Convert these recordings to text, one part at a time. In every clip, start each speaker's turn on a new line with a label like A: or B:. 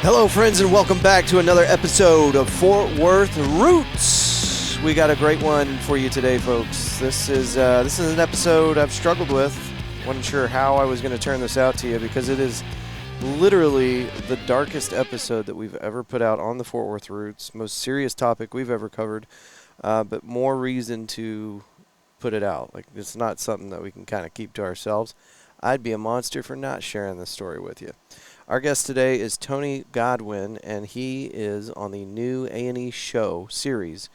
A: Hello, friends, and welcome back to another episode of Fort Worth Roots. We got a great one for you today, folks. This is an episode I've struggled with. Wasn't sure how I was going to turn this out to you because it is literally the darkest episode that we've ever put out on the Fort Worth Roots. Most serious topic we've ever covered, but more reason to put it out. Like, it's not something that we can kind of keep to ourselves. I'd be a monster for not sharing this story with you. Our guest today is Tony Godwin, and he is on the new A&E show series,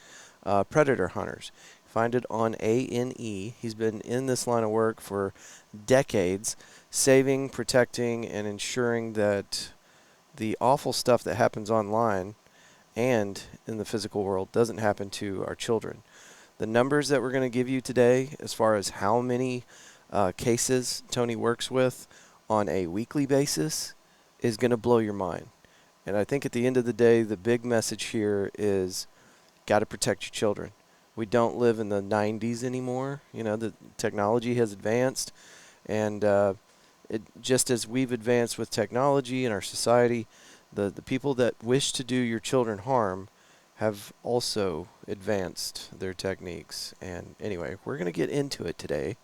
A: Predator Hunters. Find it on A&E. He's been in this line of work for decades, saving, protecting, and ensuring that the awful stuff that happens online and in the physical world doesn't happen to our children. The numbers that we're going to give you today, as far as how many cases Tony works with on a weekly basis, is going to blow your mind. And I think at the end of the day, the big message here is got to protect your children. We don't live in the 90s anymore. You know, the technology has advanced, and just as we've advanced with technology in our society, the people that wish to do your children harm have also advanced their techniques. And anyway, we're going to get into it today,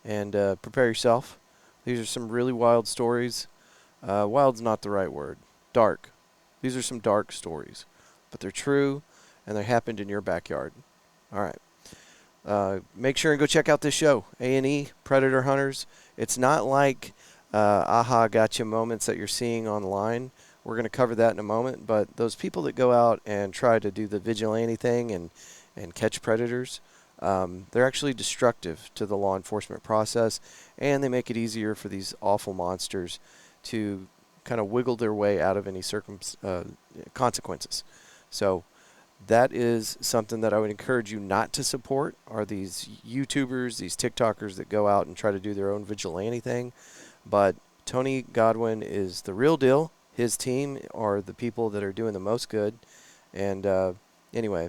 A: and prepare yourself. These are some really wild stories. Wild's not the right word. Dark. These are some dark stories, but they're true, and they happened in your backyard. All right. Make sure and go check out this show, A&E, Predator Hunters. It's not like aha gotcha moments that you're seeing online. We're going to cover that in a moment, but those people that go out and try to do the vigilante thing and catch predators, they're actually destructive to the law enforcement process, and they make it easier for these awful monsters to kind of wiggle their way out of any consequences. So that is something that I would encourage you not to support, are these YouTubers, these TikTokers that go out and try to do their own vigilante thing. But Tony Godwin is the real deal. His team are the people that are doing the most good. And anyway,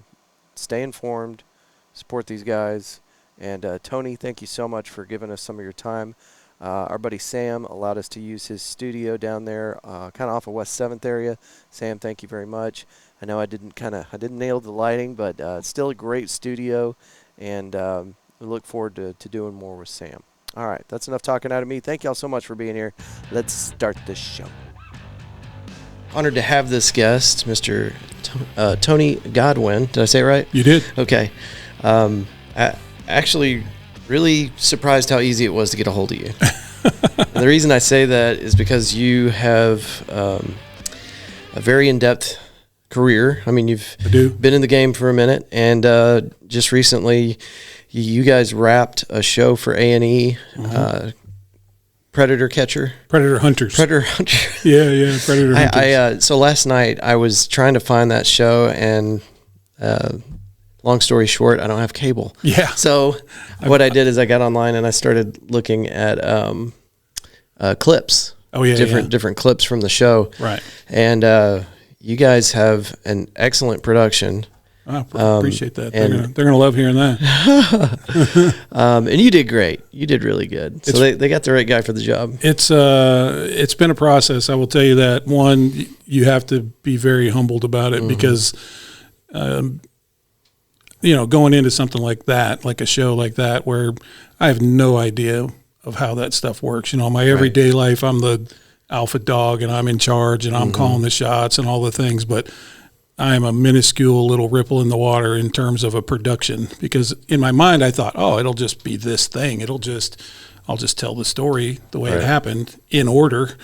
A: stay informed, support these guys. And Tony, thank you so much for giving us some of your time. Our buddy Sam allowed us to use his studio down there, kind of off of West 7th area. Sam, thank you very much. I know I didn't nail the lighting, but it's still a great studio, and we look forward to doing more with Sam. All right, that's enough talking out of me. Thank y'all so much for being here. Let's start this show. Honored to have this guest, Mr. Tony Godwin. Did I say it right?
B: You did.
A: Okay. Actually, really surprised how easy it was to get a hold of you. And the reason I say that is because you have a very in-depth career. I mean, you've been in the game for a minute, and just recently you guys wrapped a show for A&E, Predator Hunters. Yeah, Predator Hunters. So last night I was trying to find that show, and long story short, I don't have cable.
B: Yeah.
A: So what I did is I got online and I started looking at clips.
B: Oh yeah.
A: Different clips from the show.
B: Right.
A: And you guys have an excellent production.
B: I appreciate that. They're gonna love hearing that.
A: And you did great. You did really good. So they got the right guy for the job.
B: It's been a process. I will tell you that. One, you have to be very humbled about it because. Going into something like that, like a show like that, where I have no idea of how that stuff works. My everyday life, I'm the alpha dog and I'm in charge and I'm calling the shots and all the things, but I am a minuscule little ripple in the water in terms of a production, because in my mind I thought, it'll just be this thing. I'll just tell the story the way it happened in order.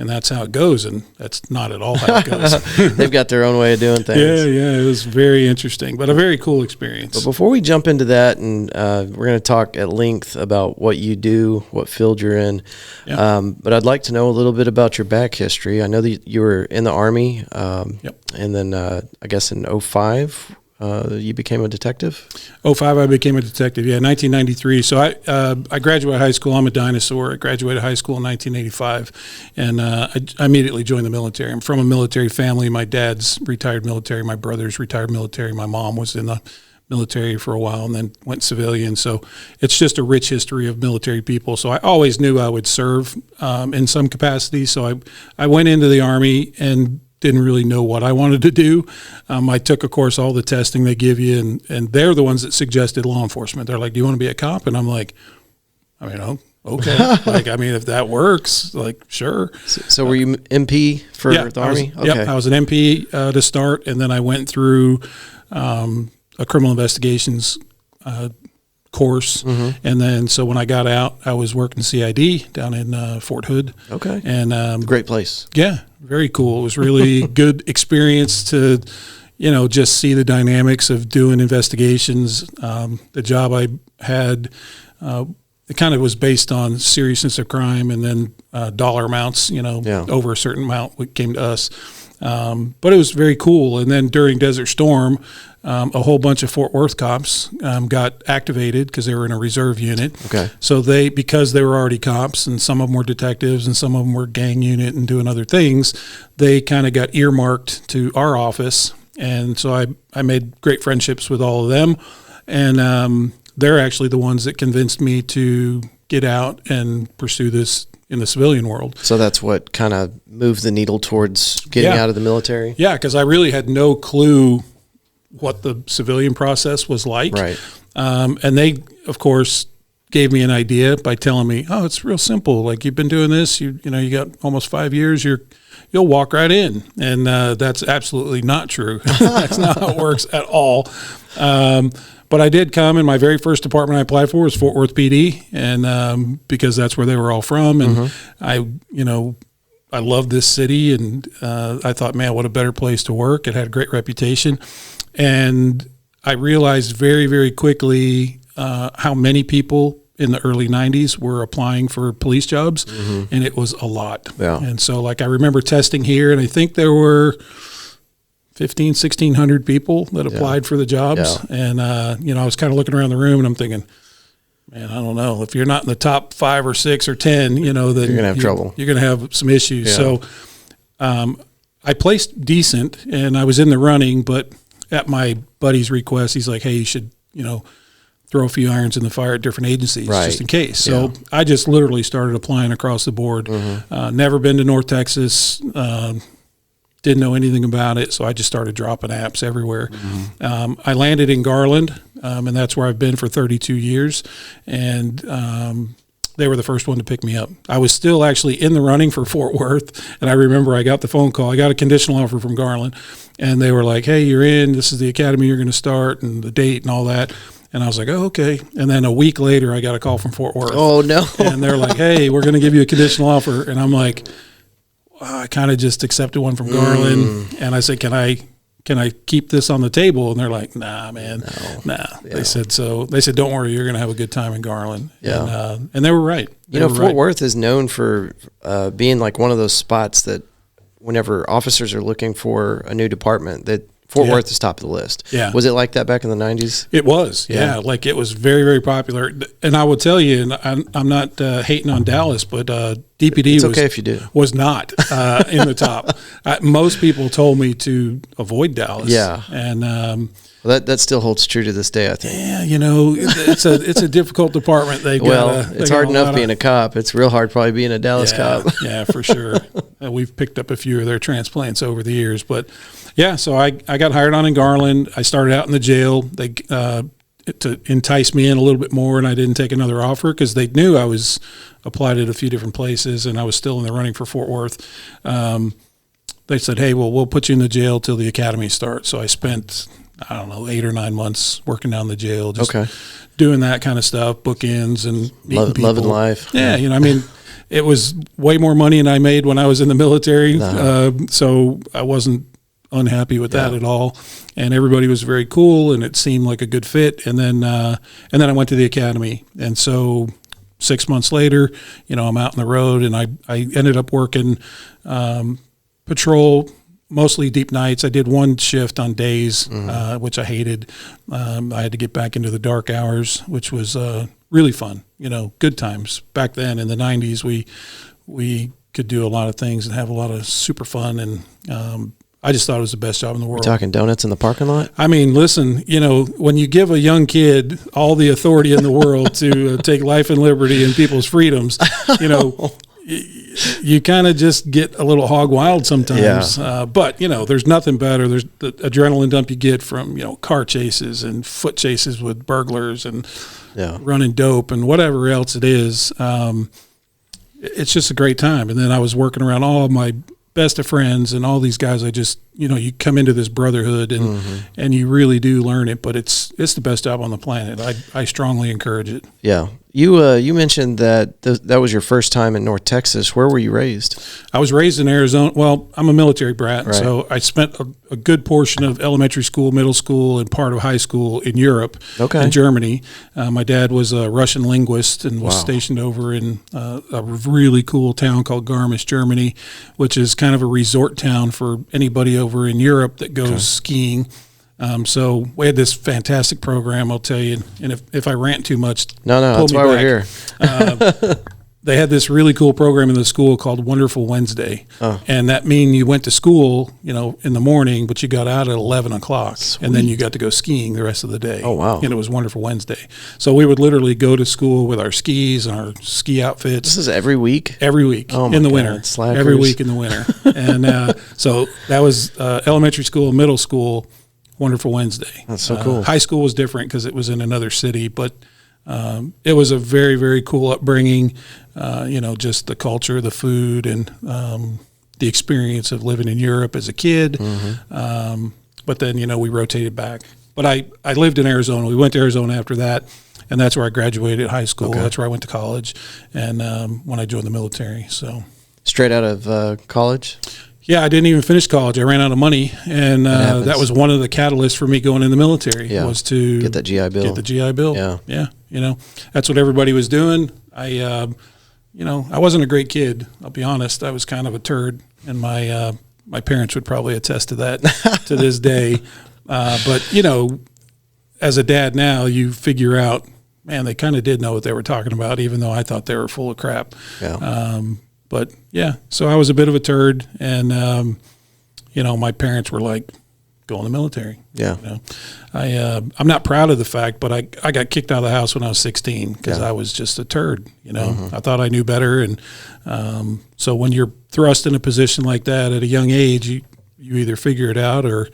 B: And that's how it goes, and that's not at all how it goes.
A: They've got their own way of doing things.
B: Yeah, it was very interesting, but a very cool experience.
A: But before we jump into that, and we're going to talk at length about what you do, what field you're in, but I'd like to know a little bit about your back history. I know that you were in the Army, and then I guess in 2005, you became a detective?
B: 2005, I became a detective, 1993. So I graduated high school. I'm a dinosaur. I graduated high school in 1985, and I immediately joined the military. I'm from a military family. My dad's retired military. My brother's retired military. My mom was in the military for a while and then went civilian. So it's just a rich history of military people. So I always knew I would serve in some capacity. So I went into the Army, and didn't really know what I wanted to do. I took, of course, all the testing they give you, and they're the ones that suggested law enforcement. They're like, "Do you want to be a cop?" And I'm like, "Oh, okay." If that works, like, sure.
A: So were you MP for the Army?
B: Okay. Yep, I was an MP to start, and then I went through a criminal investigations course, and then so when I got out, I was working CID down in Fort Hood.
A: Okay,
B: and
A: great place.
B: Yeah, very cool. It was really good experience to, just see the dynamics of doing investigations. The job I had, it kind of was based on seriousness of crime, and then dollar amounts. Over a certain amount, what came to us. But it was very cool. And then during Desert Storm, a whole bunch of Fort Worth cops got activated because they were in a reserve unit.
A: Okay.
B: So because they were already cops, and some of them were detectives and some of them were gang unit and doing other things, they kind of got earmarked to our office. And so I made great friendships with all of them. And they're actually the ones that convinced me to get out and pursue this in the civilian world.
A: So that's what kind of moved the needle towards getting out of the military?
B: Yeah, because I really had no clue what the civilian process was like.
A: Right.
B: And they, of course, gave me an idea by telling me, "Oh, it's real simple. Like, you've been doing this, you got almost 5 years, you'll walk right in." And that's absolutely not true. That's not how it works at all. But I did come, and my very first department I applied for was Fort Worth PD, and because that's where they were all from. And I loved this city, and I thought, man, what a better place to work. It had a great reputation. And I realized very, very quickly how many people in the early 90s were applying for police jobs, and it was a lot.
A: Yeah.
B: And so, I remember testing here, and I think there were 1,600 people that applied for the jobs.
A: Yeah.
B: And, I was kind of looking around the room, and I'm thinking, man, I don't know. If you're not in the top 5 or 6 or 10, then you're going
A: to have trouble.
B: You're going to have some issues.
A: Yeah.
B: So I placed decent, and I was in the running, but at my buddy's request, he's like, "Hey, you should, throw a few irons in the fire at different agencies just in case." So I just literally started applying across the board. Never been to North Texas. Didn't know anything about it, so I just started dropping apps everywhere. I landed in Garland, and that's where I've been for 32 years, and they were the first one to pick me up. I was still actually in the running for Fort Worth, and I remember I got the phone call. I got a conditional offer from Garland, and they were like, "Hey, you're in. This is the academy you're going to start, and the date and all that." And I was like, "Oh, okay." And then a week later, I got a call from Fort Worth.
A: Oh, no.
B: And they're like, "Hey, we're going to give you a conditional offer." And I'm like, I kind of just accepted one from Garland, and I said, "Can I keep this on the table?" And they're like, "Nah, man, nah." Yeah. They said, "Don't worry, you're going to have a good time in Garland."
A: Yeah.
B: And they were right.
A: Fort Worth is known for being like one of those spots that whenever officers are looking for a new department, that Fort Worth is top of the list. Yeah. Was it like that back in the 90s?
B: It was, yeah. Like, it was very, very popular. And I will tell you, and I'm not hating on Dallas, but DPD was not in the top. Most people told me to avoid Dallas.
A: Yeah.
B: And
A: well, that still holds true to this day, I think.
B: Yeah, it's a difficult department.
A: It's hard enough being a cop. It's real hard probably being a Dallas cop.
B: Yeah, for sure. We've picked up a few of their transplants over the years, but yeah. So I got hired on in Garland. I started out in the jail. They to entice me in a little bit more, and I didn't take another offer because they knew I was applied at a few different places, and I was still in the running for Fort Worth. They said, "Hey, well, we'll put you in the jail till the academy starts." So I spent, I don't know, 8 or 9 months working down the jail, just doing that kind of stuff, bookends and
A: loving life.
B: Yeah, it was way more money than I made when I was in the military, so I wasn't unhappy with that at all. And everybody was very cool, and it seemed like a good fit. And then I went to the academy, and so 6 months later, I'm out on the road, and I ended up working patrol, mostly deep nights. I did one shift on days, which I hated. I had to get back into the dark hours, which was really fun. Good times. Back then in the 90s, we could do a lot of things and have a lot of super fun, and I just thought it was the best job in the world.
A: We're talking donuts in the parking lot?
B: I mean, listen, when you give a young kid all the authority in the world to take life and liberty and people's freedoms, you kind of just get a little hog wild sometimes. But, there's nothing better. There's the adrenaline dump you get from, car chases and foot chases with burglars and running dope and whatever else it is. It's just a great time. And then I was working around all of my best of friends and all these guys. I just, you come into this brotherhood and you really do learn it, but it's the best job on the planet. I strongly encourage it.
A: Yeah. You mentioned that that was your first time in North Texas. Where were you raised?
B: I was raised in Arizona. Well, I'm a military brat,
A: right.
B: So I spent a good portion of elementary school, middle school, and part of high school in Europe, in Germany. My dad was a Russian linguist and was stationed over in a really cool town called Garmisch, Germany, which is kind of a resort town for anybody over in Europe that goes skiing. So we had this fantastic program, I'll tell you, and if I rant too much,
A: that's why we're here.
B: They had this really cool program in the school called Wonderful Wednesday, and that mean you went to school, in the morning, but you got out at 11 o'clock, and then you got to go skiing the rest of the day.
A: Oh, wow.
B: And it was Wonderful Wednesday. So we would literally go to school with our skis and our ski outfits.
A: This is every week?
B: Every week in the winter.
A: Slackers.
B: Every week in the winter. And so that was elementary school, middle school, Wonderful Wednesday.
A: That's so cool.
B: High school was different because it was in another city, but it was a very, very cool upbringing. Just the culture, the food, and the experience of living in Europe as a kid. But then, we rotated back. But I lived in Arizona. We went to Arizona after that, and that's where I graduated high school. That's where I went to college, and when I joined the military. So
A: straight out of college?
B: Yeah, I didn't even finish college. I ran out of money, and that was one of the catalysts for me going in the military was to
A: get that GI Bill.
B: Get the GI Bill.
A: Yeah.
B: That's what everybody was doing. I wasn't a great kid. I'll be honest. I was kind of a turd, and my parents would probably attest to that to this day. But as a dad now, you figure out, man, they kind of did know what they were talking about, even though I thought they were full of crap.
A: Yeah.
B: But so I was a bit of a turd, and my parents were like, "Go in the military."
A: Yeah.
B: I'm not proud of the fact, but I got kicked out of the house when I was 16 because I was just a turd. I thought I knew better, and so when you're thrust in a position like that at a young age, you either figure it out or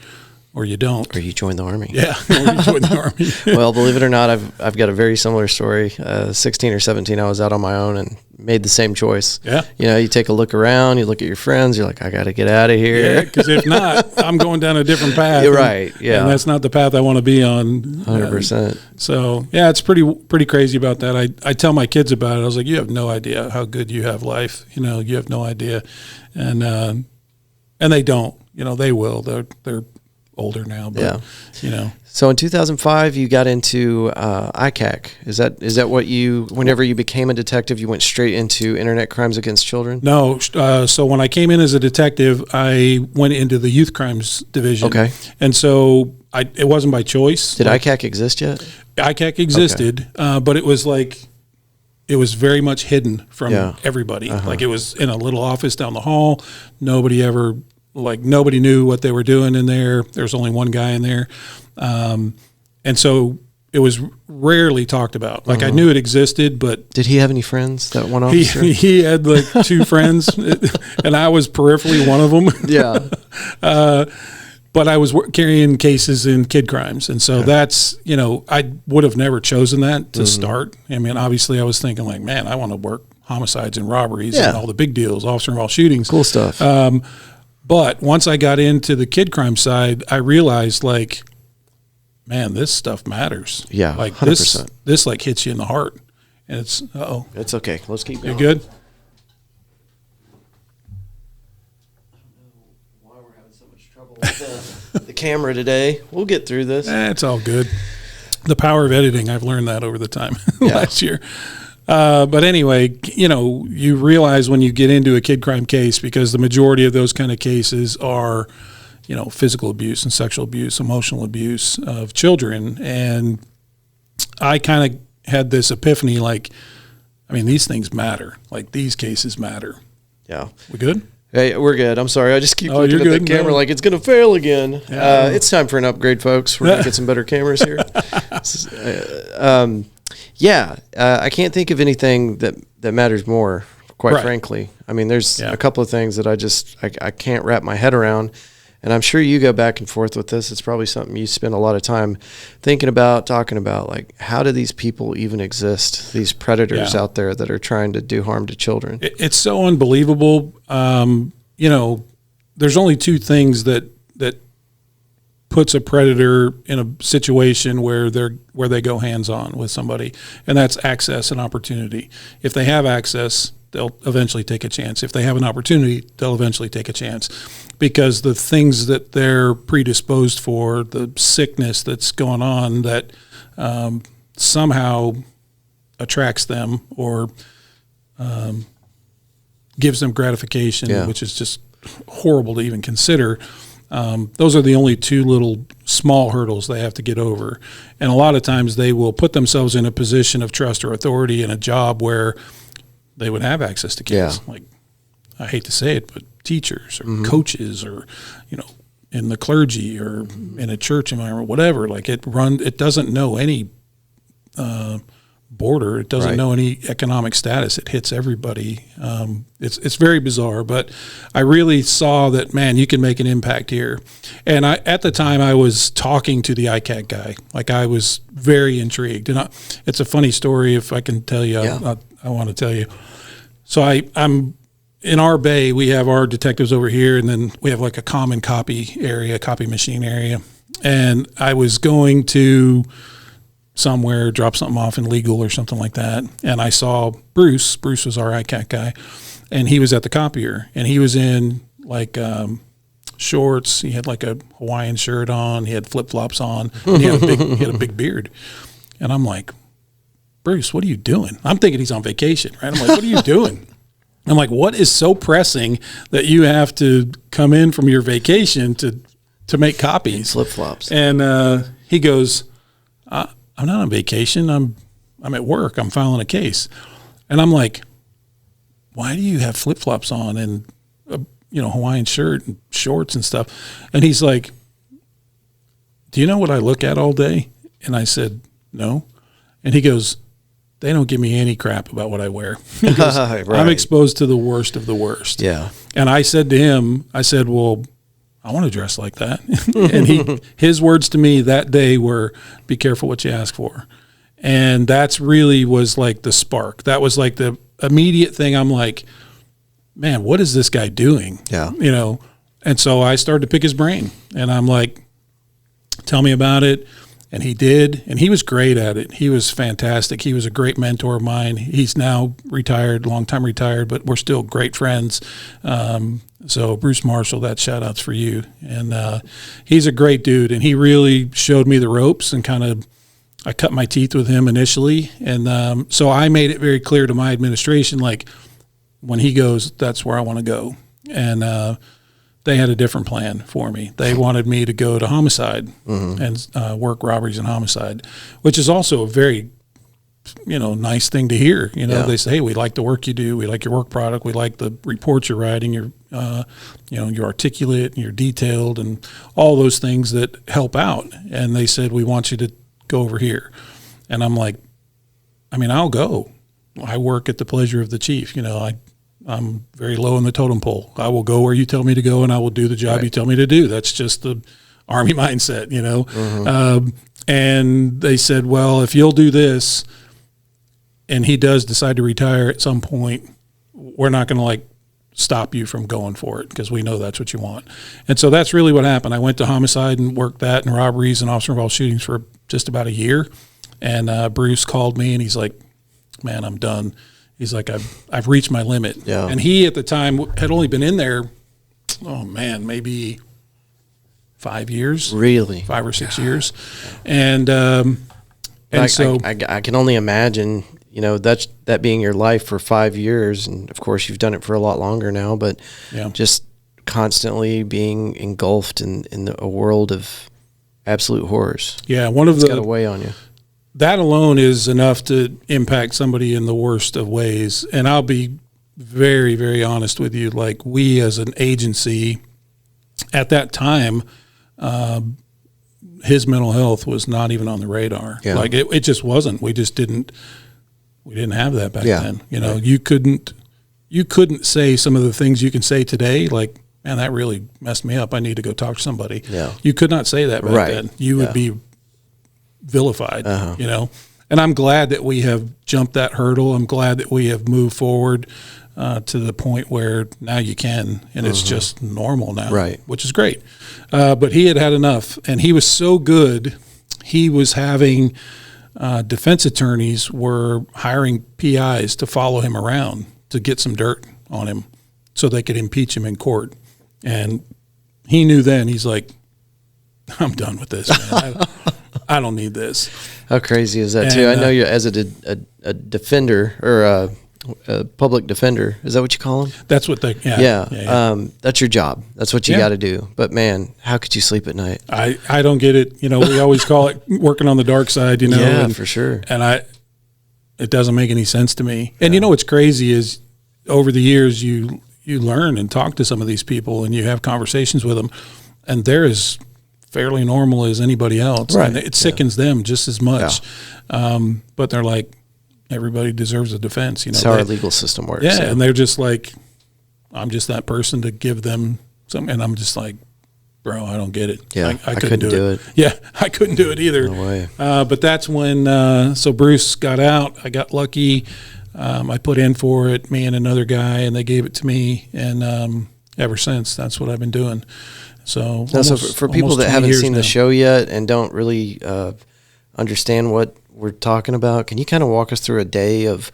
B: you don't.
A: Or you join the Army.
B: Yeah, or you join the Army.
A: Well, believe it or not, I've got a very similar story. 16 or 17, I was out on my own and made the same choice.
B: Yeah.
A: You take a look around, you look at your friends, you're like, I got to get out of here.
B: Yeah, because if not, I'm going down a different path.
A: You're right, yeah.
B: And that's not the path I want to be on.
A: 100%.
B: So, yeah, it's pretty crazy about that. I tell my kids about it. I was like, you have no idea how good you have life. You have no idea. And they don't. They will. They're older now, but
A: So in 2005, you got into ICAC. Is that what whenever you became a detective, you went straight into internet crimes against children?
B: No. So when I came in as a detective, I went into the youth crimes division.
A: Okay.
B: And so it wasn't by choice.
A: Did ICAC exist yet?
B: ICAC existed, but it was very much hidden from everybody. Like it was in a little office down the hall. Nobody knew what they were doing in there. There's only one guy in there. And so it was rarely talked about. Like I knew it existed, but
A: did he have any friends, that one officer?
B: He had like two friends, and I was peripherally one of them.
A: Yeah.
B: But I was carrying cases in kid crimes. And so that's, I would have never chosen that to start. I mean, obviously I was thinking like, man, I want to work homicides and robberies and all the big deals, officer-involved shootings.
A: Cool stuff.
B: But once I got into the kid crime side, I realized like, man, this stuff matters.
A: Yeah,
B: like
A: 100%.
B: this like hits you in the heart, and it's
A: It's okay. Let's keep going.
B: You good?
A: I don't know why we're having so much trouble with the camera today. We'll get through this.
B: It's all good. The power of editing, I've learned that over the time last year. But anyway, you realize when you get into a kid crime case, because the majority of those kind of cases are, physical abuse and sexual abuse, emotional abuse of children. And I kind of had this epiphany, like, I mean, these things matter. Like, these cases matter.
A: Yeah.
B: We good?
A: Hey, we're good. I'm sorry. I just keep looking at the camera like it's going to fail again.
B: Yeah.
A: It's time for an upgrade, folks. We're going to get some better cameras here. I can't think of anything that matters more, quite
B: Right.
A: frankly. I mean, there's
B: Yeah.
A: a couple of things that I can't wrap my head around. And I'm sure you go back and forth with this. It's probably something you spend a lot of time thinking about, talking about, like, how do these people even exist, these predators
B: Yeah.
A: out there that are trying to do harm to children?
B: It's so unbelievable. There's only two things that puts a predator in a situation where they go hands-on with somebody, and that's access and opportunity. If they have access, they'll eventually take a chance. If they have an opportunity, they'll eventually take a chance, because the things that they're predisposed for, the sickness that's going on that somehow attracts them or gives them gratification, which is just horrible to even consider. Those are the only two little small hurdles they have to get over. And a lot of times they will put themselves in a position of trust or authority in a job where they would have access to kids. Like, I hate to say it, but teachers or coaches or, in the clergy or in a church environment, whatever. Like, it doesn't know any border. It doesn't know any economic status. It hits everybody. It's very bizarre, but I really saw that, man, you can make an impact here. And at the time I was talking to the ICAC guy. Like, I was very intrigued. And it's a funny story, if I can tell you. I want to tell you. So I'm in our bay. We have our detectives over here, and then we have like a common copy machine area. And I was going to somewhere, drop something off in legal or something like that. And I saw Bruce. Bruce was our ICAC guy, and he was at the copier, and he was in like shorts. He had like a Hawaiian shirt on. He had flip-flops on. And he had a big beard. And I'm like, Bruce, what are you doing? I'm thinking he's on vacation, right? I'm like, what are you doing? I'm like, what is so pressing that you have to come in from your vacation to make copies?
A: Flip-flops.
B: And he goes, I'm not on vacation. I'm at work. I'm filing a case. And I'm like, why do you have flip-flops on and a Hawaiian shirt and shorts and stuff? And he's like, do you know what I look at all day? And I said, no. And he goes, they don't give me any crap about what I wear. He goes, I'm exposed to the worst of the worst.
A: Yeah.
B: And I said to him, well, I want to dress like that. And his words to me that day were, be careful what you ask for. And that's really was like the spark. That was like the immediate thing. I'm like, man, what is this guy doing?
A: Yeah.
B: And so I started to pick his brain, and I'm like, tell me about it. And he did, and he was great at it. He was fantastic. He was a great mentor of mine. He's now retired, long time retired, but we're still great friends. So Bruce Marshall, that shout out's for you. And he's a great dude, and he really showed me the ropes, and I cut my teeth with him initially. And so I made it very clear to my administration, like, when he goes, that's where I want to go. And they had a different plan for me. They wanted me to go to homicide and work robberies and homicide, which is also a very, nice thing to hear. They say, hey, we like the work you do. We like your work product. We like the reports you're writing. You're articulate and you're detailed and all those things that help out. And they said, we want you to go over here. And I'm like, I'll go. I work at the pleasure of the chief. I'm very low in the totem pole. I will go where you tell me to go, and I will do the job you tell me to do. That's just the Army mindset, And they said, well, if you'll do this, and he does decide to retire at some point, we're not going to stop you from going for it, because we know that's what you want. And so that's really what happened. I went to homicide and worked that and robberies and officer-involved shootings for just about a year. And Bruce called me, and he's like, man, I'm done. He's like, I've reached my limit.
A: Yeah.
B: And he, at the time, had only been in there, maybe 5 years.
A: Really?
B: 5 or 6 years. And
A: so I can only imagine, that being your life for 5 years. And of course you've done it for a lot longer now, but just constantly being engulfed in a world of absolute horrors.
B: Yeah.
A: It's got to weigh on you.
B: That alone is enough to impact somebody in the worst of ways. And I'll be very, very honest with you. Like, we as an agency at that time, his mental health was not even on the radar.
A: Yeah.
B: Like, it just wasn't. We didn't have that back then.
A: Right.
B: You you couldn't say some of the things you can say today, like, man, that really messed me up. I need to go talk to somebody.
A: Yeah.
B: You could not say that back then. You would be vilified, you know. And I'm glad that we have jumped that hurdle. I'm glad that we have moved forward to the point where now you can, and it's just normal now, which is great. But he had enough, and he was so good. He was having defense attorneys were hiring PIs to follow him around to get some dirt on him so they could impeach him in court. And he knew then, he's like, I'm done with this, man. I don't need this.
A: How crazy is that, too? I know you as a defender or a public defender. Is that what you call them?
B: That's what they,
A: that's your job. That's what you got to do. But, man, how could you sleep at night?
B: I don't get it. You know, we always call it working on the dark side, you know.
A: Yeah, for sure.
B: And it doesn't make any sense to me. And you know what's crazy is over the years you learn and talk to some of these people and you have conversations with them, and they're as fairly normal as anybody else.
A: Right.
B: And it sickens them just as much. But they're like, everybody deserves a defense. You know,
A: that's how our legal system works.
B: Yeah, and they're just like, I'm just that person to give them some, and I'm just like, bro, I don't get it.
A: Yeah, I couldn't do it.
B: Yeah, I couldn't do it either.
A: No way.
B: But that's when, so Bruce got out. I got lucky. I put in for it, me and another guy, and they gave it to me. And ever since, that's what I've been doing. So,
A: so for people that haven't seen the show yet and don't really understand what we're talking about, can you kind of walk us through a day of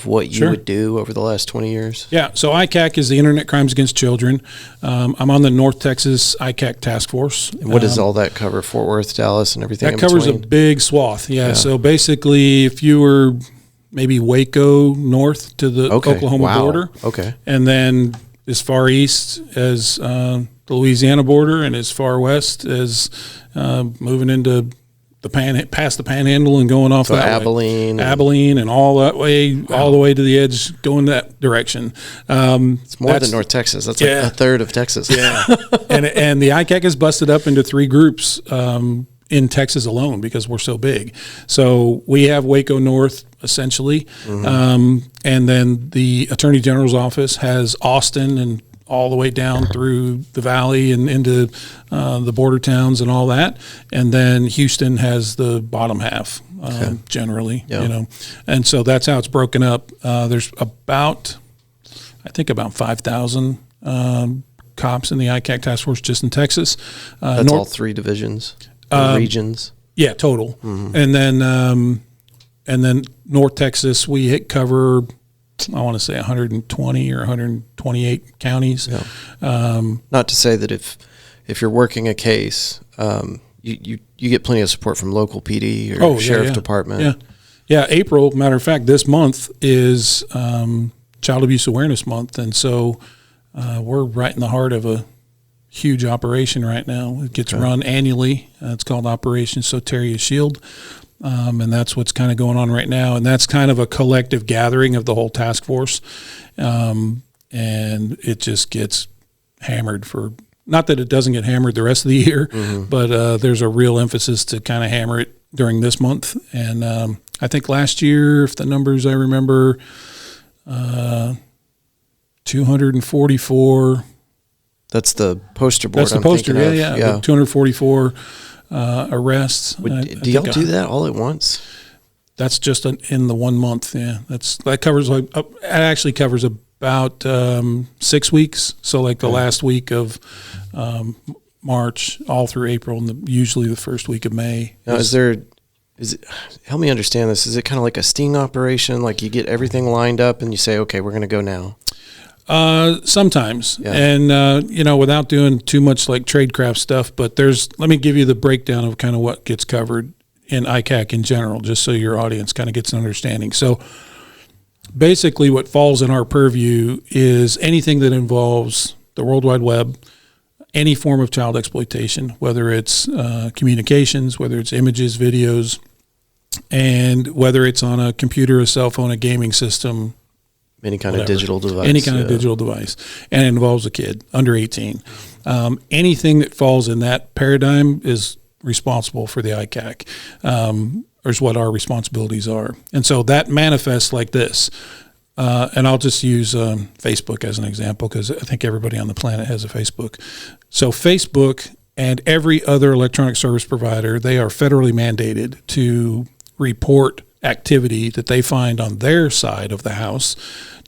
A: what you would do over the last 20 years?
B: Yeah, so ICAC is the Internet Crimes Against Children. I'm on the North Texas ICAC Task Force.
A: And what does all that cover? Fort Worth, Dallas, and everything
B: that
A: in
B: covers
A: between?
B: A big swath, so basically if you were maybe Waco north to the Oklahoma border, and then as far east as the Louisiana border and as far west as moving into the past the Panhandle and going off that
A: Abilene,
B: and all that way, all the way to the edge, going that direction.
A: It's more than North Texas. That's like a third of Texas.
B: Yeah, and the ICAC is busted up into 3 groups in Texas alone because we're so big. So we have Waco North essentially, and then the Attorney General's office has Austin and all the way down through the valley and into the border towns and all that. And then Houston has the bottom half, generally, you know. And so that's how it's broken up. There's about 5,000 cops in the ICAC task force just in Texas.
A: That's all 3 divisions, regions?
B: Yeah, total. And then North Texas, we cover, I want to say 120 or 128 counties.
A: Not to say that if you're working a case, you get plenty of support from local PD or sheriff department.
B: Yeah. April, matter of fact, this month is Child Abuse Awareness Month, and so we're right in the heart of a huge operation right now. It gets run annually. It's called Operation Soteria Shield. And that's what's kind of going on right now. And that's kind of a collective gathering of the whole task force. And it just gets hammered not that it doesn't get hammered the rest of the year, but there's a real emphasis to kind of hammer it during this month. And I think last year, if the numbers I remember, 244.
A: That's the poster board.
B: That's the poster, yeah. 244 arrests.
A: Do y'all do that all at once?
B: That's just in the 1 month. Yeah, that covers it actually covers about 6 wees. So like the last week of March, all through April, and usually the first week of May.
A: Now, help me understand this? Is it kind of like a sting operation? Like you get everything lined up and you say, okay, we're going to go now.
B: Sometimes, and without doing too much like tradecraft stuff, but let me give you the breakdown of kind of what gets covered in ICAC in general, just so your audience kind of gets an understanding. So basically what falls in our purview is anything that involves the World Wide Web, any form of child exploitation, whether it's communications, whether it's images, videos, and whether it's on a computer, a cell phone, a gaming system,
A: any kind of digital device.
B: Any kind of digital device. And it involves a kid under 18. Anything that falls in that paradigm is responsible for the ICAC, or is what our responsibilities are. And so that manifests like this. And I'll just use Facebook as an example because I think everybody on the planet has a Facebook. So Facebook and every other electronic service provider, they are federally mandated to report activity that they find on their side of the house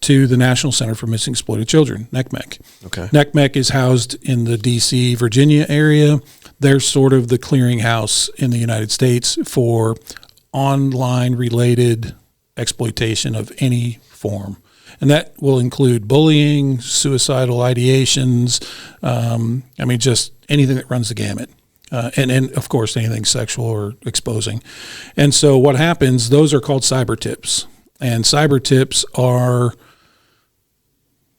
B: to the National Center for Missing Exploited Children, NCMEC.
A: Okay.
B: NCMEC is housed in the D.C., Virginia area. They're sort of the clearinghouse in the United States for online-related exploitation of any form. And that will include bullying, suicidal ideations, just anything that runs the gamut. And of course, anything sexual or exposing. And so what happens, those are called cyber tips. And cyber tips are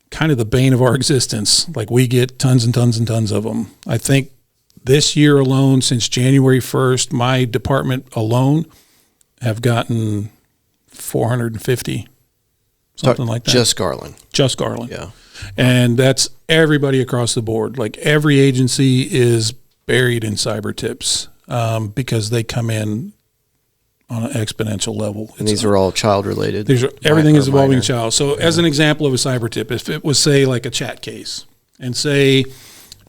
B: kind of the bane of our existence. Like we get tons and tons and tons of them. I think this year alone, since January 1st, my department alone have gotten 450, something like that.
A: Just Garland.
B: Just Garland.
A: Yeah.
B: And that's everybody across the board. Like every agency is buried in cyber tips because they come in on an exponential level.
A: And these are all child related.
B: Everything is involving child. So as an example of a cyber tip, if it was, say, like a chat case, and say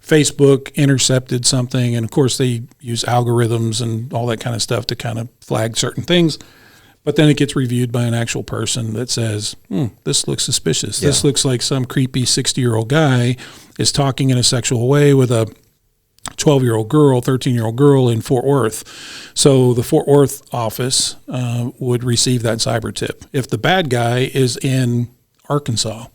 B: Facebook intercepted something, and of course they use algorithms and all that kind of stuff to kind of flag certain things, but then it gets reviewed by an actual person that says, this looks suspicious. Yeah. This looks like some creepy 60-year-old guy is talking in a sexual way with a 12-year-old girl, 13-year-old girl in Fort Worth. So the Fort Worth office would receive that cyber tip. If the bad guy is in Arkansas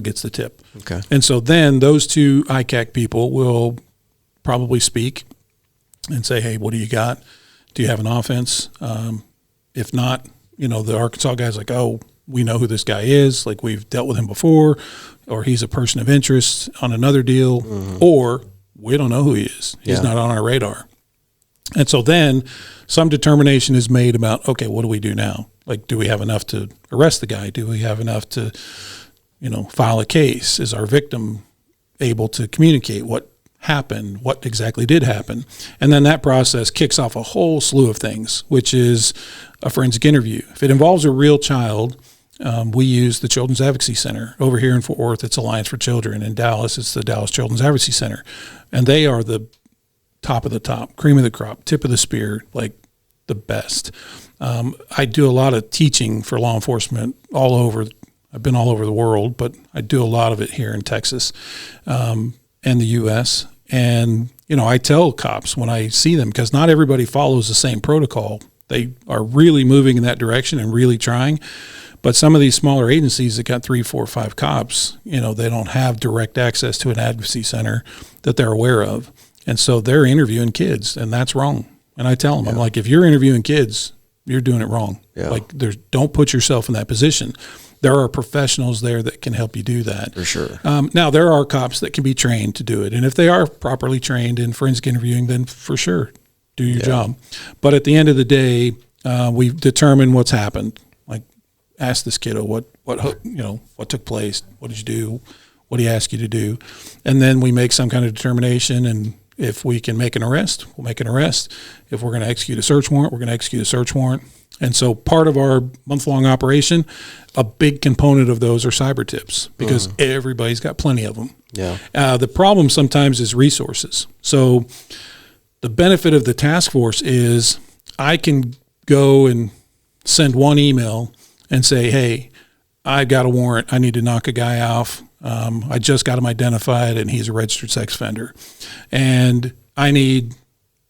B: gets the tip.
A: Okay.
B: And so then those two ICAC people will probably speak and say, hey, what do you got? Do you have an offense? If not, the Arkansas guy's like, oh, we know who this guy is. Like we've dealt with him before, or he's a person of interest on another deal, or we don't know who he is. He's not on our radar. And so then some determination is made about, okay, what do we do now? Like, do we have enough to arrest the guy? Do we have enough to, file a case? Is our victim able to communicate what happened, what exactly did happen? And then that process kicks off a whole slew of things, which is a forensic interview. If it involves a real child, we use the Children's Advocacy Center. Over here in Fort Worth, it's Alliance for Children. In Dallas, it's the Dallas Children's Advocacy Center. And they are the top of the top, cream of the crop, tip of the spear, like the best. I do a lot of teaching for law enforcement all over. I've been all over the world, but I do a lot of it here in Texas and the U.S. And, I tell cops when I see them, because not everybody follows the same protocol. They are really moving in that direction and really trying. But some of these smaller agencies that got 3, 4, 5 cops, they don't have direct access to an advocacy center that they're aware of. And so they're interviewing kids, and that's wrong. And I tell them, I'm like, if you're interviewing kids, you're doing it wrong. Yeah. Like, don't put yourself in that position. There are professionals there that can help you do that.
A: For sure.
B: Now, there are cops that can be trained to do it. And if they are properly trained in forensic interviewing, then for sure, do your job. But at the end of the day, we determine what's happened. Like, ask this kiddo what took place, what did you do, what did he ask you to do, and then we make some kind of determination. And if we can make an arrest, we'll make an arrest. If we're going to execute a search warrant, we're going to execute a search warrant. And so part of our month-long operation, a big component of those are cyber tips, because everybody's got plenty of them. Yeah. The problem sometimes is resources. So the benefit of the task force is I can go and send one email and say, hey, I got a warrant. I need to knock a guy off. I just got him identified, and he's a registered sex offender. And I need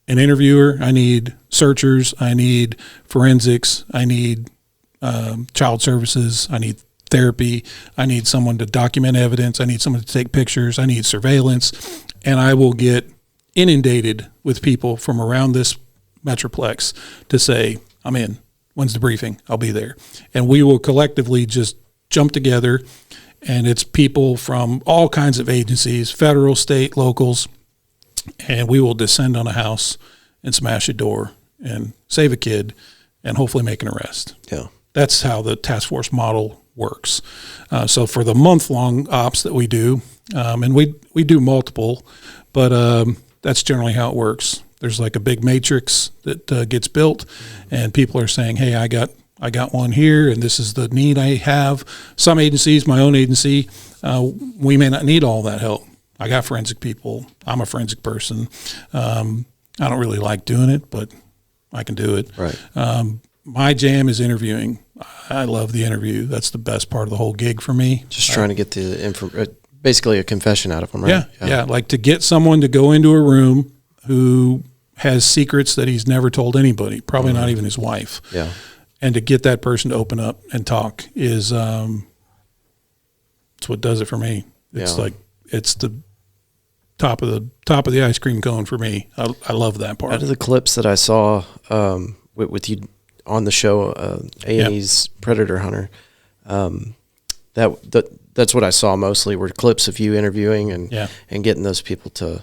B: an interviewer. I need searchers. I need forensics. I need child services. I need therapy. I need someone to document evidence. I need someone to take pictures. I need surveillance. And I will get inundated with people from around this metroplex to say, I'm in. When's the briefing? I'll be there. And we will collectively just jump together, and it's people from all kinds of agencies, federal, state, locals, and we will descend on a house and smash a door and save a kid and hopefully make an arrest.
A: Yeah.
B: That's how the task force model works. So for the month-long ops that we do, and we do multiple, but that's generally how it works. There's like a big matrix that gets built, and people are saying, hey, I got I got one here, and this is the need I have. Some agencies, my own agency, we may not need all that help. I got forensic people. I'm a forensic person. I don't really like doing it, but I can do it.
A: Right.
B: My jam is interviewing. I love the interview. That's the best part of the whole gig for me.
A: Just trying to get the basically a confession out of them, right?
B: Yeah. Like to get someone to go into a room who has secrets that he's never told anybody, probably not even his wife.
A: Yeah.
B: And to get that person to open up and talk is, it's what does it for me. It's like, it's the top of the ice cream cone for me. I love that part.
A: Out of the clips that I saw with you on the show, A&E's Predator Hunter, that's what I saw mostly were clips of you interviewing and getting those people to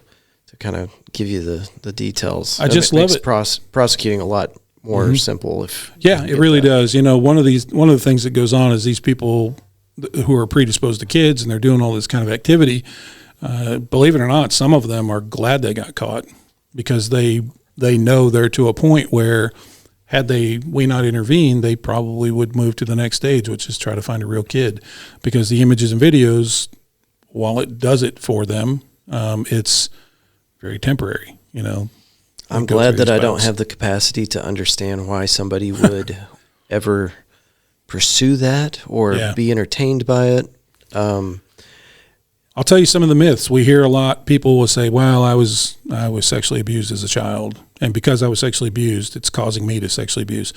A: kind of give you the details.
B: I just love it.
A: Prosecuting a lot more simple.
B: It really does. You know, one of the things that goes on is these people who are predisposed to kids and they're doing all this kind of activity. Believe it or not, some of them are glad they got caught because they know they're to a point where had we not intervened, they probably would move to the next stage, which is try to find a real kid, because the images and videos, while it does it for them, it's very temporary, you know.
A: I'm glad that I don't have the capacity to understand why somebody would ever pursue that or be entertained by it.
B: I'll tell you some of the myths. We hear a lot. People will say, well, I was sexually abused as a child, and because I was sexually abused, it's causing me to sexually abuse.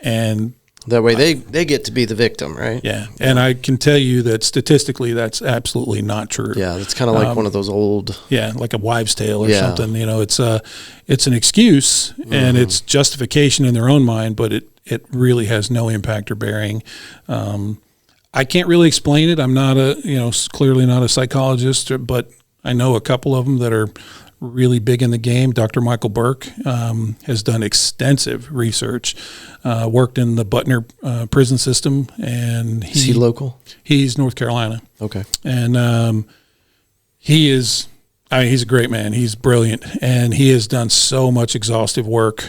B: And
A: that way they get to be the victim, right?
B: Yeah. And I can tell you that statistically that's absolutely not true.
A: Yeah, it's kind of like one of those old...
B: Yeah, like a wives' tale or something. You know, it's an excuse and it's justification in their own mind, but it really has no impact or bearing. I can't really explain it. I'm not clearly not a psychologist, but I know a couple of them that are really big in the game. Dr. Michael Burke has done extensive research, worked in the Butner prison system. And
A: is he local?
B: He's North Carolina.
A: Okay.
B: And he's a great man. He's brilliant. And he has done so much exhaustive work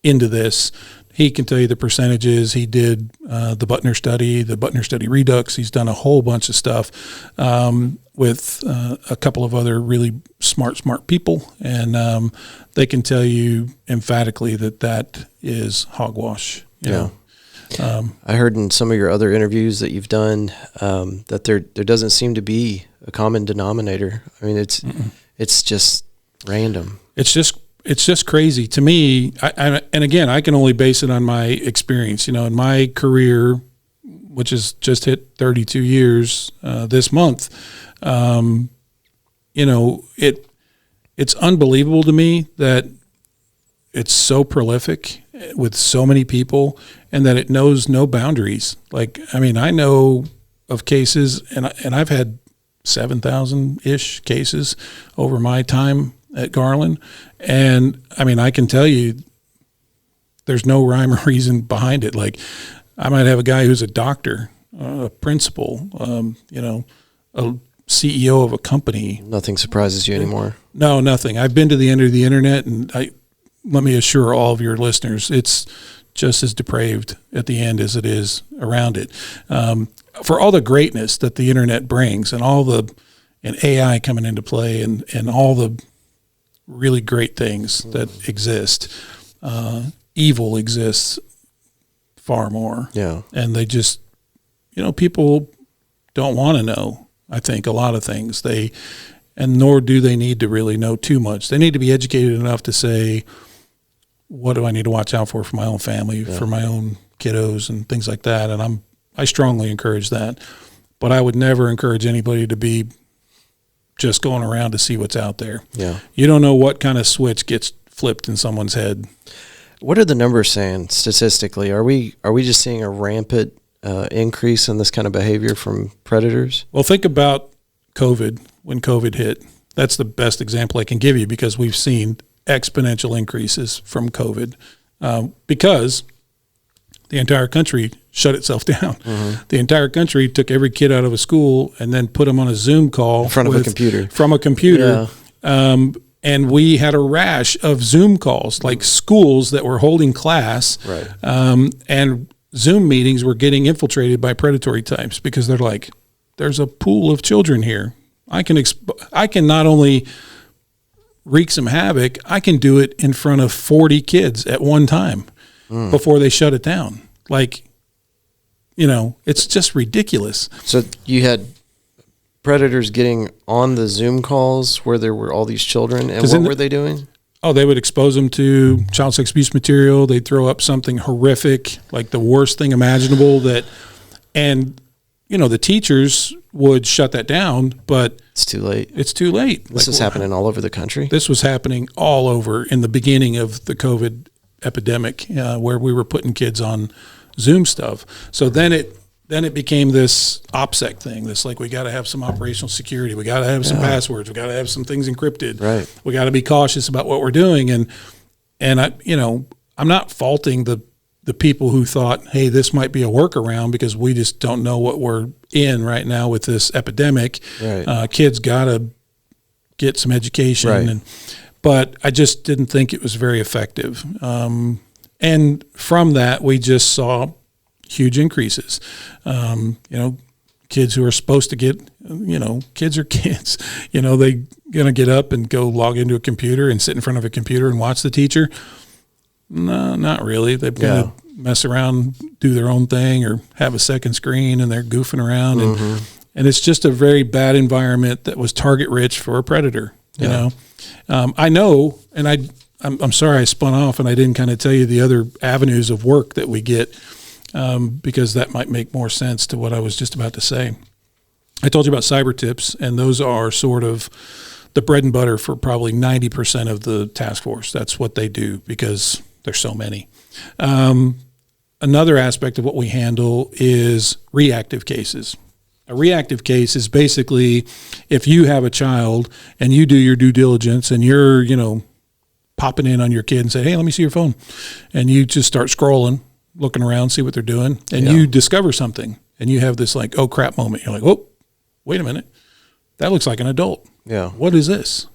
B: into this. He can tell you the percentages. He did the Butner study Redux. He's done a whole bunch of stuff with a couple of other really smart people, and they can tell you emphatically that is hogwash. You know?
A: I heard in some of your other interviews that you've done that there doesn't seem to be a common denominator. I mean, it's just random.
B: It's just crazy to me. And again, I can only base it on my experience. You know, in my career, which has just hit 32 years this month, you know, it's unbelievable to me that it's so prolific with so many people and that it knows no boundaries. Like, I mean, I know of cases, and I've had 7,000-ish cases over my time at Garland. And I mean, I can tell you there's no rhyme or reason behind it. Like, I might have a guy who's a doctor, a principal, you know, a CEO of a company.
A: Nothing surprises you anymore?
B: No, nothing. I've been to the end of the internet, and let me assure all of your listeners, it's just as depraved at the end as it is around it. For all the greatness that the internet brings and and AI coming into play and all the really great things that exist, evil exists far more.
A: Yeah.
B: And they just, you know, people don't want to know, I think, a lot of things. And nor do they need to really know too much. They need to be educated enough to say, what do I need to watch out for my own family, for my own kiddos and things like that. And I strongly encourage that. But I would never encourage anybody to be just going around to see what's out there.
A: Yeah.
B: You don't know what kind of switch gets flipped in someone's head.
A: What are the numbers saying statistically? Are we just seeing a rampant increase in this kind of behavior from predators?
B: Well, think about COVID, when COVID hit. That's the best example I can give you, because we've seen exponential increases from COVID because the entire country shut itself down. Mm-hmm. The entire country took every kid out of a school and then put them on a Zoom call
A: in front of a computer.
B: From a computer. Yeah. And we had a rash of Zoom calls, like schools that were holding class.
A: Right.
B: And Zoom meetings were getting infiltrated by predatory types because they're like, there's a pool of children here. I can not only wreak some havoc, I can do it in front of 40 kids at one time before they shut it down. Like, it's just ridiculous.
A: So you had predators getting on the Zoom calls where there were all these children, and what were they doing?
B: Oh, they would expose them to child sex abuse material. They'd throw up something horrific, like the worst thing imaginable and the teachers would shut that down, but
A: it's too late.
B: It's too late.
A: This is happening all over the country.
B: This was happening all over in the beginning of the COVID epidemic, where we were putting kids on Zoom stuff. So then it became this OPSEC thing. This we got to have some operational security. We got to have some passwords. We got to have some things encrypted.
A: Right.
B: We got to be cautious about what we're doing. And I'm not faulting the people who thought, hey, this might be a workaround because we just don't know what we're in right now with this epidemic.
A: Right.
B: Kids got to get some education.
A: Right.
B: But I just didn't think it was very effective. And from that, we just saw huge increases. Kids who are supposed to get, kids are kids. They going to get up and go log into a computer and sit in front of a computer and watch the teacher. No, not really. They're going to mess around, do their own thing, or have a second screen, and they're goofing around. And it's just a very bad environment that was target rich for a predator. You know, I know, and I'm sorry I spun off and I didn't kind of tell you the other avenues of work that we get, because that might make more sense to what I was just about to say. I told you about cyber tips, and those are sort of the bread and butter for probably 90% of the task force. That's what they do because there's so many. Another aspect of what we handle is reactive cases. A reactive case is basically if you have a child and you do your due diligence and you're, popping in on your kid and say, hey, let me see your phone. And you just start scrolling, looking around, see what they're doing. And you discover something and you have this oh crap moment. You're like, oh, wait a minute. That looks like an adult.
A: Yeah.
B: What is this?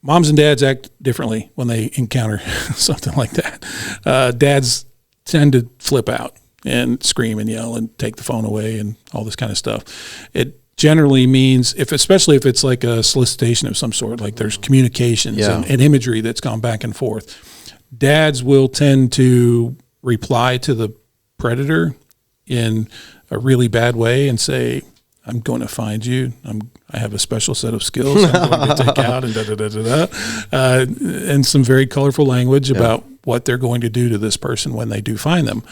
B: Moms and dads act differently when they encounter something like that. Dads tend to flip out and scream and yell and take the phone away and all this kind of stuff. It generally means, especially if it's like a solicitation of some sort, like there's communications and imagery that's gone back and forth. Dads will tend to reply to the predator in a really bad way and say, I'm going to find you. I have a special set of skills I'm going to take out and and some very colorful language about what they're going to do to this person when they do find them.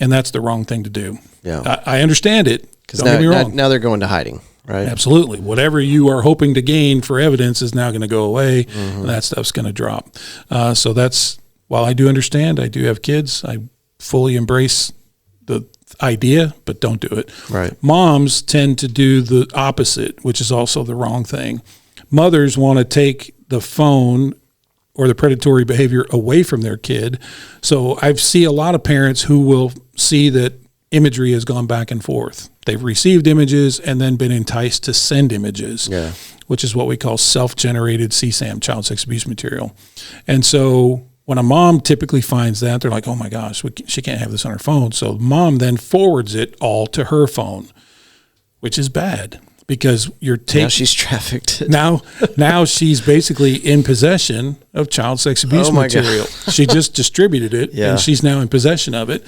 B: And that's the wrong thing to do.
A: Yeah.
B: I understand it. Don't get me wrong.
A: Now they're going to hiding, right?
B: Absolutely. Whatever you are hoping to gain for evidence is now going to go away, and that stuff's going to drop. So that's, while I do understand, I do have kids, I fully embrace the idea, but don't do it.
A: Right.
B: Moms tend to do the opposite, which is also the wrong thing. Mothers want to take the phone or the predatory behavior away from their kid. So I see a lot of parents who will see that imagery has gone back and forth. They've received images and then been enticed to send images, which is what we call self-generated CSAM, child sex abuse material. And so when a mom typically finds that, they're like, oh my gosh, she can't have this on her phone. So mom then forwards it all to her phone, which is bad. Because you're taking,
A: now she's trafficked.
B: Now she's basically in possession of child sex abuse material. She just distributed it, and she's now in possession of it.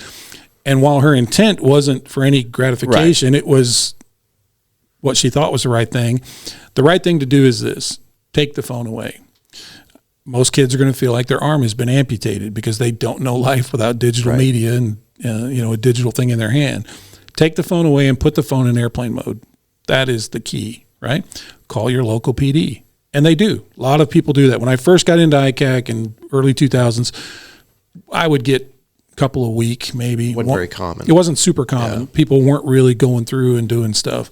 B: And while her intent wasn't for any gratification, it was what she thought was the right thing. The right thing to do is this: take the phone away. Most kids are going to feel like their arm has been amputated because they don't know life without digital media and a digital thing in their hand. Take the phone away and put the phone in airplane mode. That is the key, right? Call your local PD. And they do. A lot of people do that. When I first got into ICAC in early 2000s, I would get a couple a week, maybe.
A: Wasn't very common.
B: It wasn't super common. Yeah. People weren't really going through and doing stuff.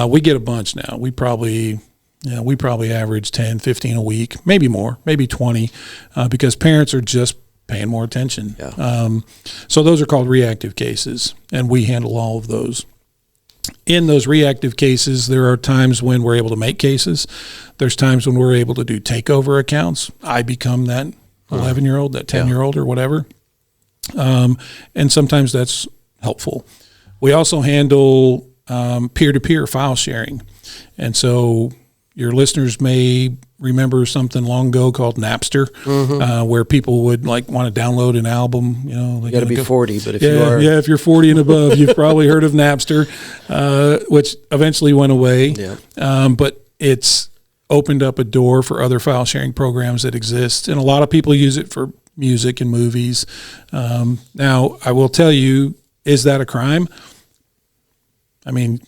B: We get a bunch now. We probably average 10, 15 a week, maybe more, maybe 20, because parents are just paying more attention.
A: Yeah.
B: So those are called reactive cases, and we handle all of those. In those reactive cases, there are times when we're able to make cases. There's times when we're able to do takeover accounts. I become that 11-year-old, that 10-year-old or whatever. And sometimes that's helpful. We also handle peer-to-peer file sharing. And so your listeners may remember something long ago called Napster, where people would like want to download an album.
A: You got to be 40, but if you are,
B: if you're 40 and above, you've probably heard of Napster, which eventually went away.
A: Yeah.
B: But it's opened up a door for other file sharing programs that exist, and a lot of people use it for music and movies. Now, I will tell you, is that a crime? I mean,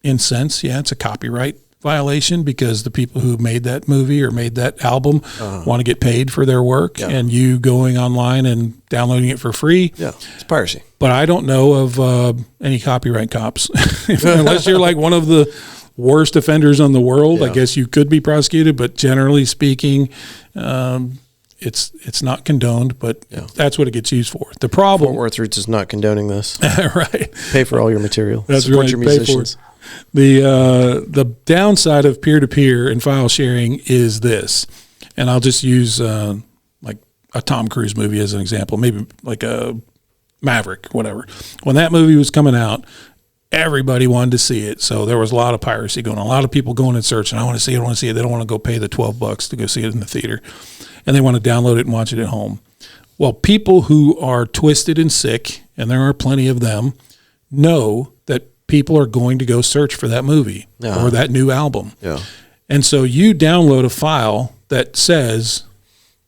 B: in sense, yeah, it's a copyright violation because the people who made that movie or made that album want to get paid for their work, and you going online and downloading it for free.
A: Yeah, it's piracy.
B: But I don't know of any copyright cops. Unless you're like one of the worst offenders in the world, I guess you could be prosecuted, but generally speaking, it's not condoned, but that's what it gets used for. The problem,
A: Fort Worth Roots is not condoning this.
B: Right.
A: Pay for all your material.
B: That's
A: Support
B: right.
A: your musicians.
B: The downside of peer-to-peer and file sharing is this, and I'll just use like a Tom Cruise movie as an example, maybe like a Maverick, whatever. When that movie was coming out, everybody wanted to see it, so there was a lot of piracy going on. A lot of people going and searching. I want to see it. They don't want to go pay the $12 to go see it in the theater, and they want to download it and watch it at home. Well, people who are twisted and sick, and there are plenty of them, know that people are going to go search for that movie or that new album. Yeah. And so you download a file that says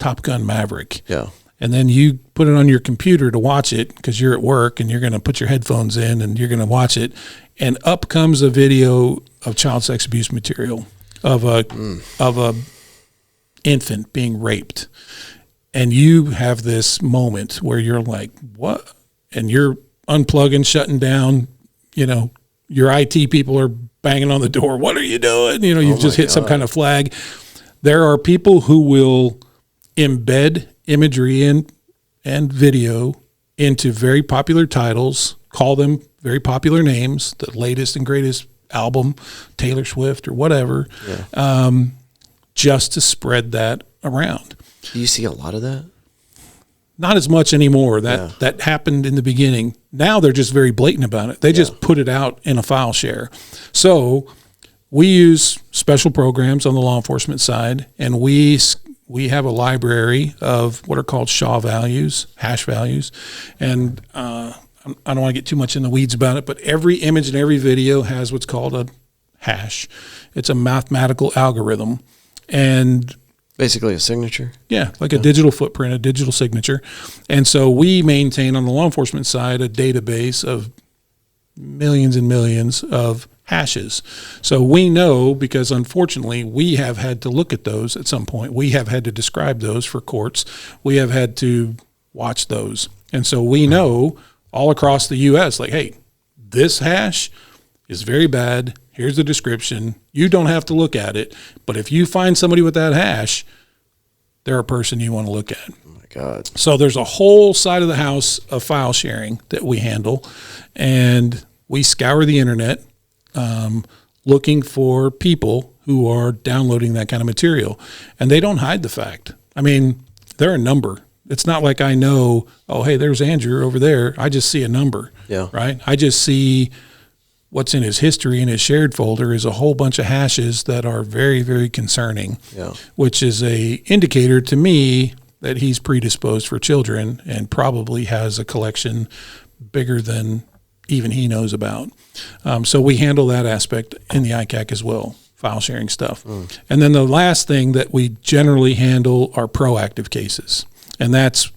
B: Top Gun Maverick. Yeah. And then you put it on your computer to watch it because you're at work and you're going to put your headphones in and you're going to watch it. And up comes a video of child sex abuse material of a infant being raped. And you have this moment where you're like, what? And you're unplugging, shutting down, your IT people are banging on the door. What are you doing? You've just hit some kind of flag. There are people who will embed imagery and video into very popular titles, call them very popular names, the latest and greatest album, Taylor Swift or whatever, just to spread that around.
A: Do you see a lot of that?
B: Not as much anymore. That happened in the beginning. Now they're just very blatant about it. They just put it out in a file share. So we use special programs on the law enforcement side, and we have a library of what are called SHA values, hash values. And I don't want to get too much in the weeds about it, but every image and every video has what's called a hash. It's a mathematical algorithm. And
A: basically a signature?
B: Yeah, like a digital footprint, a digital signature. And so we maintain on the law enforcement side a database of millions and millions of hashes. So we know, because unfortunately we have had to look at those at some point. We have had to describe those for courts. We have had to watch those. And so we know all across the U.S., like, hey, this hash is very bad. Here's the description. You don't have to look at it, but if you find somebody with that hash, they're a person you want to look at.
A: Oh my God.
B: So there's a whole side of the house of file sharing that we handle, and we scour the internet looking for people who are downloading that kind of material, and they don't hide the fact. I mean, they're a number. It's not like I know, oh, hey, there's Andrew over there. I just see a number, right? I just see what's in his history in his shared folder is a whole bunch of hashes that are very, very concerning, which is a indicator to me that he's predisposed for children and probably has a collection bigger than even he knows about. So we handle that aspect in the ICAC as well, file sharing stuff. And then the last thing that we generally handle are proactive cases. And that's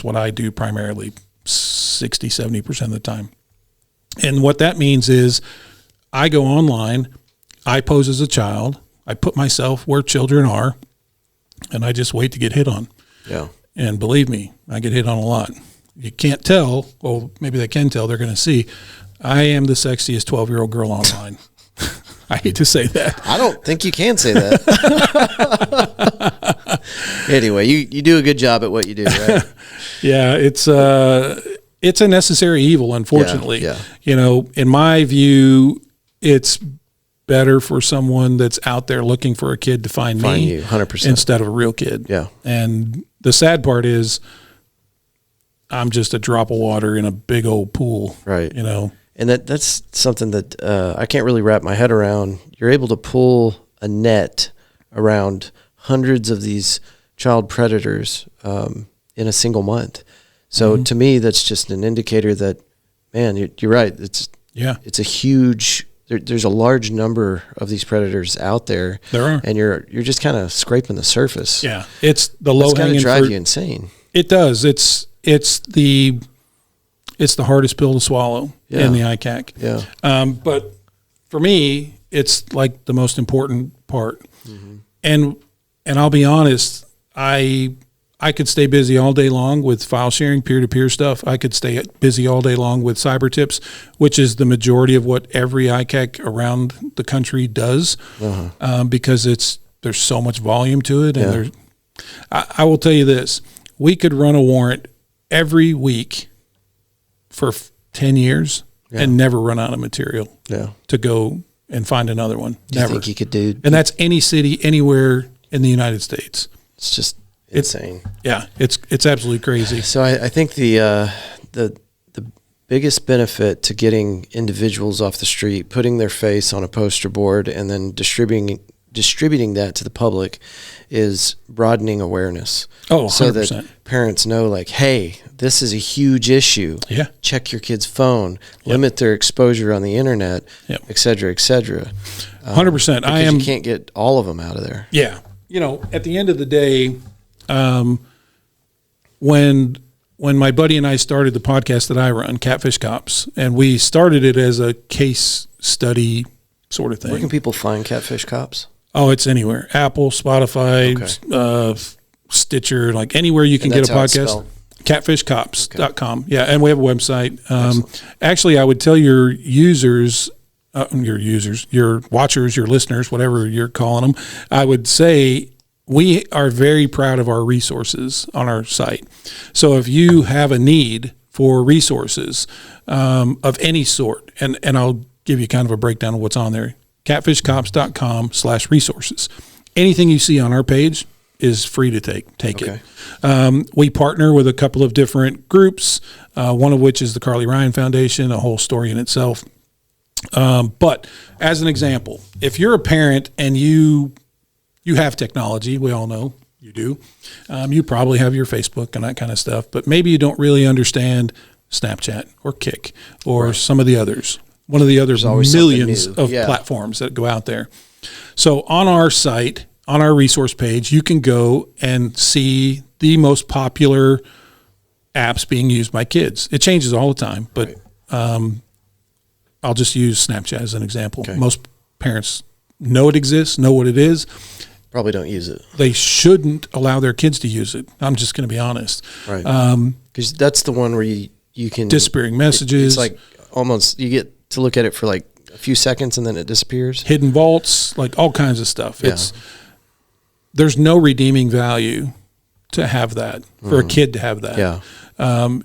B: what I do primarily 60, 70% of the time. And what that means is I go online, I pose as a child, I put myself where children are, and I just wait to get hit on. Yeah. And believe me, I get hit on a lot. You can't tell, well, maybe they can tell, they're going to see. I am the sexiest 12-year-old girl online. I hate to say that.
A: I don't think you can say that. Anyway, you do a good job at what you do, right?
B: Yeah, it's a necessary evil, unfortunately. In my view, it's better for someone that's out there looking for a kid to find me
A: you 100%
B: instead of a real kid.
A: Yeah.
B: And the sad part is I'm just a drop of water in a big old pool.
A: Right.
B: You know,
A: and that's something that I can't really wrap my head around. You're able to pull a net around hundreds of these child predators in a single month. So to me, that's just an indicator that, man, you're right. It's a huge. There's a large number of these predators out there.
B: There are,
A: and you're just kind of scraping the surface.
B: Yeah, it's the low hanging fruit.
A: Drive you insane.
B: It does. It's the hardest pill to swallow in the ICAC.
A: Yeah.
B: But for me, it's like the most important part. Mm-hmm. And I'll be honest, I could stay busy all day long with file sharing, peer-to-peer stuff. I could stay busy all day long with cyber tips, which is the majority of what every ICAC around the country does, because there's so much volume to it. And I will tell you this, we could run a warrant every week for 10 years and never run out of material to go and find another one.
A: Do you think you could do?
B: And that's any city, anywhere in the United States.
A: It's just insane.
B: It's absolutely crazy.
A: So I think the biggest benefit to getting individuals off the street, putting their face on a poster board, and then distributing that to the public is broadening awareness.
B: Oh, 100%.
A: So that parents know, like, hey, this is a huge issue.
B: Yeah. Check
A: your kid's phone. Limit their exposure on the internet, et cetera, et cetera.
B: 100%.
A: You can't get all of them out of there.
B: Yeah. You know, at the end of the day, when my buddy and I started the podcast that I run, Catfish Cops, and we started it as a case study sort of thing.
A: Where can people find Catfish Cops?
B: Oh, it's anywhere. Apple, Spotify, Stitcher, like anywhere you can get a podcast. Catfishcops.com. Yeah, and we have a website. Actually, I would tell your users, your watchers, your listeners, whatever you're calling them, I would say we are very proud of our resources on our site. So if you have a need for resources of any sort, and I'll give you kind of a breakdown of what's on there, catfishcops.com/resources. Anything you see on our page is free to take it. We partner with a couple of different groups, one of which is the Carly Ryan Foundation, a whole story in itself. But as an example, if you're a parent and you have technology, we all know you do. You probably have your Facebook and that kind of stuff, but maybe you don't really understand Snapchat or Kik or some of the others. One of the others millions of platforms that go out there. So on our site, on our resource page, you can go and see the most popular apps being used by kids. It changes all the time, but I'll just use Snapchat as an example. Okay. Most parents know it exists, know what it is.
A: Probably don't use it.
B: They shouldn't allow their kids to use it. I'm just going to be honest.
A: Right. Because that's the one where you can...
B: Disappearing messages.
A: It's like almost, you get to look at it for like a few seconds and then it disappears.
B: Hidden vaults, like all kinds of stuff. There's no redeeming value to have that, for a kid to have that,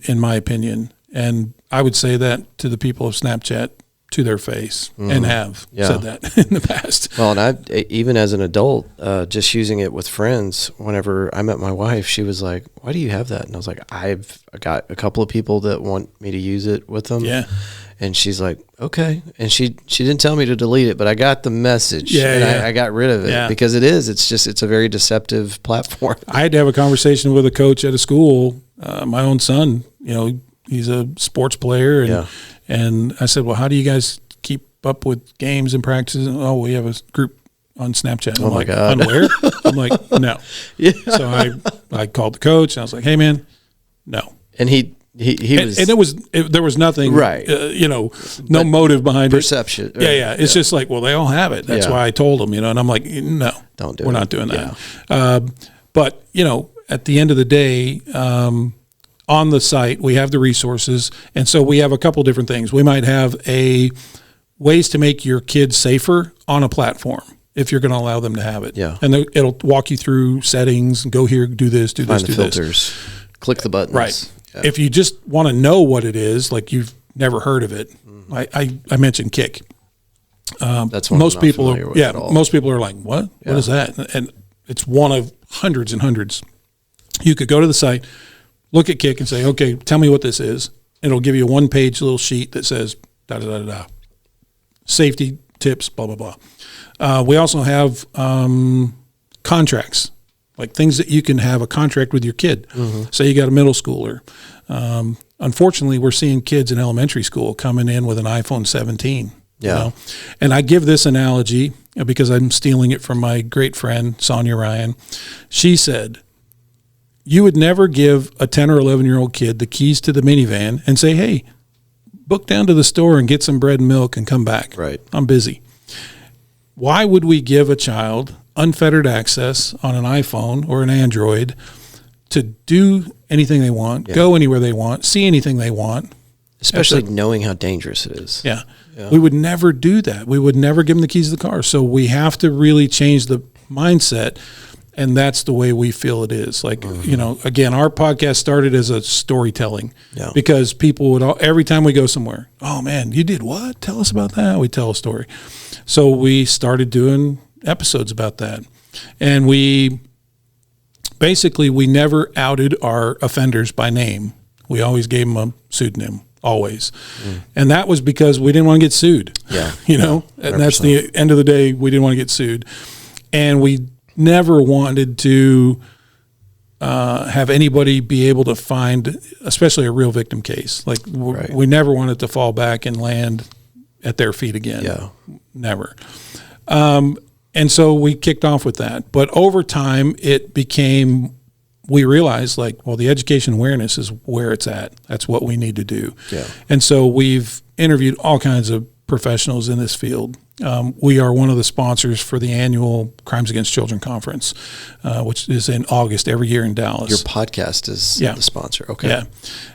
B: in my opinion. And I would say that to the people of Snapchat to their face, and have said that in the past.
A: Well, and even as an adult, just using it with friends, whenever I met my wife, she was like, why do you have that? And I was like, I've got a couple of people that want me to use it with them.
B: Yeah.
A: And she's like, okay. And she didn't tell me to delete it, but I got the message. I got rid of it because it's a very deceptive platform.
B: I had to have a conversation with a coach at a school. My own son, he's a sports player. And I said, well, how do you guys keep up with games and practices? Oh, we have a group on Snapchat.
A: Oh, my God.
B: On where? I'm like, no. So I called the coach and I was like, hey, man, no.
A: And he was,
B: and there was nothing,
A: right?
B: No motive behind
A: perception.
B: Perception. It's just like, well, they all have it. That's why I told them, and I'm like, no,
A: don't do it.
B: We're not doing that. But at the end of the day, on the site we have the resources, and so we have a couple different things. We might have ways to make your kids safer on a platform if you're going to allow them to have it.
A: Yeah,
B: and it'll walk you through settings and go here, do this, do
A: Find
B: this,
A: the
B: do
A: filters.
B: this.
A: Click the buttons.
B: Right. Yeah. If you just want to know what it is, like you've never heard of it, I mentioned Kik.
C: That's one
B: most
C: I'm not
B: people
C: familiar
B: are,
C: with
B: yeah,
C: at all.
B: most people are like, what?
C: Yeah.
B: What is that? And it's one of hundreds and hundreds. You could go to the site, look at Kick and say, okay, tell me what this is. It'll give you a 1-page little sheet that says da da da da da. Safety tips, blah blah blah. We also have contracts, like things that you can have a contract with your kid. Say you got a middle schooler. Unfortunately, we're seeing kids in elementary school coming in with an iPhone 17.
C: Yeah.
B: You know? And I give this analogy because I'm stealing it from my great friend, Sonia Ryan. She said, you would never give a 10 or 11-year-old kid the keys to the minivan and say, hey, book down to the store and get some bread and milk and come back.
C: Right.
B: I'm busy. Why would we give a child unfettered access on an iPhone or an Android to do anything they want, go anywhere they want, see anything they want?
C: Especially knowing how dangerous it is.
B: Yeah. We would never do that. We would never give them the keys to the car. So we have to really change the mindset, and that's the way we feel it is. Like, you know, again, our podcast started as a storytelling because people would, every time we go somewhere, oh man, you did what? Tell us about that. We tell a story. So we started doing episodes about that. And we never outed our offenders by name. We always gave them a pseudonym. Always. And that was because we didn't want to get sued.
C: Yeah.
B: You know, and that's the end of the day. We didn't want to get sued. And we never wanted to have anybody be able to find, especially a real victim case. Like we never wanted to fall back and land at their feet again.
C: Yeah.
B: Never. And so we kicked off with that. But over time, it became, we realized like, well, the education awareness is where it's at. That's what we need to do. Yeah. And so we've interviewed all kinds of professionals in this field. We are one of the sponsors for the annual Crimes Against Children Conference, which is in August every year in Dallas.
C: Your podcast is the sponsor. Okay.
B: Yeah.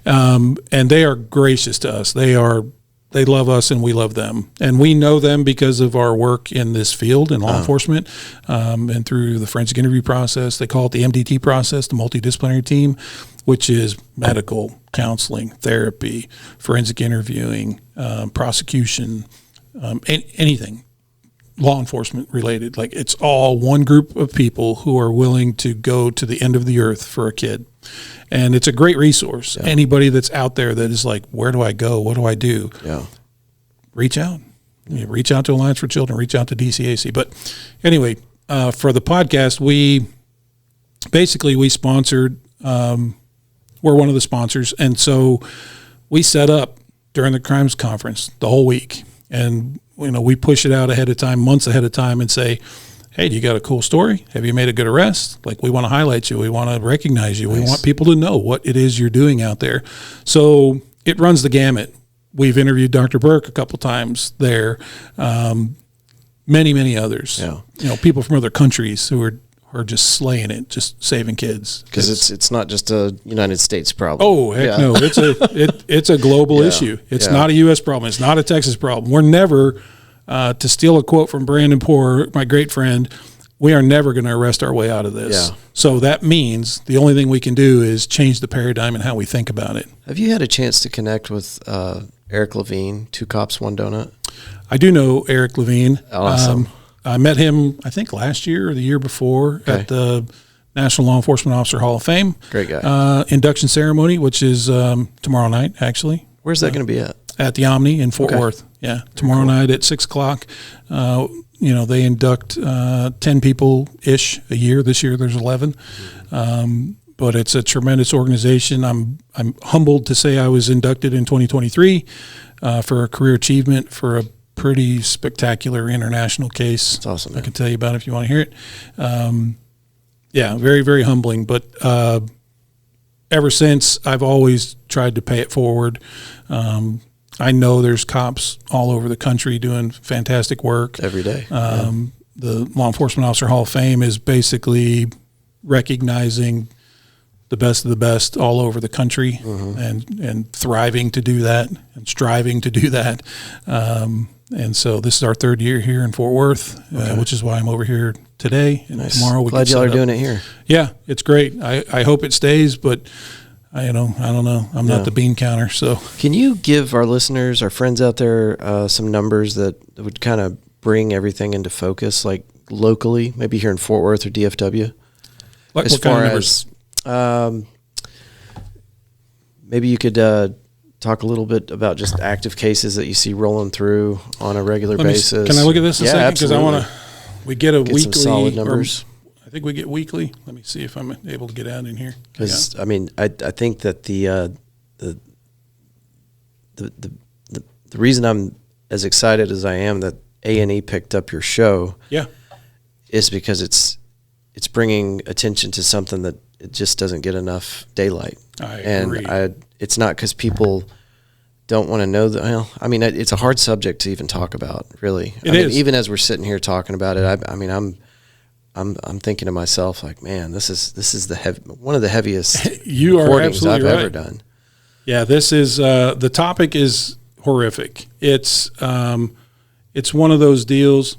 B: And they are gracious to us. They love us and we love them. And we know them because of our work in this field in law enforcement and through the forensic interview process. They call it the MDT process, the multidisciplinary team, which is medical, counseling, therapy, forensic interviewing, prosecution, anything law enforcement related. Like it's all one group of people who are willing to go to the end of the earth for a kid. And it's a great resource. Yeah. Anybody that's out there that is like, where do I go? What do I do? Yeah. Reach out. You reach out to Alliance for Children, reach out to DCAC. But anyway, for the podcast, we sponsored, we're one of the sponsors. And so we set up during the crimes conference the whole week. And, you know, we push it out ahead of time, months ahead of time, and say, hey, do you got a cool story? Have you made a good arrest? Like, we want to highlight you. We want to recognize you. Nice. We want people to know what it is you're doing out there. So it runs the gamut. We've interviewed Dr. Burke a couple times there, many others. Yeah. You know, people from other countries who are just slaying it, just saving kids.
C: Because it's not just a United States problem.
B: Oh, heck no. It's a global issue. It's not a U.S. problem. It's not a Texas problem. We're never... to steal a quote from Brandon Poor, my great friend, we are never going to arrest our way out of this. Yeah. So that means the only thing we can do is change the paradigm and how we think about it.
C: Have you had a chance to connect with Eric Levine, 2 Cops, 1 Donut?
B: I do know Eric Levine.
C: Awesome.
B: I met him, I think, last year or the year before at the National Law Enforcement Officer Hall of Fame.
C: Great guy.
B: Induction ceremony, which is tomorrow night, actually.
C: Where's that going to be at?
B: At the Omni in Fort Worth. Yeah. Tomorrow night at 6:00. You know, they induct 10 people-ish a year. This year there's 11. But it's a tremendous organization. I'm humbled to say I was inducted in 2023 for a career achievement for a pretty spectacular international case.
C: That's awesome,
B: man. I can tell you about it if you want to hear it. Yeah, very, very humbling. But ever since, I've always tried to pay it forward. I know there's cops all over the country doing fantastic work.
C: Every day.
B: The Law Enforcement Officer Hall of Fame is basically recognizing the best of the best all over the country and thriving to do that and striving to do that. And so this is our 3rd year here in Fort Worth, which is why I'm over here today. And tomorrow we
C: Glad y'all are doing it here.
B: Yeah, it's great. I hope it stays, but I don't know. I'm not the bean counter. So
C: can you give our listeners, our friends out there, some numbers that would kind of bring everything into focus, like locally, maybe here in Fort Worth or DFW?
B: Like
C: As
B: what kind
C: far
B: of
C: as maybe you could talk a little bit about just active cases that you see rolling through on a regular basis.
B: Can I look at this a second? Because I want to. We get a
C: get
B: weekly.
C: some solid numbers.
B: I think we get weekly. Let me see if I'm able to get out in here.
C: Because I mean, I think that the reason I'm as excited as I am that A&E picked up your show, is because it's bringing attention to something that it just doesn't get enough daylight.
B: I agree.
C: It's not because people don't want to know that. Well, I mean, it's a hard subject to even talk about, really.
B: It is.
C: Even as we're sitting here talking about it, I'm thinking to myself, like, man, this is one of the heaviest recordings I've ever done.
B: Yeah, this is the topic is horrific. It's one of those deals.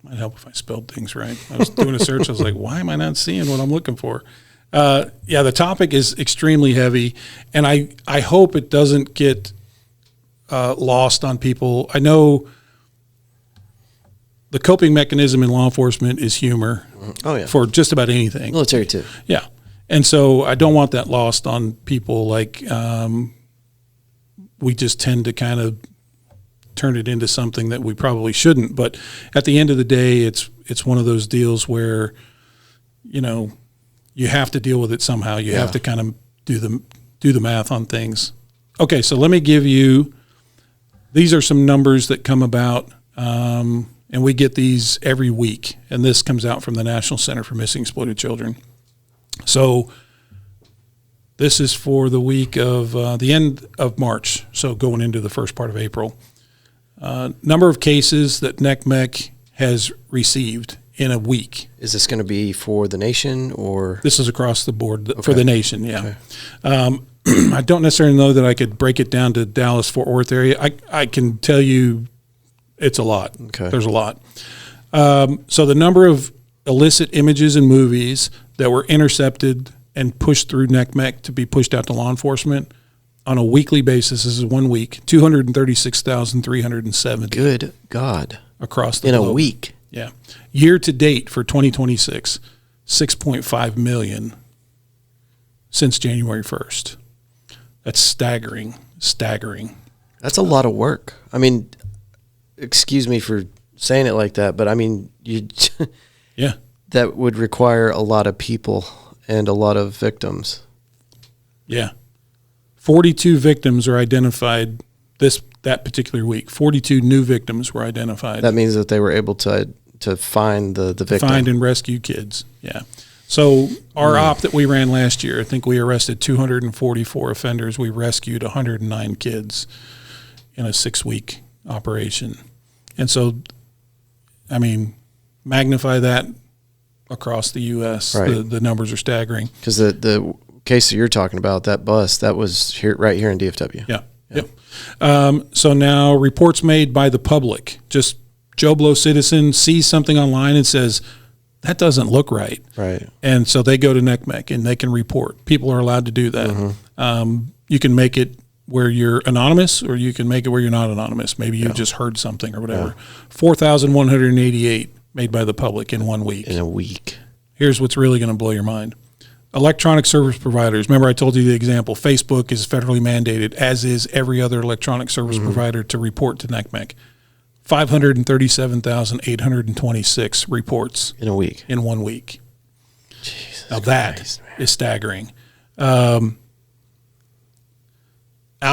B: Might help if I spelled things right. I was doing a search. I was like, why am I not seeing what I'm looking for? The topic is extremely heavy, and I hope it doesn't get lost on people. I know the coping mechanism in law enforcement is humor.
C: Oh, yeah.
B: For just about anything.
C: Military too.
B: Yeah. And so I don't want that lost on people. Like we just tend to kind of turn it into something that we probably shouldn't. But at the end of the day, it's one of those deals where, you have to deal with it somehow. You have to kind of do the math on things. Okay, so let me give you, these are some numbers that come about, and we get these every week. And this comes out from the National Center for Missing Exploited Children. So this is for the week of the end of March, so going into the first part of April. Number of cases that NECMEC has received in a week.
C: Is this going to be for the nation or?
B: This is across the board for the nation, yeah. Okay. I don't necessarily know that I could break it down to Dallas-Fort Worth area. I can tell you it's a lot.
C: Okay.
B: There's a lot. So the number of illicit images and movies that were intercepted and pushed through NECMEC to be pushed out to law enforcement on a weekly basis, this is 1 week, 236,370.
C: Good God.
B: Across the
C: globe.
B: In a
C: week.
B: Yeah. Year to date for 2026, 6.5 million since January 1st. That's staggering.
C: That's a lot of work. I mean, excuse me for saying it like that, but I mean, that would require a lot of people and a lot of victims. Yeah.
B: 42 victims are identified that particular week. 42 new victims were identified.
C: That means that they were able to find the victim.
B: Find and rescue kids, yeah. So our op that we ran last year, I think we arrested 244 offenders. We rescued 109 kids in a 6-week operation. And so, I mean, magnify that across the U.S.
C: Right.
B: The numbers are staggering.
C: Because the case that you're talking about, that bus, that was right here in DFW.
B: Yeah. Yep. So now reports made by the public, just Joe Blow citizen sees something online and says, that doesn't look right.
C: Right.
B: And so they go to NECMEC and they can report. People are allowed to do that. Mm-hmm. You can make it where you're anonymous or you can make it where you're not anonymous. Maybe you just heard something or whatever. 4,188 made by the public in 1 week.
C: In a week.
B: Here's what's really going to blow your mind. Electronic service providers. Remember I told you the example. Facebook is federally mandated, as is every other electronic service provider, to report to NECMEC. 537,826 reports.
C: In a week.
B: In 1 week.
C: Jesus
B: now that
C: Christ,
B: is staggering. Out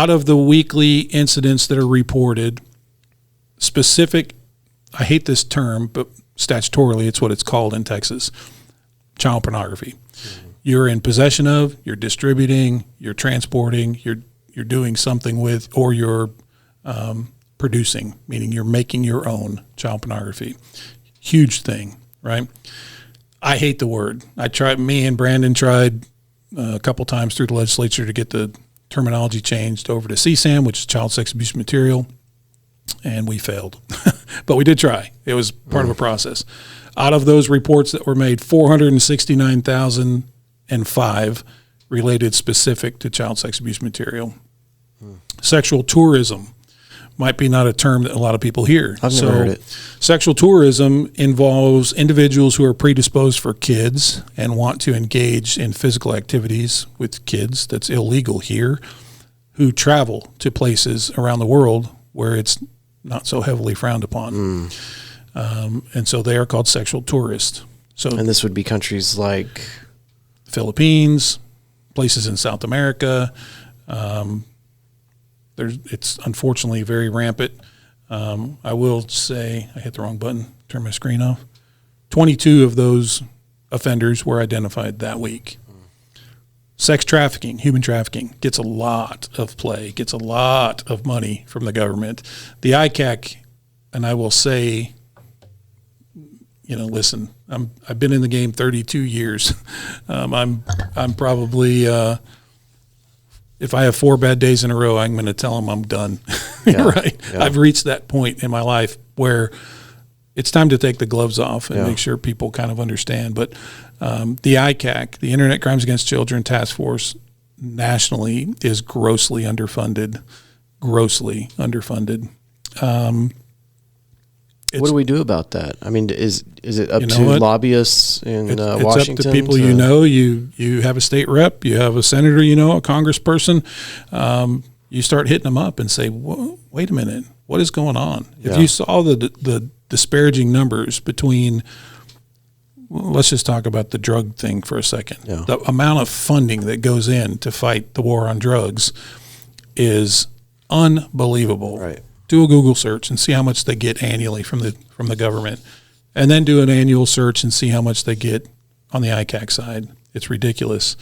B: of the weekly incidents that are reported, specific, I hate this term, but statutorily it's what it's called in Texas, child pornography. You're in possession of, you're distributing, you're transporting, you're doing something with, or you're producing, meaning you're making your own child pornography. Huge thing, right? I hate the word. Me and Brandon tried a couple times through the legislature to get the terminology changed over to CSAM, which is child sex abuse material, and we failed. But we did try. It was part of a process. Out of those reports that were made, 469,005 related specific to child sex abuse material. Sexual tourism might be not a term that a lot of people hear.
C: I've never heard it.
B: Sexual tourism involves individuals who are predisposed for kids and want to engage in physical activities with kids. That's illegal here, who travel to places around the world where it's not so heavily frowned upon. And so they are called sexual tourists.
C: And this would be countries like
B: Philippines, places in South America. It's unfortunately very rampant. I will say, I hit the wrong button, turn my screen off. 22 of those offenders were identified that week. Sex trafficking, human trafficking, gets a lot of play, gets a lot of money from the government. The ICAC, and I will say, listen, I've been in the game 32 years. I'm probably, if I have 4 bad days in a row, I'm going to tell them I'm done. Right? Yeah. I've reached that point in my life where it's time to take the gloves off and make sure people kind of understand. But the ICAC, the Internet Crimes Against Children Task Force, nationally is grossly underfunded.
C: What do we do about that? I mean, is it up to lobbyists in Washington?
B: It's up to people you have a state rep, you have a senator, a congressperson. You start hitting them up and say, wait a minute, what is going on? If you saw the disparaging numbers between, let's just talk about the drug thing for a second. Yeah. The amount of funding that goes in to fight the war on drugs is unbelievable.
C: Right.
B: Do a Google search and see how much they get annually from the government, and then do an annual search and see how much they get on the ICAC side. It's ridiculous.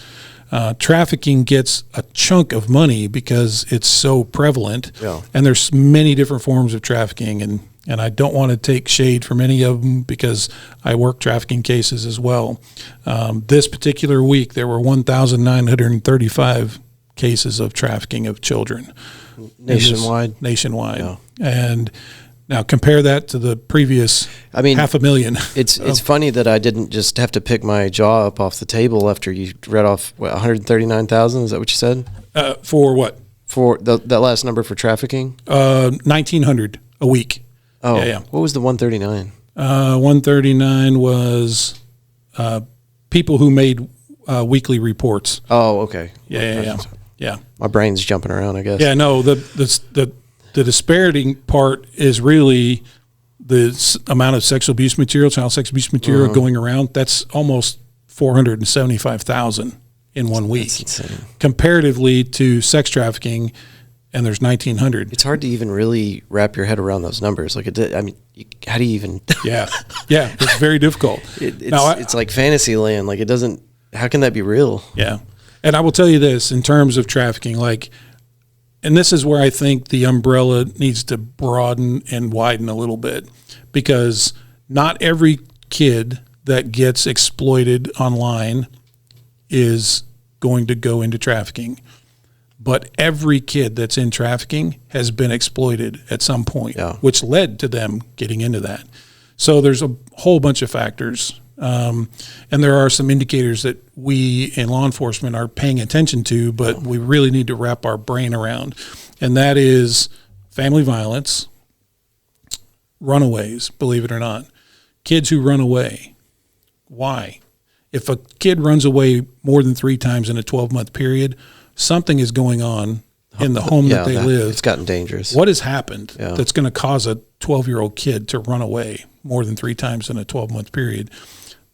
B: Trafficking gets a chunk of money because it's so prevalent, and there's many different forms of trafficking, and I don't want to take shade from any of them because I work trafficking cases as well. This particular week, there were 1,935 cases of trafficking of children.
C: Nationwide?
B: Yeah. And now compare that to the previous 500,000.
C: It's funny that I didn't just have to pick my jaw up off the table after you read off 139,000. Is that what you said?
B: For what?
C: For that last number for trafficking?
B: 1,900 a week.
C: Oh, yeah. What was the 139?
B: 139 was people who made weekly reports.
C: Oh, okay.
B: Yeah.
C: My brain's jumping around, I guess.
B: Yeah, no, the disparity part is really the amount of sexual abuse material, child sex abuse material going around. That's almost 475,000 in 1 week.
C: That's insane.
B: Comparatively to sex trafficking, and there's 1,900.
C: It's hard to even really wrap your head around those numbers. How do you even?
B: Yeah, it's very difficult.
C: It's like fantasy land. Like, it doesn't. How can that be real?
B: Yeah. And I will tell you this, in terms of trafficking, and this is where I think the umbrella needs to broaden and widen a little bit, because not every kid that gets exploited online is going to go into trafficking. But every kid that's in trafficking has been exploited at some point, which led to them getting into that. So there's a whole bunch of factors. And there are some indicators that we in law enforcement are paying attention to, but we really need to wrap our brain around. And that is family violence, runaways, believe it or not, kids who run away. Why? If a kid runs away more than 3 times in a 12-month period, something is going on in the home that they live.
C: It's gotten dangerous.
B: What has happened that's going to cause a 12-year-old kid to run away more than 3 times in a 12-month period?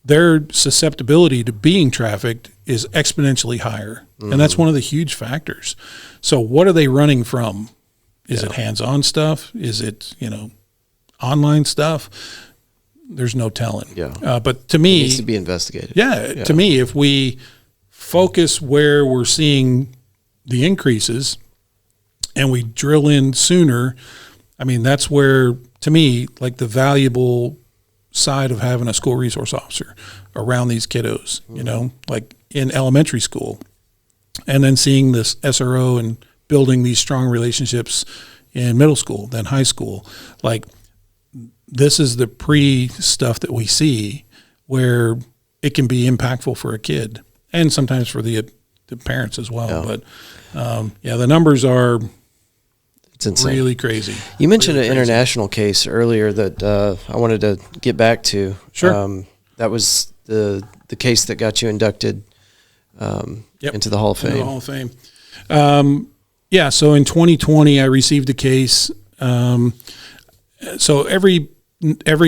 B: Their susceptibility to being trafficked is exponentially higher. And that's one of the huge factors. So what are they running from? Is it hands-on stuff? Is it, online stuff? There's no telling.
C: Yeah.
B: But to me,
C: it needs to be investigated.
B: Yeah. To me, if we focus where we're seeing the increases and we drill in sooner, that's where, to me, the valuable side of having a school resource officer around these kiddos, in elementary school, and then seeing this SRO and building these strong relationships in middle school, then high school. This is the pre-stuff that we see where it can be impactful for a kid and sometimes for the parents as well. Yeah. But the numbers are
C: It's insane.
B: Really crazy.
C: You mentioned
B: really
C: an international case earlier that I wanted to get back to.
B: Sure.
C: That was the case that got you inducted into the Hall of Fame.
B: Into the Hall of Fame. Yeah, so in 2020, I received a case. So every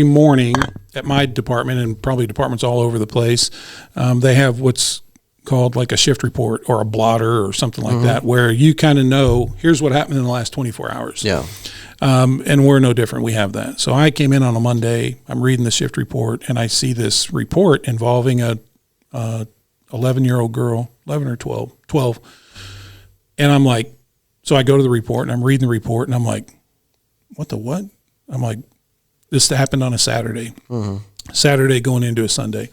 B: morning at my department, and probably departments all over the place, they have what's called like a shift report or a blotter or something like that, where you kind of know, here's what happened in the last 24 hours.
C: Yeah.
B: And we're no different. We have that. So I came in on a Monday, I'm reading the shift report, and I see this report involving a 11-year-old girl, 11 or 12. And I'm like, so I go to the report, and I'm reading the report, and I'm like, what? I'm like, this happened on a Saturday. Saturday going into a Sunday.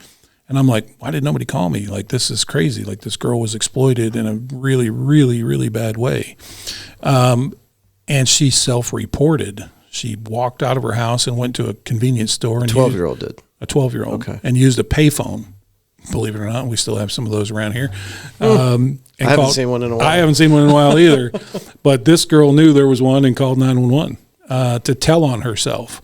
B: And I'm like, why did nobody call me? Like, this is crazy. Like, this girl was exploited in a really, really, really bad way. And she self-reported. She walked out of her house and went to a convenience store. And
C: 12-year-old did.
B: A 12-year-old.
C: Okay.
B: And used a payphone. Believe it or not, we still have some of those around here.
C: I haven't seen one in a while.
B: I haven't seen one in a while either. But this girl knew there was one and called 911 to tell on herself.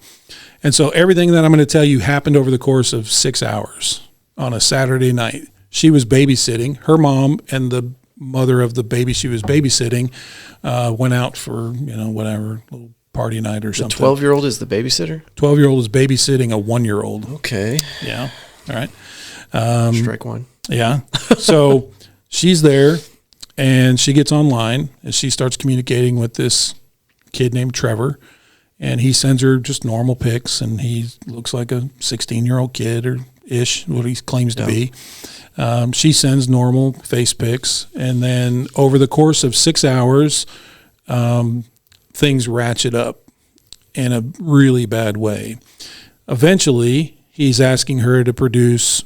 B: And so everything that I'm going to tell you happened over the course of 6 hours on a Saturday night. She was babysitting. Her mom and the mother of the baby she was babysitting went out for, whatever, little party night or something.
C: The 12-year-old is the babysitter?
B: 12-year-old is babysitting a 1-year-old.
C: Okay.
B: Yeah. All right.
C: Strike one.
B: Yeah. So she's there, and she gets online, and she starts communicating with this kid named Trevor, and he sends her just normal pics, and he looks like a 16-year-old kid or ish, what he claims to be. She sends normal face pics, and then over the course of 6 hours, things ratchet up in a really bad way. Eventually, he's asking her to produce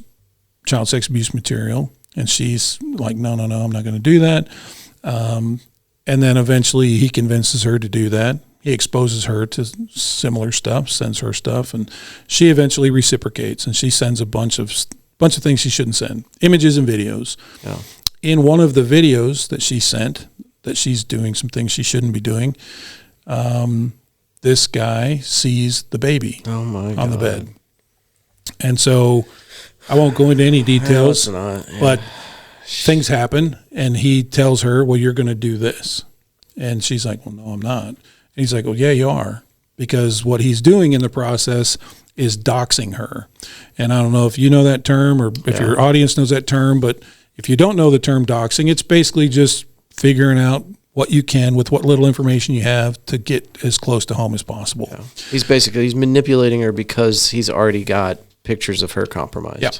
B: child sex abuse material, and she's like, no, I'm not going to do that. And then eventually he convinces her to do that. He exposes her to similar stuff, sends her stuff, and she eventually reciprocates, and she sends a bunch of things she shouldn't send, images and videos.
C: Yeah.
B: In one of the videos that she sent, that she's doing some things she shouldn't be doing, this guy sees the baby on the bed. And so I won't go into any details, but things happen, and he tells her, well, you're going to do this. And she's like, well, no, I'm not. And he's like, well, yeah, you are, because what he's doing in the process is doxing her. And I don't know if you know that term or if your audience knows that term, but if you don't know the term doxing, it's basically just figuring out what you can with what little information you have to get as close to home as possible.
C: Yeah. He's manipulating her because he's already got pictures of her compromised.
B: Yeah.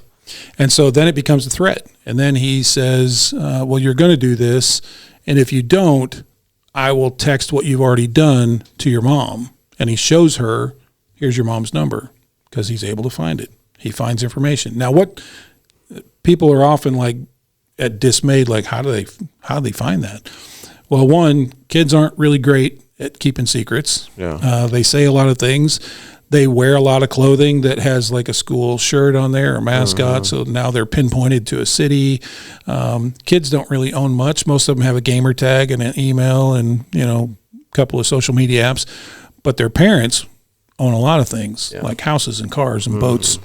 B: And so then it becomes a threat. And then he says, well, you're going to do this, and if you don't, I will text what you've already done to your mom. And he shows her, here's your mom's number, because he's able to find it. He finds information. Now, what people are often like dismayed, like, how do they find that? Well, one, kids aren't really great at keeping secrets.
C: Yeah.
B: They say a lot of things. They wear a lot of clothing that has like a school shirt on there or mascot, so now they're pinpointed to a city. Kids don't really own much. Most of them have a gamer tag and an email and, a couple of social media apps. But their parents own a lot of things, like houses and cars and boats,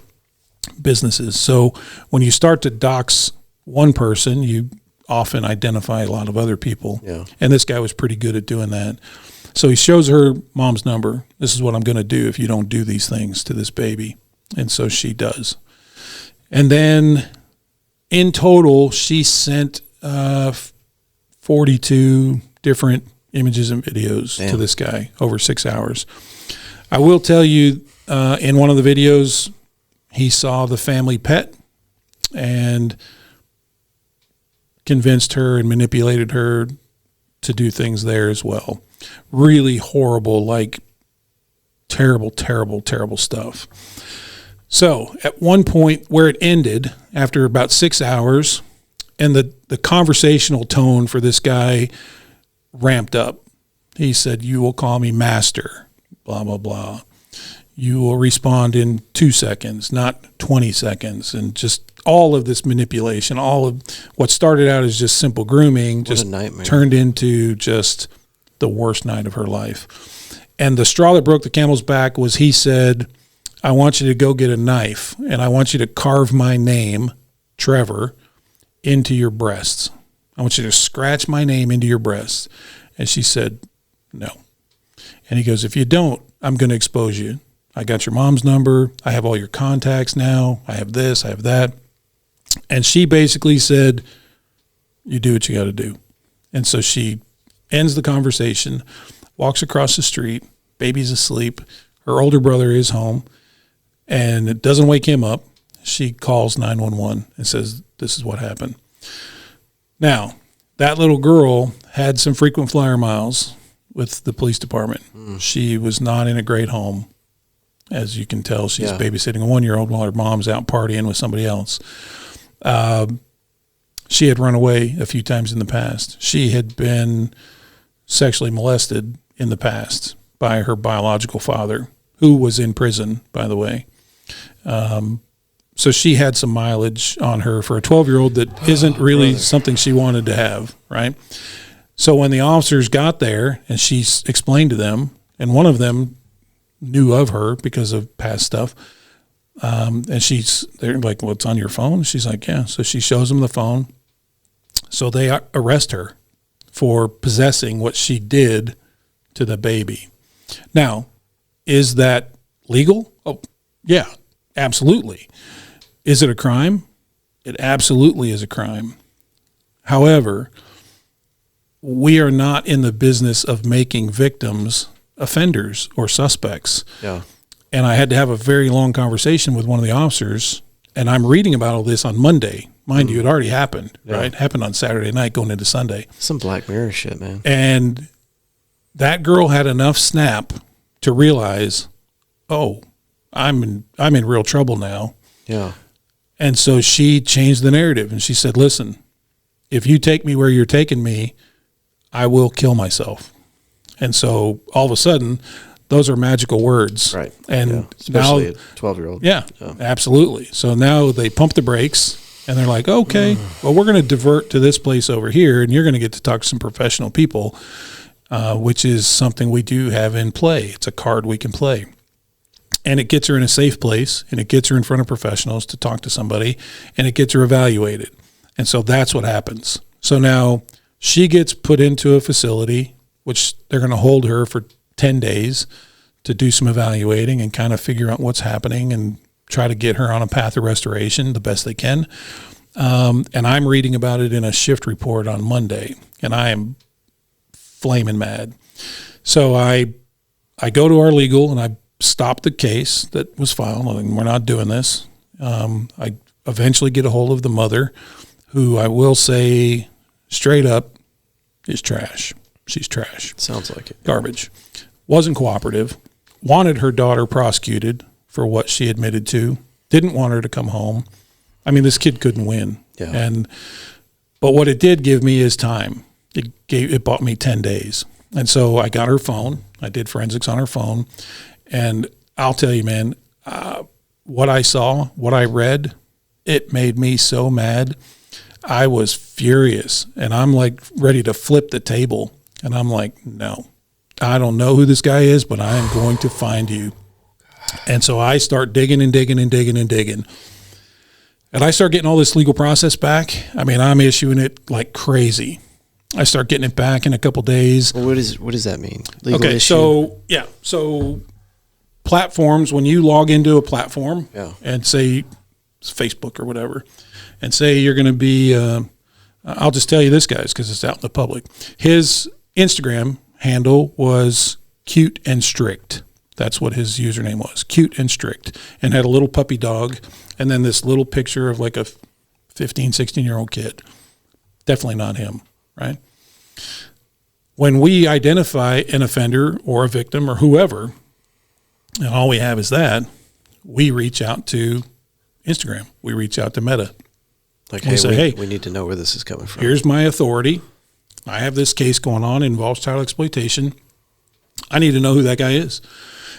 B: businesses. So when you start to dox one person, you often identify a lot of other people.
C: Yeah.
B: And this guy was pretty good at doing that. So he shows her mom's number. This is what I'm going to do if you don't do these things to this baby. And so she does. And then in total, she sent 42 different images and videos to this guy over 6 hours. I will tell you, in one of the videos, he saw the family pet and convinced her and manipulated her to do things there as well. Really horrible, like terrible, terrible, terrible stuff. So at one point where it ended, after about 6 hours, and the conversational tone for this guy ramped up. He said, you will call me master, blah, blah, blah. You will respond in 2 seconds, not 20 seconds. And just all of this manipulation, all of what started out as just simple grooming, just turned into just the worst night of her life. And the straw that broke the camel's back was he said, I want you to go get a knife, and I want you to carve my name, Trevor, into your breasts. I want you to scratch my name into your breasts. And she said, no. And he goes, if you don't, I'm going to expose you. I got your mom's number. I have all your contacts now. I have this, I have that. And she basically said, you do what you got to do. And so she ends the conversation, walks across the street, baby's asleep. Her older brother is home, and it doesn't wake him up. She calls 911 and says, this is what happened. Now, that little girl had some frequent flyer miles with the police department. She was not in a great home. As you can tell, she's babysitting a 1-year-old while her mom's out partying with somebody else. She had run away a few times in the past. She had been sexually molested in the past by her biological father, who was in prison, by the way. So she had some mileage on her for a 12-year-old that isn't really something she wanted to have, right? So when the officers got there and she explained to them, and one of them knew of her because of past stuff, and they're like, well, it's on your phone? She's like, yeah. So she shows them the phone. So they arrest her for possessing what she did to the baby. Now, is that legal? Oh, yeah, absolutely. Is it a crime? It absolutely is a crime. However, we are not in the business of making victims offenders or suspects.
C: Yeah.
B: And I had to have a very long conversation with one of the officers, and I'm reading about all this on Monday. Mind you, it already happened, right? Happened on Saturday night going into Sunday.
C: Some Black Mirror shit, man.
B: And that girl had enough snap to realize, oh, I'm in real trouble now.
C: Yeah.
B: And so she changed the narrative, and she said, listen, if you take me where you're taking me, I will kill myself. And so all of a sudden, those are magical words.
C: Right.
B: And
C: especially
B: now,
C: a 12-year-old.
B: Yeah, absolutely. So now they pump the brakes, and they're like, okay, well, we're going to divert to this place over here, and you're going to get to talk to some professional people, which is something we do have in play. It's a card we can play. And it gets her in a safe place, and it gets her in front of professionals to talk to somebody, and it gets her evaluated. And so that's what happens. So now she gets put into a facility, which they're going to hold her for 10 days to do some evaluating and kind of figure out what's happening and try to get her on a path of restoration the best they can. And I'm reading about it in a shift report on Monday, and I am flaming mad. So I go to our legal, and I stop the case that was filed, and we're not doing this. I eventually get a hold of the mother, who I will say straight up is trash. She's trash.
C: Sounds like it.
B: Garbage. Wasn't cooperative. Wanted her daughter prosecuted for what she admitted to. Didn't want her to come home. I mean, this kid couldn't win.
C: Yeah.
B: But what it did give me is time. It bought me 10 days. And so I got her phone. I did forensics on her phone. And I'll tell you, man, what I saw, what I read, it made me so mad. I was furious. And I'm like ready to flip the table. And I'm like, no, I don't know who this guy is, but I am going to find you. And so I start digging and digging and digging and digging. And I start getting all this legal process back. I mean, I'm issuing it like crazy. I start getting it back in a couple days.
C: Well, what does that mean? Legal
B: okay,
C: issue?
B: So platforms, when you log into a platform and say it's Facebook or whatever, and say you're going to be, I'll just tell you this, guys, because it's out in the public. His Instagram handle was Cute and Strict. That's what his username was, Cute and Strict, and had a little puppy dog, and then this little picture of like a 15, 16-year-old kid. Definitely not him, right? When we identify an offender or a victim or whoever, and all we have is that, we reach out to Instagram. We reach out to Meta.
C: Like,
B: we say, hey,
C: we need to know where this is coming from.
B: Here's my authority. I have this case going on. It involves child exploitation. I need to know who that guy is.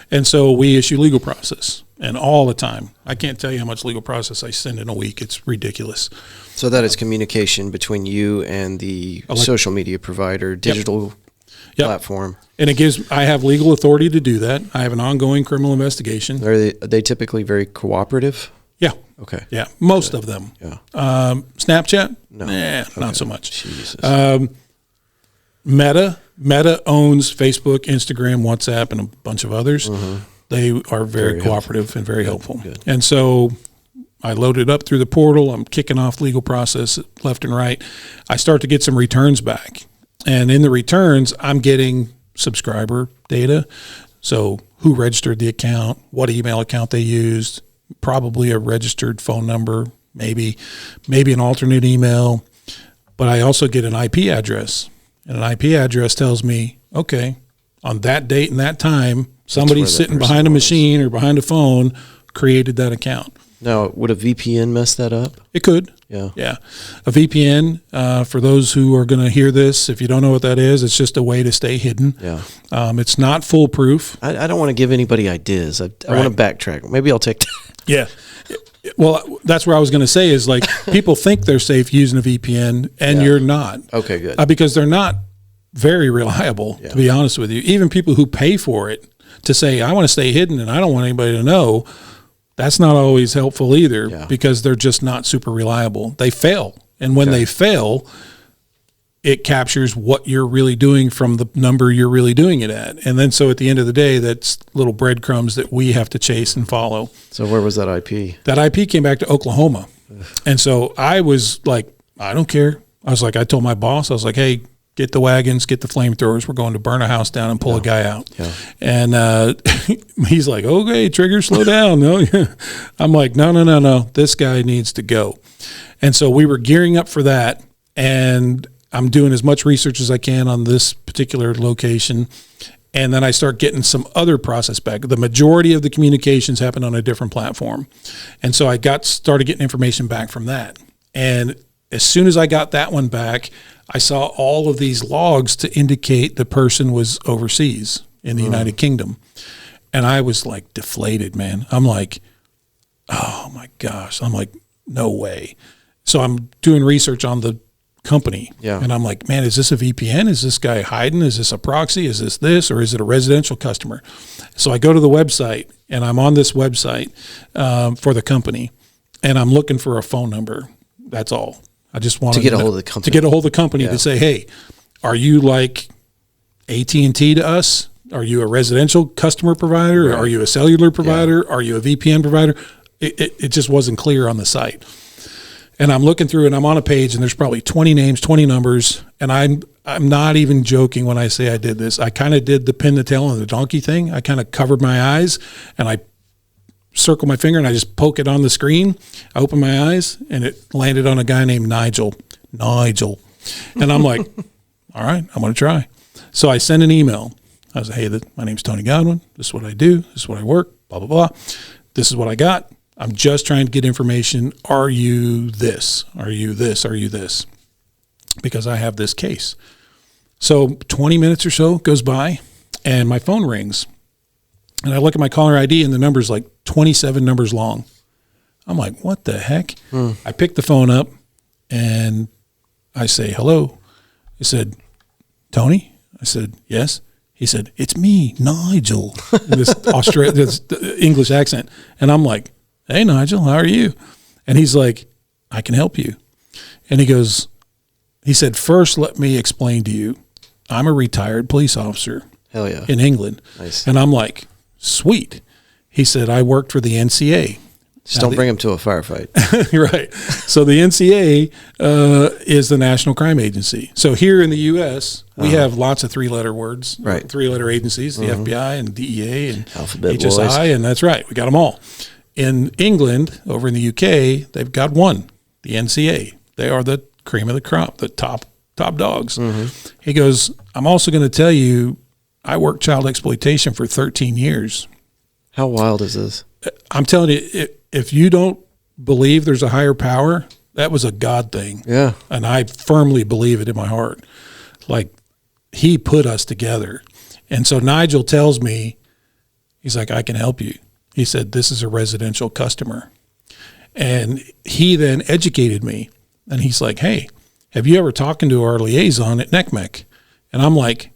B: And so we issue legal process, and all the time. I can't tell you how much legal process I send in a week. It's ridiculous.
C: So that is communication between you and the social media provider, digital. platform.
B: And I have legal authority to do that. I have an ongoing criminal investigation.
C: Are they typically very cooperative?
B: Yeah.
C: Okay.
B: Yeah. Most of them.
C: Yeah.
B: Snapchat?
C: No.
B: Not so much.
C: Jesus.
B: Meta owns Facebook, Instagram, WhatsApp, and a bunch of others. They are very cooperative and very helpful.
C: Good.
B: And so I load it up through the portal. I'm kicking off legal process left and right. I start to get some returns back. And in the returns, I'm getting subscriber data. So who registered the account, what email account they used, probably a registered phone number, maybe an alternate email. But I also get an IP address. And an IP address tells me, okay, on that date and that time, somebody sitting behind a machine or behind a phone created that account.
C: Now, would a VPN mess that up?
B: It could.
C: Yeah.
B: Yeah. A VPN, for those who are going to hear this, if you don't know what that is, it's just a way to stay hidden.
C: Yeah.
B: It's not foolproof.
C: I don't want to give anybody ideas. I want to backtrack. Maybe I'll take that.
B: Yeah. Well, that's where I was going to say is like people think they're safe using a VPN and you're not.
C: Okay, good.
B: Because they're not very reliable, to be honest with you. Even people who pay for it to say, I want to stay hidden and I don't want anybody to know, that's not always helpful either because they're just not super reliable. They fail. And when they fail, it captures what you're really doing from the number you're really doing it at. And then so at the end of the day, that's little breadcrumbs that we have to chase and follow.
C: So where was that IP?
B: That IP came back to Oklahoma. And so I was like, I don't care. I told my boss, I was like, hey, get the wagons, get the flamethrowers. We're going to burn a house down and pull a guy out. Yeah. And he's like, okay, Trigger, slow down. No, I'm like, no. This guy needs to go. And so we were gearing up for that. And I'm doing as much research as I can on this particular location. And then I start getting some other process back. The majority of the communications happen on a different platform. And so I started getting information back from that. And as soon as I got that one back, I saw all of these logs to indicate the person was overseas in the United Kingdom. And I was like deflated, man. I'm like, oh my gosh. I'm like, no way. So I'm doing research on the company. Yeah. And I'm like, man, is this a VPN? Is this guy hiding? Is this a proxy? Is this, or is it a residential customer? So I go to the website and I'm on this website for the company and I'm looking for a phone number. That's all. I just wanted
C: to get a hold of the company.
B: To get a hold of the company to say, hey, are you like AT&T to us? Are you a residential customer provider? Right. Are you a cellular provider? Yeah. Are you a VPN provider? It just wasn't clear on the site. And I'm looking through and I'm on a page and there's probably 20 names, 20 numbers. And I'm not even joking when I say I did this. I kind of did the pin the tail on the donkey thing. I kind of covered my eyes and I circle my finger and I just poke it on the screen. I open my eyes and it landed on a guy named Nigel. And I'm like, all right, I'm going to try. So I send an email. I was like, hey, my name's Tony Godwin. This is what I do. This is what I work, blah, blah, blah. This is what I got. I'm just trying to get information. Are you this? Are you this? Are you this? Because I have this case. So 20 minutes or so goes by and my phone rings. And I look at my caller ID and the number's like 27 numbers long. I'm like, what the heck? I pick the phone up and I say, hello. He said, Tony? I said, yes. He said, it's me, Nigel. This English accent. And I'm like, hey, Nigel, how are you? And he's like, I can help you. And he said, first, let me explain to you. I'm a retired police officer.
C: Hell yeah.
B: In England. Nice. And I'm like, sweet. He said, I worked for the NCA.
C: Just don't bring him to a firefight.
B: Right. So the NCA is the National Crime Agency. So here in the U.S., we have lots of three-letter words, right? Three-letter agencies, the FBI and DEA and
C: Alphabet
B: HSI, boys. And that's right. We got them all. In England, over in the UK, they've got one, the NCA. They are the cream of the crop, the top dogs. He goes, I'm also going to tell you, I worked child exploitation for 13 years.
C: How wild is this?
B: I'm telling you, if you don't believe there's a higher power, that was a God thing.
C: Yeah.
B: And I firmly believe it in my heart. Like, he put us together. And so Nigel tells me, he's like, I can help you. He said, this is a residential customer. And he then educated me. And he's like, hey, have you ever talked to our liaison at NECMEC? And I'm like,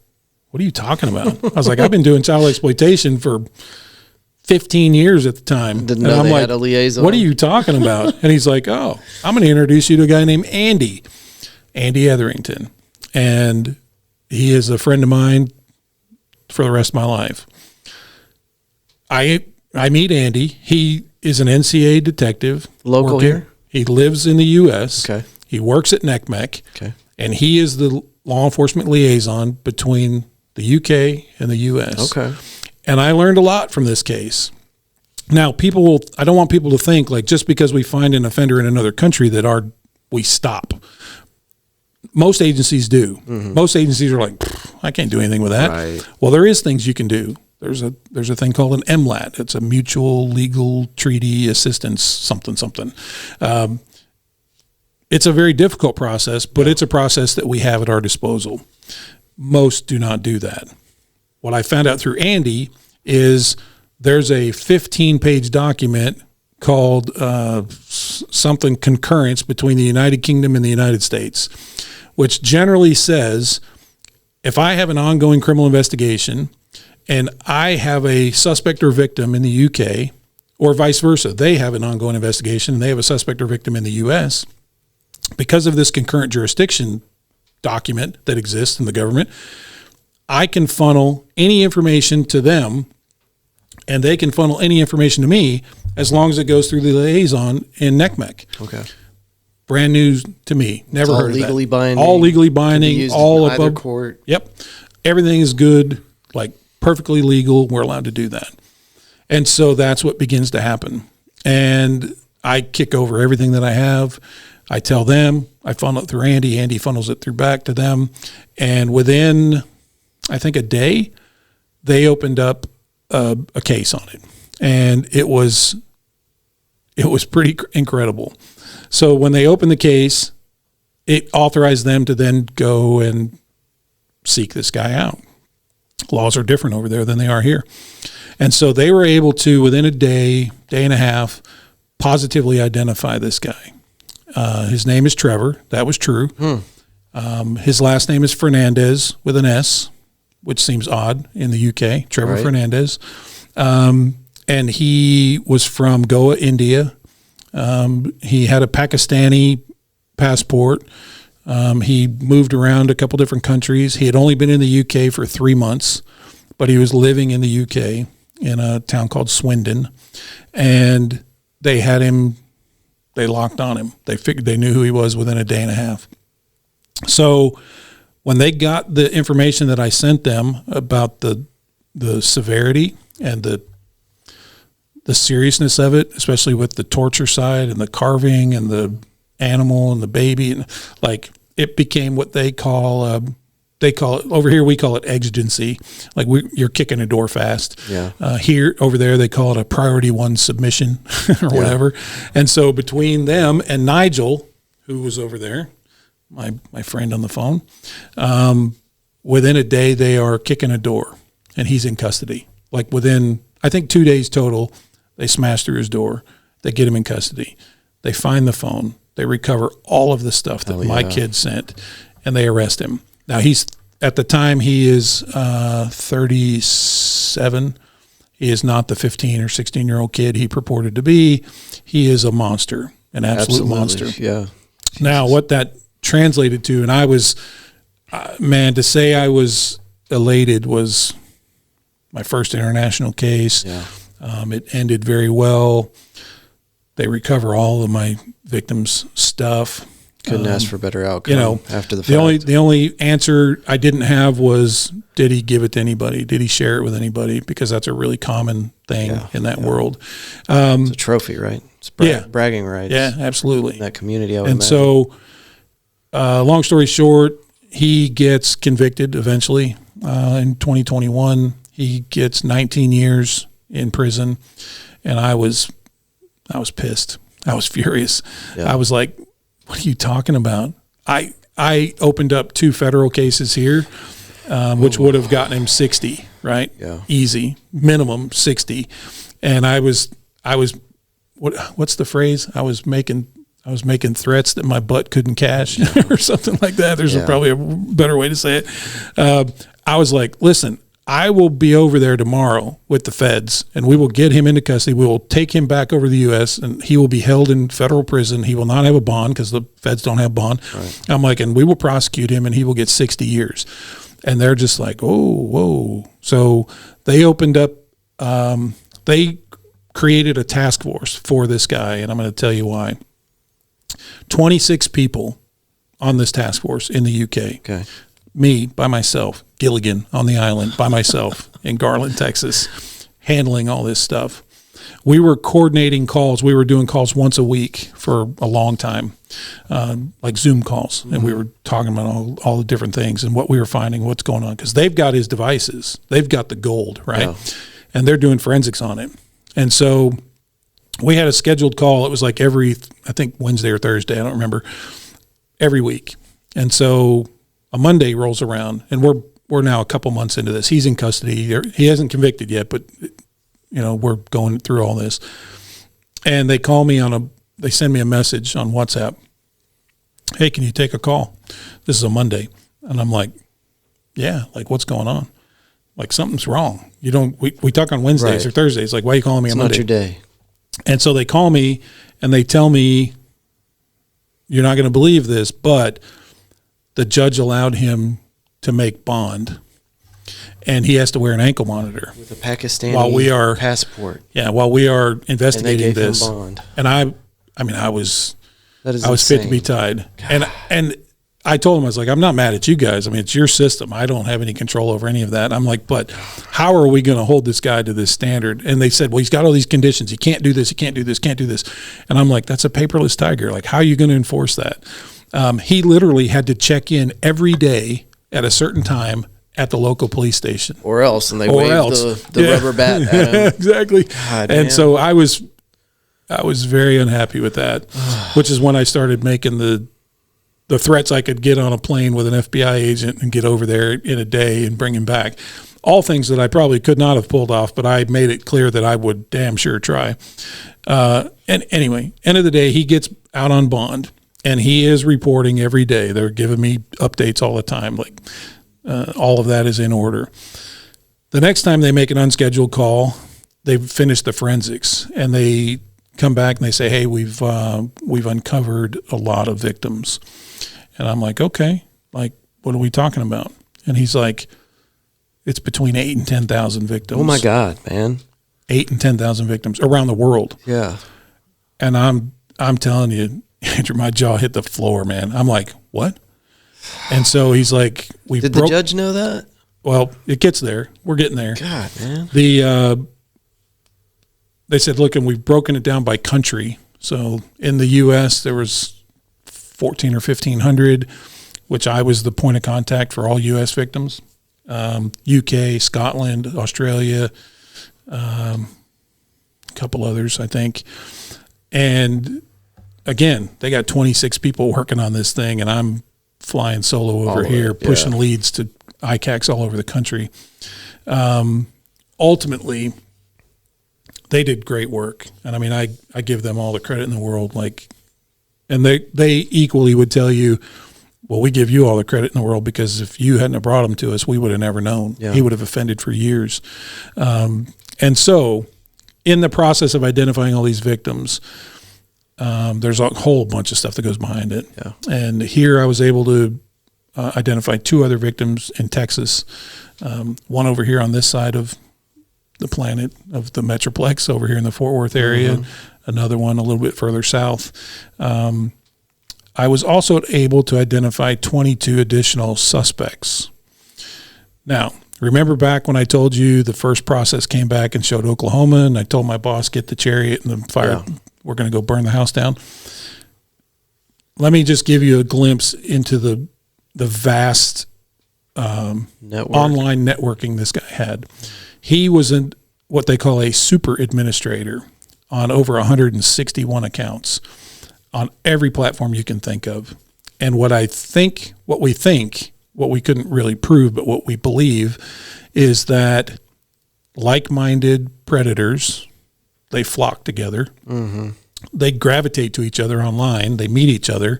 B: what are you talking about? I was like, I've been doing child exploitation for 15 years at the time.
C: Didn't know they had a liaison.
B: What are you talking about? And he's like, oh, I'm going to introduce you to a guy named Andy Etherington. And he is a friend of mine for the rest of my life. I meet Andy. He is an NCA detective.
C: Local here?
B: He lives in the U.S.
C: Okay.
B: He works at NECMEC.
C: Okay. And
B: he is the law enforcement liaison between the UK and the U.S.
C: Okay.
B: And I learned a lot from this case. Now, I don't want people to think like just because we find an offender in another country that we stop. Most agencies do. Mm-hmm. Most agencies are like, I can't do anything with that.
C: Right.
B: Well, there is things you can do. There's a thing called an MLAT. It's a mutual legal treaty assistance something. It's a very difficult process, but it's a process that we have at our disposal. Most do not do that. What I found out through Andy is there's a 15-page document called something concurrence between the United Kingdom and the United States, which generally says if I have an ongoing criminal investigation and I have a suspect or victim in the UK, or vice versa, they have an ongoing investigation and they have a suspect or victim in the US, because of this concurrent jurisdiction document that exists in the government, I can funnel any information to them and they can funnel any information to me as long as it goes through the liaison in NECMEC.
C: Okay.
B: Brand new to me. Never heard of that.
C: Legally binding.
B: All legally binding. All above
C: court.
B: Yep. Everything is good, like perfectly legal. We're allowed to do that. And so that's what begins to happen. And I kick over everything that I have. I tell them, I funnel it through Andy. Andy funnels it through back to them. And within, I think, a day, they opened up a case on it. And it was pretty incredible. So when they opened the case, it authorized them to then go and seek this guy out. Laws are different over there than they are here. And so they were able to, within a day and a half, positively identify this guy. His name is Trevor. That was true. His last name is Fernandez with an S, which seems odd in the UK. Trevor right. Fernandez. And he was from Goa, India. He had a Pakistani passport. He moved around a couple different countries. He had only been in the UK for 3 months, but he was living in the UK in a town called Swindon. And they had him, they locked on him. They figured they knew who he was within a day and a half. So when they got the information that I sent them about the severity and the seriousness of it, especially with the torture side and the carving and the animal and the baby, and like it became what they call it over here. We call it exigency. Like you're kicking a door fast. Yeah. Here, over there, they call it a priority 1 submission or whatever. And so between them and Nigel, who was over there, my friend on the phone, within a day they are kicking a door, and he's in custody. Like within, I think 2 days total. They smash through his door. They get him in custody. They find the phone. They recover all of the stuff that my kid sent, and they arrest him. Now, at the time, he is 37. He is not the 15 or 16-year-old kid he purported to be. He is a monster, an absolute monster.
C: Yeah.
B: Now, what that translated to, and I was, to say I was elated was my first international case. Yeah. It ended very well. They recover all of my victims' stuff.
C: Couldn't ask for a better outcome. After the fact.
B: The only answer I didn't have was, did he give it to anybody? Did he share it with anybody? Because that's a really common thing in that world.
C: It's a trophy, right? It's bragging rights.
B: Yeah, absolutely.
C: In that community, I would
B: imagine. So, long story short, he gets convicted eventually in 2021. He gets 19 years in prison, and I was pissed. I was furious. Yeah. I was like, what are you talking about? I opened up 2 federal cases here, which would have gotten him 60, right? Yeah. Easy, minimum 60. And I was what's the phrase? I I was making threats that my butt couldn't cash or something like that. There's probably a better way to say it. I was like, listen, I will be over there tomorrow with the feds, and we will get him into custody. We will take him back over to the U.S., and he will be held in federal prison. He will not have a bond because the feds don't have bond. Right. I'm like, and we will prosecute him, and he will get 60 years. And they're just like, oh, whoa. So they opened up, they created a task force for this guy, and I'm going to tell you why. 26 people on this task force in the UK.
C: Okay.
B: Me, by myself, Gilligan on the island, by myself in Garland, Texas, handling all this stuff. We were coordinating calls. We were doing calls once a week for a long time, like Zoom calls. And we were talking about all the different things and what we were finding, what's going on. Because they've got his devices. They've got the gold, right? Yeah. And they're doing forensics on it. And so we had a scheduled call. It was like every, I think, Wednesday or Thursday. I don't remember. Every week. And so a Monday rolls around, and we're now a couple months into this. He's in custody. He hasn't convicted yet, but we're going through all this. And they call me they send me a message on WhatsApp. Hey, can you take a call? This is a Monday. And I'm like, yeah, like what's going on? Like something's wrong. We talk on Wednesdays or Thursdays. Like, why are you calling me on Monday?
C: It's not your day. And
B: so they call me and they tell me, you're not going to believe this, but the judge allowed him to make bond, and he has to wear an ankle monitor
C: with a Pakistani passport.
B: Yeah, while we are investigating
C: and they gave
B: this.
C: him bond.
B: And I was
C: insane.
B: fit to be tied. And I told him, I was like, I'm not mad at you guys. I mean, it's your system. I don't have any control over any of that. I'm like, but how are we going to hold this guy to this standard? And they said, well, he's got all these conditions. He can't do this. He can't do this. Can't do this. And I'm like, that's a paperless tiger. Like, how are you going to enforce that? He literally had to check in every day at a certain time at the local police station.
C: Or else, and they waved the rubber bat at him.
B: Exactly.
C: God,
B: and
C: man.
B: so I was very unhappy with that, which is when I started making the threats I could get on a plane with an FBI agent and get over there in a day and bring him back. All things that I probably could not have pulled off, but I made it clear that I would damn sure try. And anyway, end of the day, he gets out on bond. And he is reporting every day. They're giving me updates all the time. Like all of that is in order. The next time they make an unscheduled call, they've finished the forensics, and they come back and they say, "Hey, we've uncovered a lot of victims." And I'm like, "Okay, like what are we talking about?" And he's like, "It's between 8,000 and 10,000 victims."
C: Oh my God, man!
B: 8,000 and 10,000 victims around the world.
C: Yeah.
B: And I'm telling you, Andrew, my jaw hit the floor, man. I'm like, what? And so he's like,
C: Did the judge know that?
B: Well, it gets there. We're getting there.
C: God, man.
B: They said, look, and we've broken it down by country. So in the U.S., there was 1,400 or 1,500, which I was the point of contact for all U.S. victims. UK, Scotland, Australia, a couple others, I think. And again, they got 26 people working on this thing, and I'm flying solo over here, pushing leads to ICACs all over the country. Ultimately, they did great work, and I mean, I give them all the credit in the world. Like, and they equally would tell you, well, we give you all the credit in the world because if you hadn't have brought him to us, we would have never known. Yeah. He would have offended for years. And so, in the process of identifying all these victims, there's a whole bunch of stuff that goes behind it. Yeah. And here I was able to identify 2 other victims in Texas, one over here on this side of the planet of the Metroplex over here in the Fort Worth area, another one a little bit further south. I was also able to identify 22 additional suspects. Now, remember back when I told you the first process came back and showed Oklahoma, and I told my boss, get the chariot and the fire, we're going to go burn the house down. Let me just give you a glimpse into the vast online networking this guy had. He was what they call a super administrator on over 161 accounts on every platform you can think of. And what we couldn't really prove, but what we believe is that like-minded predators, they flock together. they gravitate to each other online. They meet each other.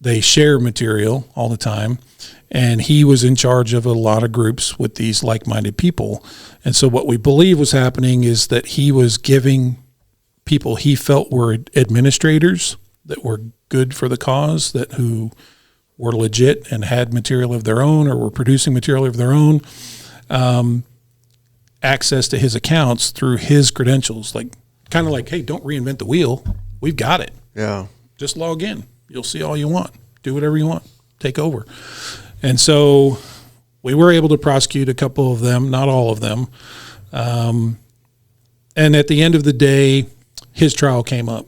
B: They share material all the time. And he was in charge of a lot of groups with these like-minded people. And so what we believe was happening is that he was giving people he felt were administrators that were good for the cause, that who were legit and had material of their own or were producing material of their own, access to his accounts through his credentials. Like, kind of like, hey, don't reinvent the wheel. We've got it.
C: Yeah. Just
B: log in. You'll see all you want. Do whatever you want. Take over. And so we were able to prosecute a couple of them, not all of them. And at the end of the day, his trial came up.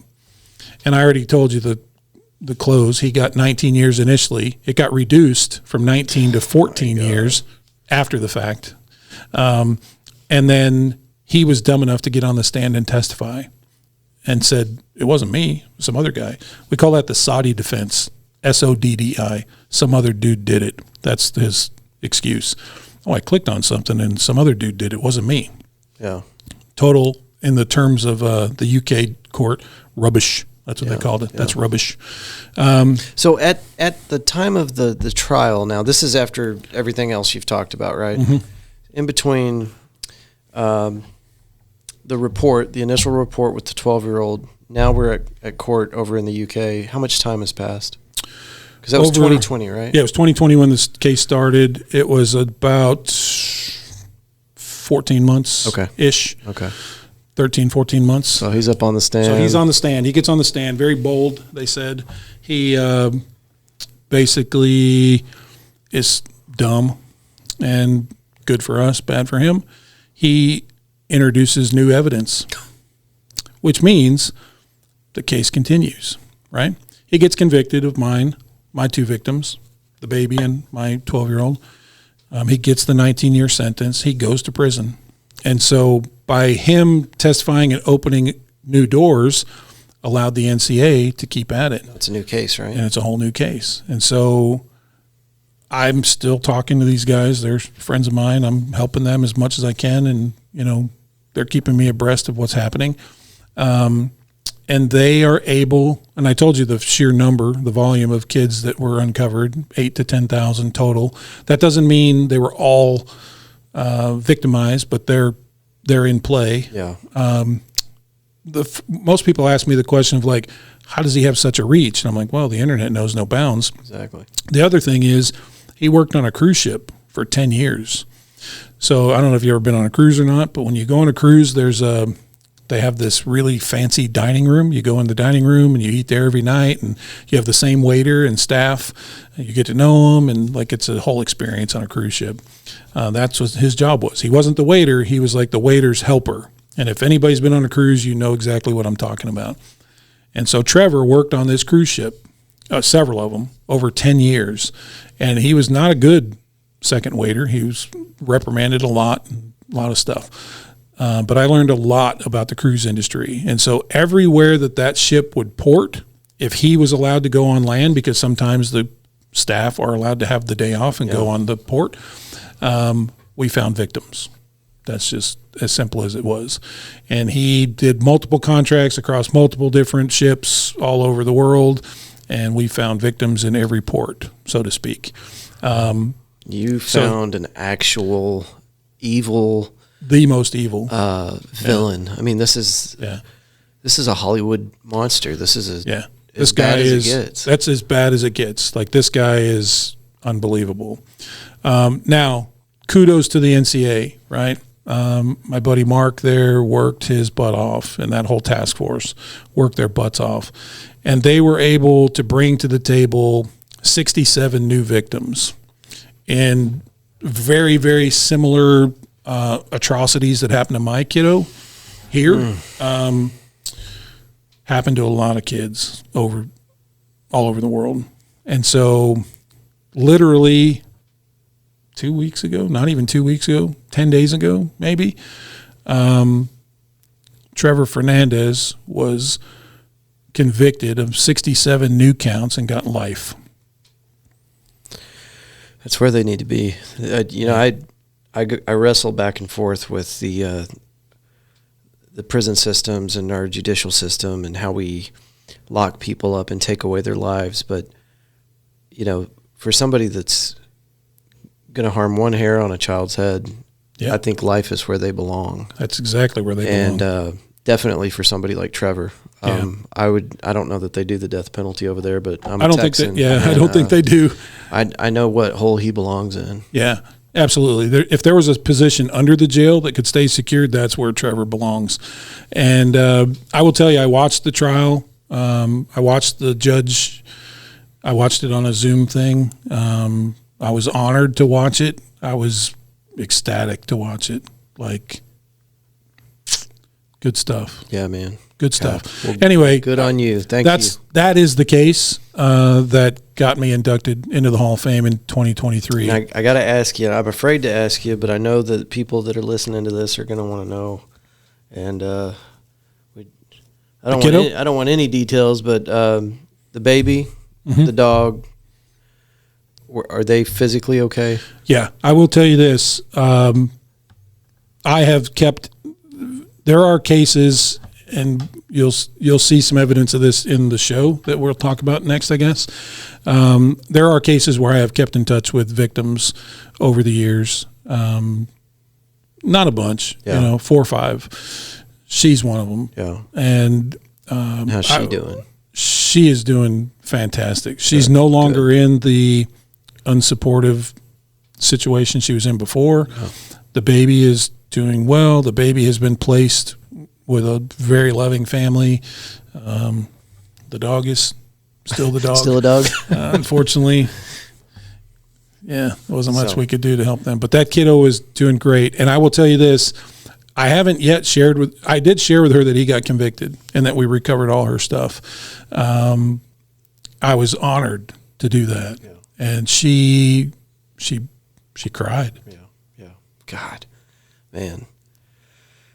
B: And I already told you the close. He got 19 years initially. It got reduced from 19 to 14 years after the fact. And then he was dumb enough to get on the stand and testify and said, it wasn't me, it was some other guy. We call that the Saudi defense, SODDI. Some other dude did it. That's his excuse. Oh, I clicked on something and some other dude did it. It wasn't me.
C: Yeah.
B: Total, in the terms of the UK court, rubbish. That's what they called it. Yeah. That's rubbish.
C: So at the time of the trial, now this is after everything else you've talked about, right?
B: Mm-hmm.
C: In between the report, the initial report with the 12-year-old, now we're at court over in the UK. How much time has passed? Because that was 2020, right?
B: Yeah, it was 2020 when this case started. It was about 14 months ish.
C: Okay.
B: 13, 14 months.
C: So he's up on the stand.
B: So he's on the stand. He gets on the stand, very bold, they said. He basically is dumb and good for us, bad for him. He introduces new evidence, which means the case continues, right? He gets convicted of my two victims, the baby and my 12-year-old. He gets the 19-year sentence. He goes to prison. And so by him testifying and opening new doors allowed the NCA to keep at it.
C: It's a new case, right?
B: And it's a whole new case. And so I'm still talking to these guys. They're friends of mine. I'm helping them as much as I can. And, they're keeping me abreast of what's happening. And they are able, and I told you the sheer number, the volume of kids that were uncovered, 8,000 to 10,000 total. That doesn't mean they were all victimized, but they're in play.
C: Yeah.
B: Most people ask me the question of like, how does he have such a reach? And I'm like, well, the internet knows no bounds.
C: Exactly.
B: The other thing is he worked on a cruise ship for 10 years. So I don't know if you've ever been on a cruise or not, but when you go on a cruise, they have this really fancy dining room. You go in the dining room and you eat there every night, and you have the same waiter and staff. And you get to know them, and like it's a whole experience on a cruise ship. That's what his job was. He wasn't the waiter. He was like the waiter's helper. And if anybody's been on a cruise, you know exactly what I'm talking about. And so Trevor worked on this cruise ship, several of them, over 10 years. And he was not a good second waiter. He was reprimanded a lot of stuff. But I learned a lot about the cruise industry. And so everywhere that ship would port, if he was allowed to go on land, because sometimes the staff are allowed to have the day off and go on the port, we found victims. That's just as simple as it was. And he did multiple contracts across multiple different ships all over the world, and we found victims in every port, so to speak.
C: You found an actual evil...
B: The most evil
C: villain. I mean, this is a Hollywood monster. This is
B: this guy is that's as bad as it gets. Like, this guy is unbelievable. Now, kudos to the NCA, right? My buddy Mark there worked his butt off, and that whole task force worked their butts off, and they were able to bring to the table 67 new victims in very, very similar atrocities that happened to my kiddo here. Happened to a lot of kids all over the world. And so literally 2 weeks ago, not even 2 weeks ago, 10 days ago, maybe, Trevor Fernandez was convicted of 67 new counts and got life.
C: That's where they need to be. I wrestle back and forth with the the prison systems and our judicial system and how we lock people up and take away their lives. But, you know, for somebody that's going to harm one hair on a child's head, I think life is where they belong.
B: That's exactly where they belong.
C: And definitely for somebody like Trevor. I don't know that they do the death penalty over there, but I don't
B: think they do.
C: I know what hole he belongs in.
B: Yeah. Absolutely. If there was a position under the jail that could stay secured, that's where Trevor belongs. And I will tell you, I watched the trial. I watched the judge. I watched it on a Zoom thing. I was honored to watch it. I was ecstatic to watch it. Like, good stuff.
C: Yeah, man.
B: Good stuff. Well, anyway,
C: good on you. Thank you.
B: That is the case that got me inducted into the Hall of Fame in 2023.
C: I got to ask you. I'm afraid to ask you, but I know that people that are listening to this are going to want to know. And I don't want any details, but the baby, the dog, are they physically okay?
B: Yeah, I will tell you this. I have kept. There are cases, and you'll see some evidence of this in the show that we'll talk about next, I guess. There are cases where I have kept in touch with victims over the years. Not a bunch, 4 or 5. She's one of them.
C: Yeah.
B: And
C: how's she doing?
B: She is doing fantastic. She's no longer in the unsupportive situation she was in before. Oh. The baby is doing well. The baby has been placed with a very loving family. The dog is still the dog.
C: Still a dog.
B: Unfortunately, there wasn't much we could do to help them. But that kiddo is doing great. And I will tell you this, I haven't yet I did share with her that he got convicted and that we recovered all her stuff. I was honored to do that. Yeah. And she cried.
C: Yeah. God, man.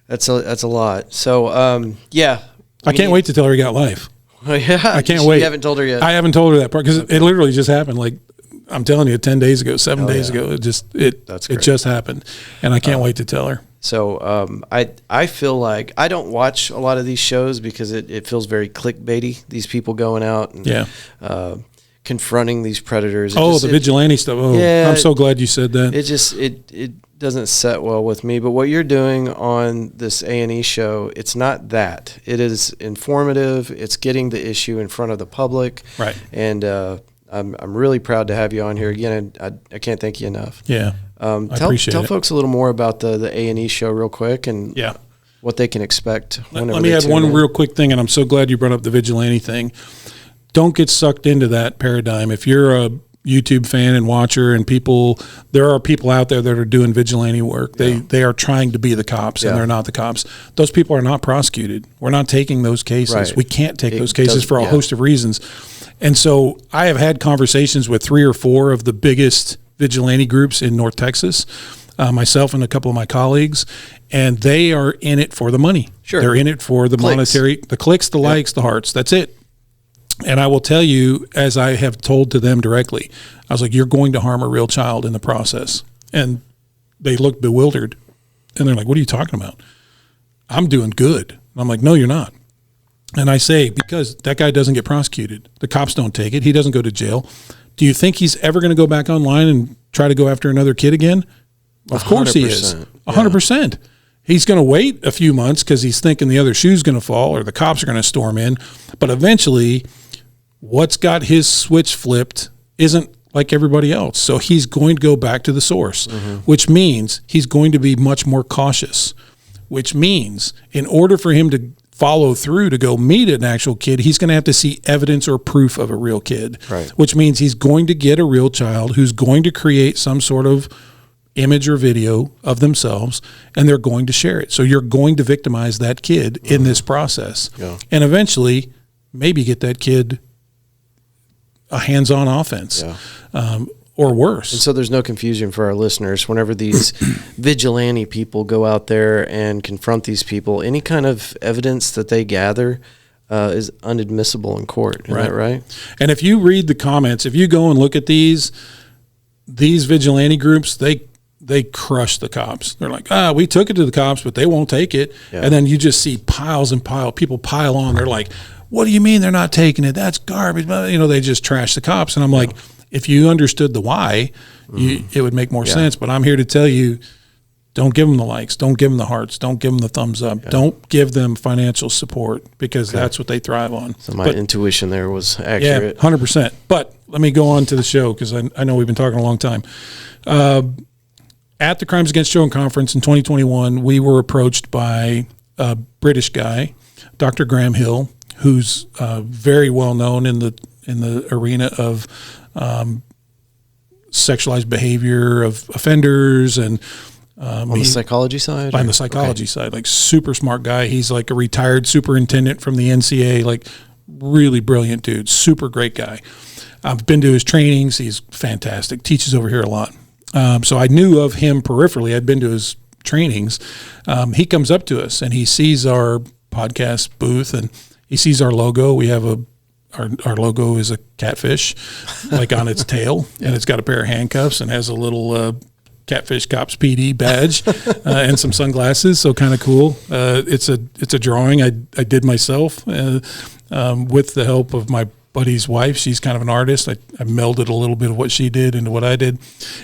C: That's a lot. So, I
B: can't wait to tell her he got life.
C: Yeah.
B: I can't wait.
C: You haven't told her yet?
B: I haven't told her that part because it literally just happened. Like, I'm telling you, 10 days ago, 7 days ago, it just happened. And I can't wait to tell her.
C: So I feel like I don't watch a lot of these shows because it feels very clickbaity. These people going out and confronting these predators.
B: The vigilante stuff. Oh, yeah, I'm so glad you said that.
C: It doesn't set well with me. But what you're doing on this A&E show, it's not that. It is informative. It's getting the issue in front of the public.
B: Right.
C: And I'm really proud to have you on here again. And I can't thank you enough.
B: Yeah. I appreciate it.
C: Tell folks a little more about the A&E show real quick and what they can expect.
B: Let me add one real quick thing, and I'm so glad you brought up the vigilante thing. Don't get sucked into that paradigm. If you're a YouTube fan and watcher and there are people out there that are doing vigilante work. They are trying to be the cops and they're not the cops. Those people are not prosecuted. We're not taking those cases. Right. We can't take those cases for a host of reasons. And so I have had conversations with 3 or 4 of the biggest vigilante groups in North Texas, myself and a couple of my colleagues, and they are in it for the money.
C: Sure.
B: They're in it for the monetary, the clicks, the likes, the hearts. That's it. And I will tell you, as I have told to them directly, I was like, you're going to harm a real child in the process. And they looked bewildered. And they're like, what are you talking about? I'm doing good. And I'm like, no, you're not. And I say, because that guy doesn't get prosecuted. The cops don't take it. He doesn't go to jail. Do you think he's ever going to go back online and try to go after another kid again? Of course he is. 100%. He's going to wait a few months because he's thinking the other shoe's going to fall or the cops are going to storm in. But eventually, what's got his switch flipped isn't like everybody else. So he's going to go back to the source, which means he's going to be much more cautious, which means in order for him to follow through to go meet an actual kid, he's going to have to see evidence or proof of a real kid, which means he's going to get a real child who's going to create some sort of image or video of themselves, and they're going to share it. So you're going to victimize that kid in this process. Yeah. And eventually maybe get that kid a hands-on offense or worse.
C: And so there's no confusion for our listeners. Whenever these vigilante people go out there and confront these people, any kind of evidence that they gather is inadmissible in court. Is that right?
B: And if you read the comments, if you go and look at these vigilante groups, they crush the cops. They're like, we took it to the cops, but they won't take it. Yeah. And then you just see piles and people pile on. They're like, what do you mean they're not taking it? That's garbage. You know, they just trash the cops. And I'm like, if you understood the why, it would make more sense. But I'm here to tell you, don't give them the likes. Don't give them the hearts. Don't give them the thumbs up. Don't give them financial support, because that's what they thrive on.
C: So my intuition there was accurate.
B: Yeah, 100%. But let me go on to the show, because I know we've been talking a long time. At the Crimes Against Children Conference in 2021, we were approached by a British guy, Dr. Graham Hill, who's very well known in the arena of sexualized behavior of offenders, and
C: on the psychology side.
B: On the psychology side, like super smart guy. He's like a retired superintendent from the NCA, like really brilliant dude, super great guy. I've been to his trainings. He's fantastic. Teaches over here a lot. So I knew of him peripherally. I'd been to his trainings. He comes up to us and he sees our podcast booth and he sees our logo. We have our logo is a catfish, like on its tail, and it's got a pair of handcuffs and has a little Catfish Cops PD badge and some sunglasses. So kind of cool. It's a drawing I did myself with the help of my buddy's wife. She's kind of an artist. I melded a little bit of what she did into what I did.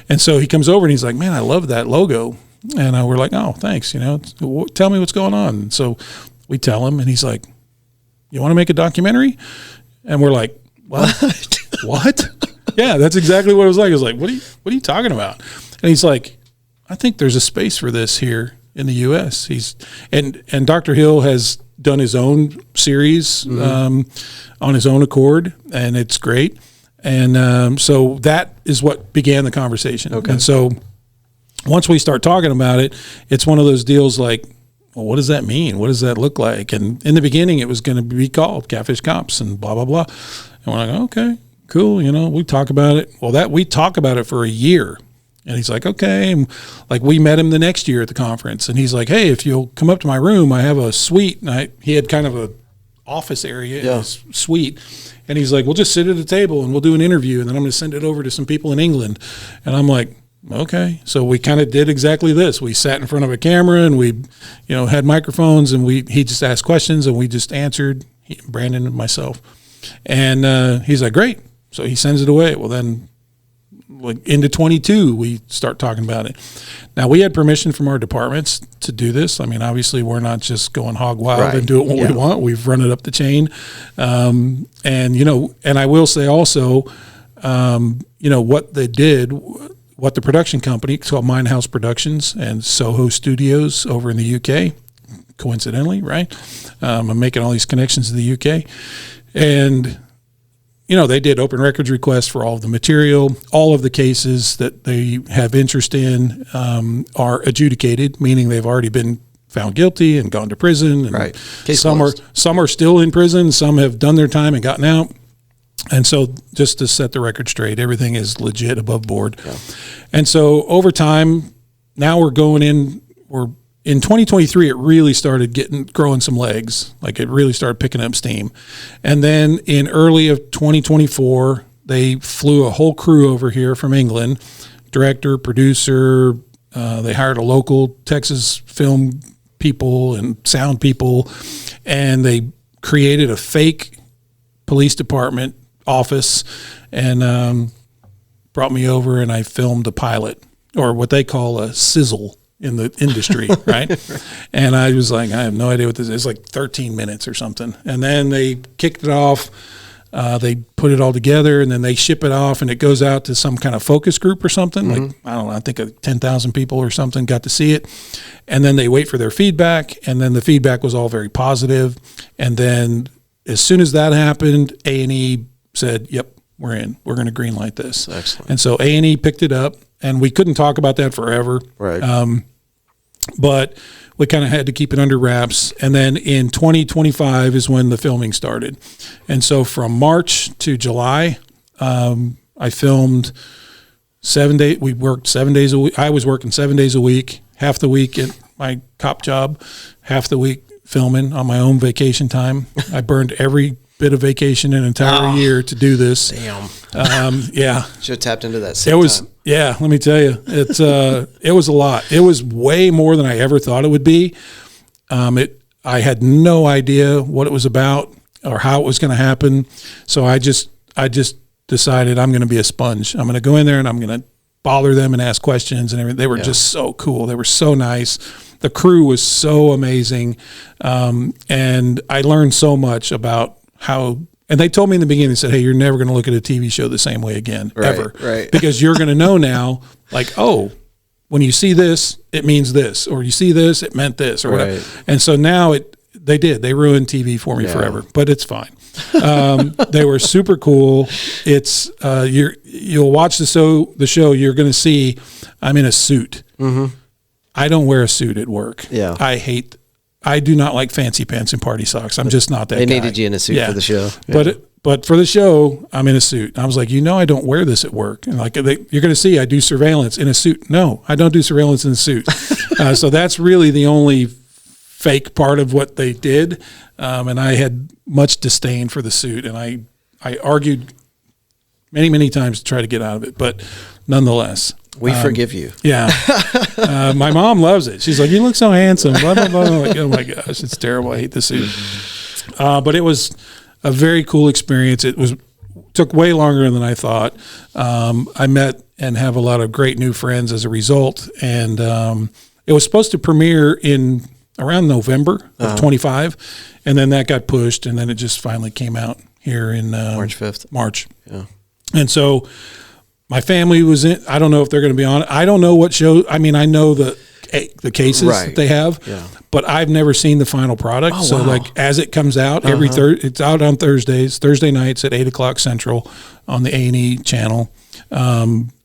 B: And so he comes over and he's like, man, I love that logo. And we're like, oh, thanks. You know, tell me what's going on. And so we tell him, and he's like, you want to make a documentary? And we're like, what? What? Yeah, that's exactly what it was like. I was like, what are you talking about? And he's like, I think there's a space for this here in the U.S. And Dr. Hill has done his own series on his own accord, and it's great. And so that is what began the conversation. Okay. And so once we start talking about it, it's one of those deals like, well, what does that mean? What does that look like? And in the beginning, it was going to be called Catfish Cops and blah, blah, blah. And we're like, okay, cool. You know, we talk about it. Well, we talk about it for a year. And he's like, okay. And like, we met him the next year at the conference, and he's like, hey, if you'll come up to my room, I have a suite. And he had kind of a office area in his suite. And he's like, we'll just sit at a table and we'll do an interview, and then I'm going to send it over to some people in England. And I'm like, okay. So we kind of did exactly this. We sat in front of a camera, and we, had microphones, and he just asked questions, and we just answered, Brandon and myself. And he's like, great. So he sends it away. Well, then, like into 22, we start talking about it. Now, we had permission from our departments to do this. I mean, obviously, we're not just going hog wild and do it when we want. We've run it up the chain. And I will say also, what they did, what the production company, it's called Mine House Productions and Soho Studios over in the UK, coincidentally, right? I'm making all these connections to the UK. And they did open records requests for all of the material. All of the cases that they have interest in are adjudicated, meaning they've already been found guilty and gone to prison. And
C: right.
B: Some are still in prison. Some have done their time and gotten out. And so just to set the record straight, everything is legit above board. Yeah. And so over time, now we're in 2023, it really started growing some legs. Like it really started picking up steam. And then in early of 2024, they flew a whole crew over here from England, director, producer. They hired a local Texas film people and sound people, and they created a fake police department office and brought me over, and I filmed a pilot, or what they call a sizzle in the industry, right? And I was like, I have no idea what this is. It's like 13 minutes or something. And then they kicked it off. They put it all together, and then they ship it off, and it goes out to some kind of focus group or something. Mm-hmm. Like, I don't know, I think 10,000 people or something got to see it. And then they wait for their feedback, and then the feedback was all very positive. And then as soon as that happened, A&E said, yep, we're in. We're going to greenlight this.
C: Excellent.
B: And so A&E picked it up, and we couldn't talk about that forever.
C: Right.
B: But we kind of had to keep it under wraps. And then in 2025 is when the filming started. And so from March to July, I filmed 7 days. We worked 7 days a week. I was working 7 days a week, half the week at my cop job, half the week filming on my own vacation time. I burned every bit of vacation an entire year to do this.
C: Damn.
B: Yeah.
C: Should have tapped into that.
B: Yeah, let me tell you, it was a lot. It was way more than I ever thought it would be. I had no idea what it was about or how it was going to happen. So I just decided I'm going to be a sponge. I'm going to go in there and I'm going to bother them and ask questions and everything. They were just so cool. They were so nice. The crew was so amazing. And I learned so much about how, and they told me in the beginning, they said, hey, you're never going to look at a TV show the same way again, ever.
C: Right.
B: Because you're going to know now, like, oh, when you see this, it means this, or you see this, it meant this, or whatever. And so now they ruined TV for me forever, but it's fine. They were super cool. It's you'll watch the show. You're going to see I'm in a suit. Mm-hmm. I don't wear a suit at work. Yeah, I do not like fancy pants and party socks. I'm just not that guy.
C: They needed you in a suit for the show.
B: Yeah. But for the show, I'm in a suit. And I was like, I don't wear this at work. And like, you're going to see I do surveillance in a suit. No, I don't do surveillance in a suit. So that's really the only fake part of what they did. And I had much disdain for the suit. And I argued many, many times to try to get out of it. But nonetheless.
C: We forgive you.
B: Yeah. My mom loves it. She's like, you look so handsome. Blah, blah, blah. I'm like, oh, my gosh, it's terrible. I hate the suit. But it was a very cool experience. Took way longer than I thought. I met and have a lot of great new friends as a result. And it was supposed to premiere in around November of 25. And then that got pushed. And then it just finally came out here in
C: March 5th.
B: March.
C: Yeah.
B: And so my family was in. I don't know if they're going to be on it. I don't know what show. I mean, I know the cases that they have, but I've never seen the final product.
C: Oh,
B: so
C: wow.
B: like as it comes out it's out on Thursday nights at 8:00 Central on the A&E channel.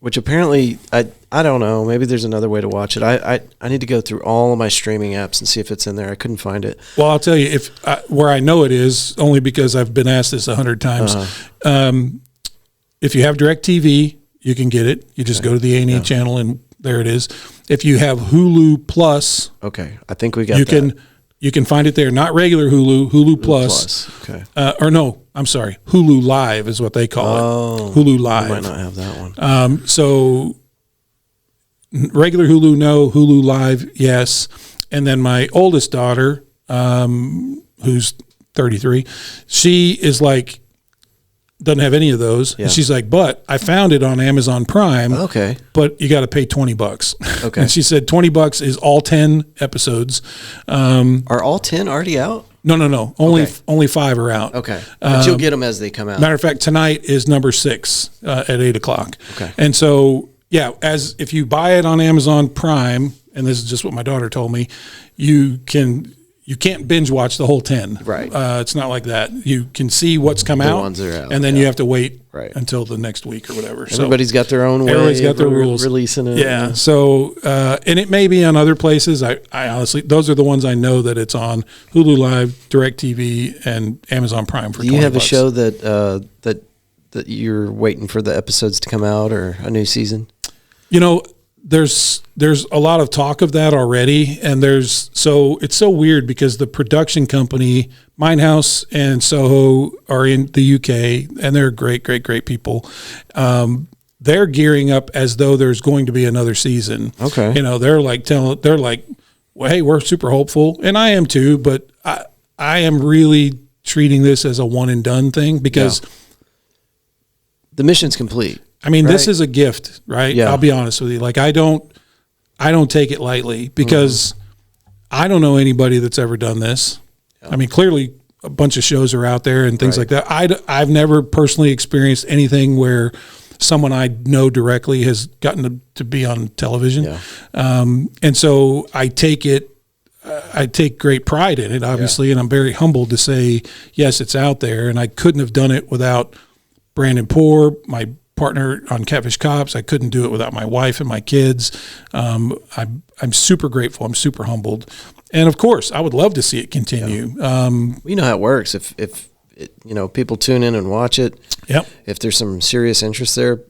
C: Which apparently, I don't know, maybe there's another way to watch it. I need to go through all of my streaming apps and see if it's in there. I couldn't find it.
B: Well, I'll tell you where I know it is, only because I've been asked this 100 times. If you have DirecTV, you can get it. You just go to the A&E channel and there it is. If you have Hulu Plus,
C: okay, I think we got that.
B: You can find it there. Not regular Hulu Plus.
C: Okay.
B: Or no, I'm sorry. Hulu Live is what they call it. Hulu Live.
C: I might not have that one.
B: So regular Hulu, no. Hulu Live, yes. And then my oldest daughter, who's 33, she is like, doesn't have any of those. Yeah. And she's like, but I found it on Amazon Prime.
C: Okay.
B: But you got to pay $20.
C: Okay.
B: And she said $20 is all 10 episodes.
C: Are all 10 already out?
B: No. Only 5 are out.
C: Okay. But you'll get them as they come out.
B: Matter of fact, tonight is number 6 at 8:00.
C: Okay.
B: And so, if you buy it on Amazon Prime, and this is just what my daughter told me, you can't binge watch the whole 10.
C: Right.
B: It's not like that. You can see what's come out,
C: ones that are out,
B: and then you have to wait
C: until
B: the next week or whatever.
C: Everybody's got their own way.
B: Everybody's got their rules.
C: Releasing it.
B: Yeah. So, and it may be on other places. I honestly, those are the ones I know that it's on: Hulu Live, DirecTV, and Amazon Prime for $20.
C: Do you have a show that you're waiting for the episodes to come out, or a new season?
B: There's a lot of talk of that already, and it's so weird because the production company Minehouse and Soho are in the UK, and they're great people. They're gearing up as though there's going to be another season.
C: Okay,
B: they're like, well, hey, we're super hopeful, and I am too, but I am really treating this as a one and done thing because
C: the mission's complete.
B: I mean, this is a gift, right?
C: Yeah.
B: I'll be honest with you. Like, I don't take it lightly because I don't know anybody that's ever done this. Yeah. I mean, clearly a bunch of shows are out there and things like that. I've never personally experienced anything where someone I know directly has gotten to be on television. Yeah. And so I take great pride in it, obviously, and I'm very humbled to say, yes, it's out there. And I couldn't have done it without Brandon Poor, my partner on Catfish Cops. I couldn't do it without my wife and my kids. I'm super grateful. I'm super humbled. And of course, I would love to see it continue.
C: You know how it works. If people tune in and watch it, if there's some serious interest there,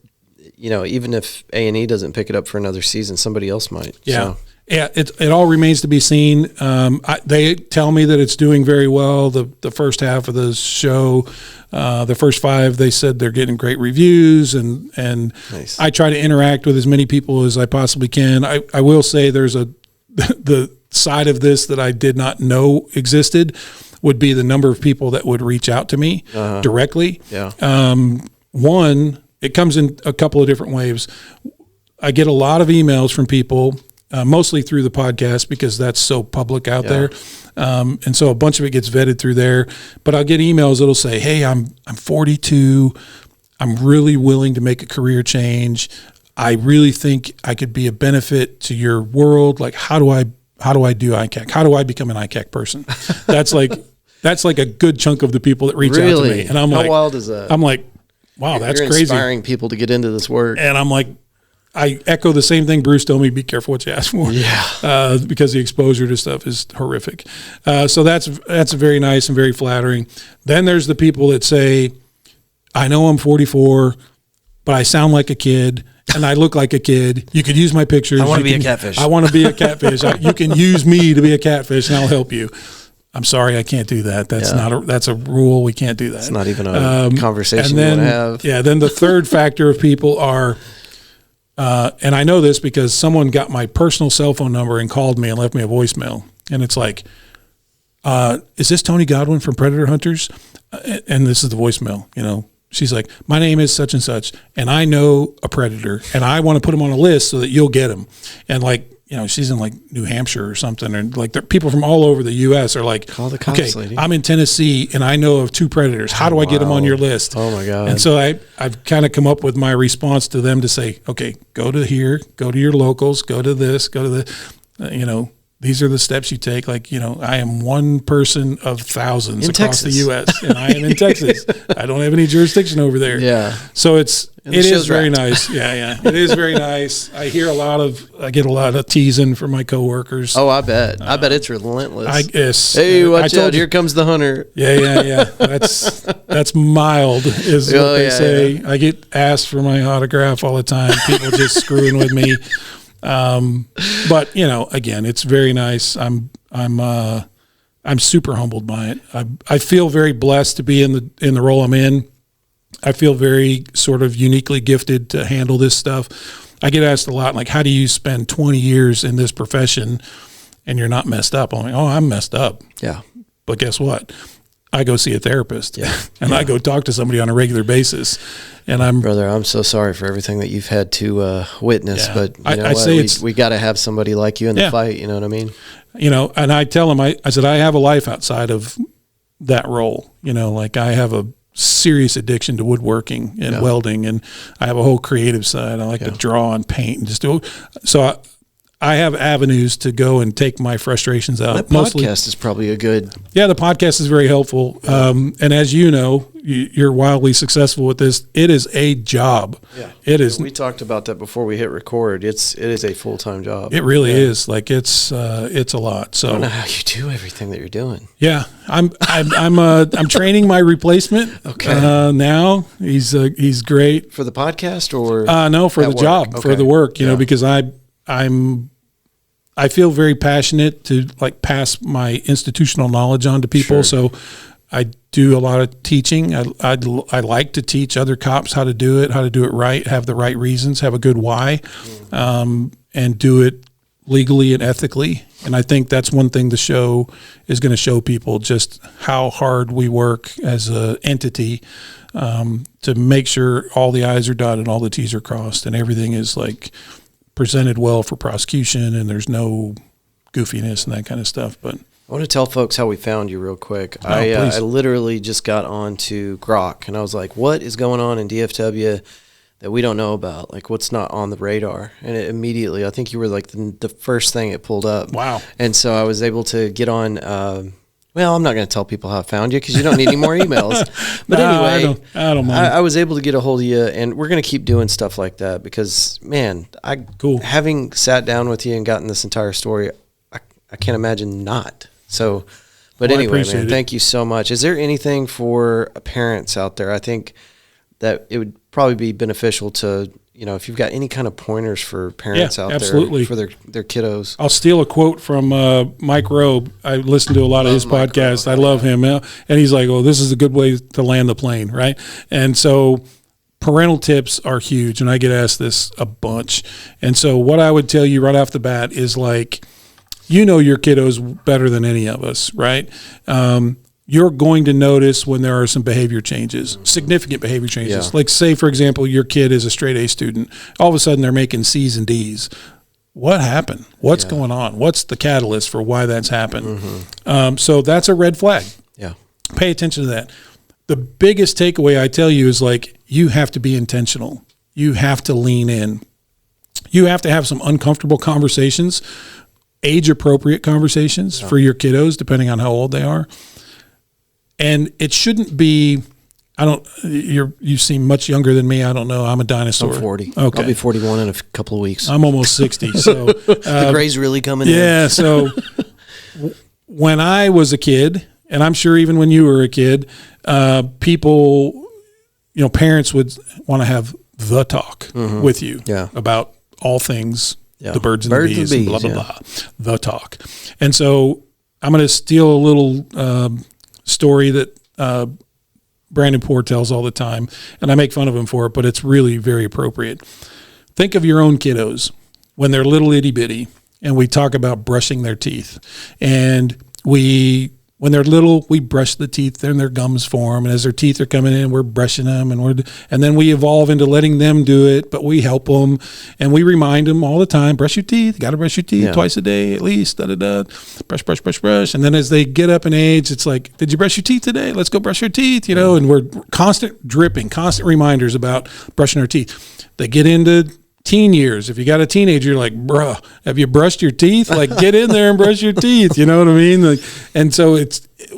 C: even if A&E doesn't pick it up for another season, somebody else might.
B: Yeah.
C: So.
B: Yeah, it all remains to be seen. They tell me that it's doing very well. The first half of the show, the first 5, they said they're getting great reviews, and
C: Nice.
B: I try to interact with as many people as I possibly can. I will say there's the side of this that I did not know existed would be the number of people that would reach out to me directly.
C: Yeah.
B: One, it comes in a couple of different waves. I get a lot of emails from people, mostly through the podcast because that's so public out there. And so a bunch of it gets vetted through there. But I'll get emails that'll say, hey, I'm 42. I'm really willing to make a career change. I really think I could be a benefit to your world. Like, how do I do ICAC? How do I become an ICAC person? That's like a good chunk of the people that reach out to me. And I'm
C: How
B: like,
C: wild is that?
B: I'm like, wow, that's
C: You're
B: crazy.
C: inspiring people to get into this work.
B: And I'm like, I echo the same thing Bruce told me, be careful what you ask for.
C: Yeah.
B: Because the exposure to stuff is horrific. So that's very nice and very flattering. Then there's the people that say, I know I'm 44, but I sound like a kid and I look like a kid. You could use my pictures.
C: I want to be a catfish.
B: I want to be a catfish. You can use me to be a catfish and I'll help you. I'm sorry, I can't do that. That's a rule. We can't do that.
C: It's not even a conversation
B: then,
C: you want to have.
B: Yeah. Then the third factor of people are, and I know this because someone got my personal cell phone number and called me and left me a voicemail. And it's like, is this Tony Godwin from Predator Hunters? And this is the voicemail, She's like, my name is such and such, and I know a predator, and I want to put him on a list so that you'll get him. And like, she's in like New Hampshire or something, and like people from all over the U.S. are like,
C: call the cops, lady.
B: I'm in Tennessee, and I know of 2 predators. How do I get them on your list?
C: Oh my God.
B: And so I've kind of come up with my response to them to say, okay, go to here, go to your locals, go to this, go to the, these are the steps you take. Like, I am one person of thousands across the U.S. and I am in Texas. I don't have any jurisdiction over there.
C: Yeah.
B: So it is very nice. Yeah. It is very nice. I get a lot of teasing from my coworkers.
C: Oh, I bet it's relentless.
B: I guess.
C: Hey, watch out. Here comes the hunter.
B: Yeah. That's mild is what they say. Yeah. I get asked for my autograph all the time. People just screwing with me. But again, it's very nice. I'm super humbled by it. I feel very blessed to be in the role I'm in. I feel very sort of uniquely gifted to handle this stuff. I get asked a lot, like, how do you spend 20 years in this profession and you're not messed up? I'm like, oh, I'm messed up.
C: Yeah.
B: But guess what? I go see a therapist I go talk to somebody on a regular basis. And
C: brother, I'm so sorry for everything that you've had to witness, but we got to have somebody like you in the fight. You know what I mean?
B: And I tell them, I said, I have a life outside of that role. Like I have a serious addiction to woodworking and welding, and I have a whole creative side. I like to draw and paint and just do. So I have avenues to go and take my frustrations out.
C: That podcast is probably a good...
B: Yeah, the podcast is very helpful. And as you know, you're wildly successful with this. It is a job.
C: Yeah.
B: It is.
C: We talked about that before we hit record. It is a full-time job.
B: It really is. Like it's a lot. So
C: I don't know how you do everything that you're doing.
B: Yeah. I'm training my replacement.
C: Okay.
B: Now he's great.
C: For the podcast or?
B: No, for the job, for the work, because I feel very passionate to like pass my institutional knowledge on to people.
C: Sure.
B: So I do a lot of teaching. I like to teach other cops how to do it right, have the right reasons, have a good why, and do it legally and ethically. And I think that's one thing the show is going to show people, just how hard we work as an entity to make sure all the I's are dotted and all the T's are crossed and everything is like presented well for prosecution and there's no goofiness and that kind of stuff. But
C: I want to tell folks how we found you real quick.
B: Oh,
C: I literally just got on to Grok and I was like, what is going on in DFW that we don't know about? Like what's not on the radar? And it immediately, I think you were like the first thing it pulled up.
B: Wow.
C: And so I was able to get on, well, I'm not going to tell people how I found you because you don't need any more emails. But anyway,
B: I don't mind.
C: I was able to get a hold of you, and we're going to keep doing stuff like that because, man, having sat down with you and gotten this entire story, I can't imagine not. So, but anyway, man, thank you so much. Is there anything for parents out there? I think that it would probably be beneficial to if you've got any kind of pointers for parents out
B: absolutely.
C: there for their kiddos.
B: I'll steal a quote from Mike Robe. I listen to a lot of his podcasts. I love him. And he's like, this is a good way to land the plane, right? And so parental tips are huge, and I get asked this a bunch. And so what I would tell you right off the bat is like, your kiddos better than any of us, right? You're going to notice when there are some behavior changes, significant behavior changes.
C: Yeah.
B: Like say, for example, your kid is a straight A student. All of a sudden they're making C's and D's. What happened? What's going on? What's the catalyst for why that's happened? So that's a red flag.
C: Yeah.
B: Pay attention to that. The biggest takeaway I tell you is like, you have to be intentional. You have to lean in. You have to have some uncomfortable conversations, age-appropriate conversations for your kiddos, depending on how old they are. And it shouldn't be, you seem much younger than me. I don't know. I'm a dinosaur.
C: I'm 40.
B: Okay.
C: I'll be 41 in a couple of weeks.
B: I'm almost 60. So
C: the gray's really coming in.
B: Yeah. So when I was a kid, and I'm sure even when you were a kid, people, parents would want to have the talk with you about all things, the birds and the bees, and blah, blah, blah, the talk. And so I'm going to steal a little story that Brandon Poore tells all the time, and I make fun of him for it, but it's really very appropriate. Think of your own kiddos when they're little itty bitty, and we talk about brushing their teeth. And when they're little, we brush the teeth and their gums form, and as their teeth are coming in, we're brushing them, and then we evolve into letting them do it, but we help them, and we remind them all the time, brush your teeth, got to brush your teeth twice a day at least, brush, brush, brush, brush. And then as they get up in age, it's like, did you brush your teeth today? Let's go brush your teeth, and we're constant dripping, constant reminders about brushing our teeth. They get into teen years. If you got a teenager, you're like, bruh, have you brushed your teeth? Like, get in there and brush your teeth. You know what I mean? Like, and so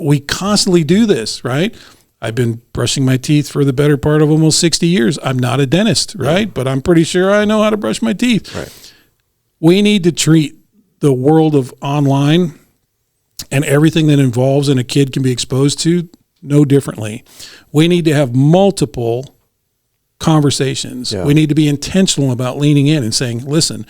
B: we constantly do this, right? I've been brushing my teeth for the better part of almost 60 years. I'm not a dentist, right? But I'm pretty sure I know how to brush my teeth.
C: Right.
B: We need to treat the world of online and everything that involves and a kid can be exposed to no differently. We need to have multiple conversations. Yeah. We need to be intentional about leaning in and saying, listen,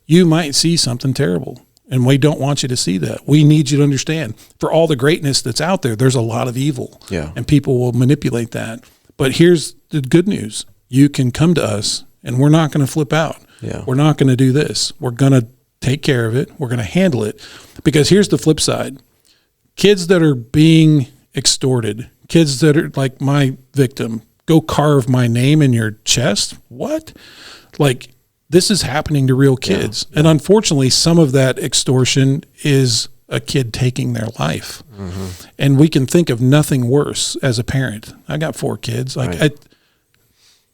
B: you might see something terrible, and we don't want you to see that. We need you to understand, for all the greatness that's out there, there's a lot of evil, and people will manipulate that. But here's the good news. You can come to us, and we're not going to flip out. Yeah. We're not going to do this. We're going to take care of it. We're going to handle it. Because here's the flip side. Kids that are being extorted, kids that are like my victim, go carve my name in your chest? What? Like, this is happening to real kids. Yeah. And unfortunately, some of that extortion is a kid taking their life. And we can think of nothing worse as a parent. I got 4 kids. Like,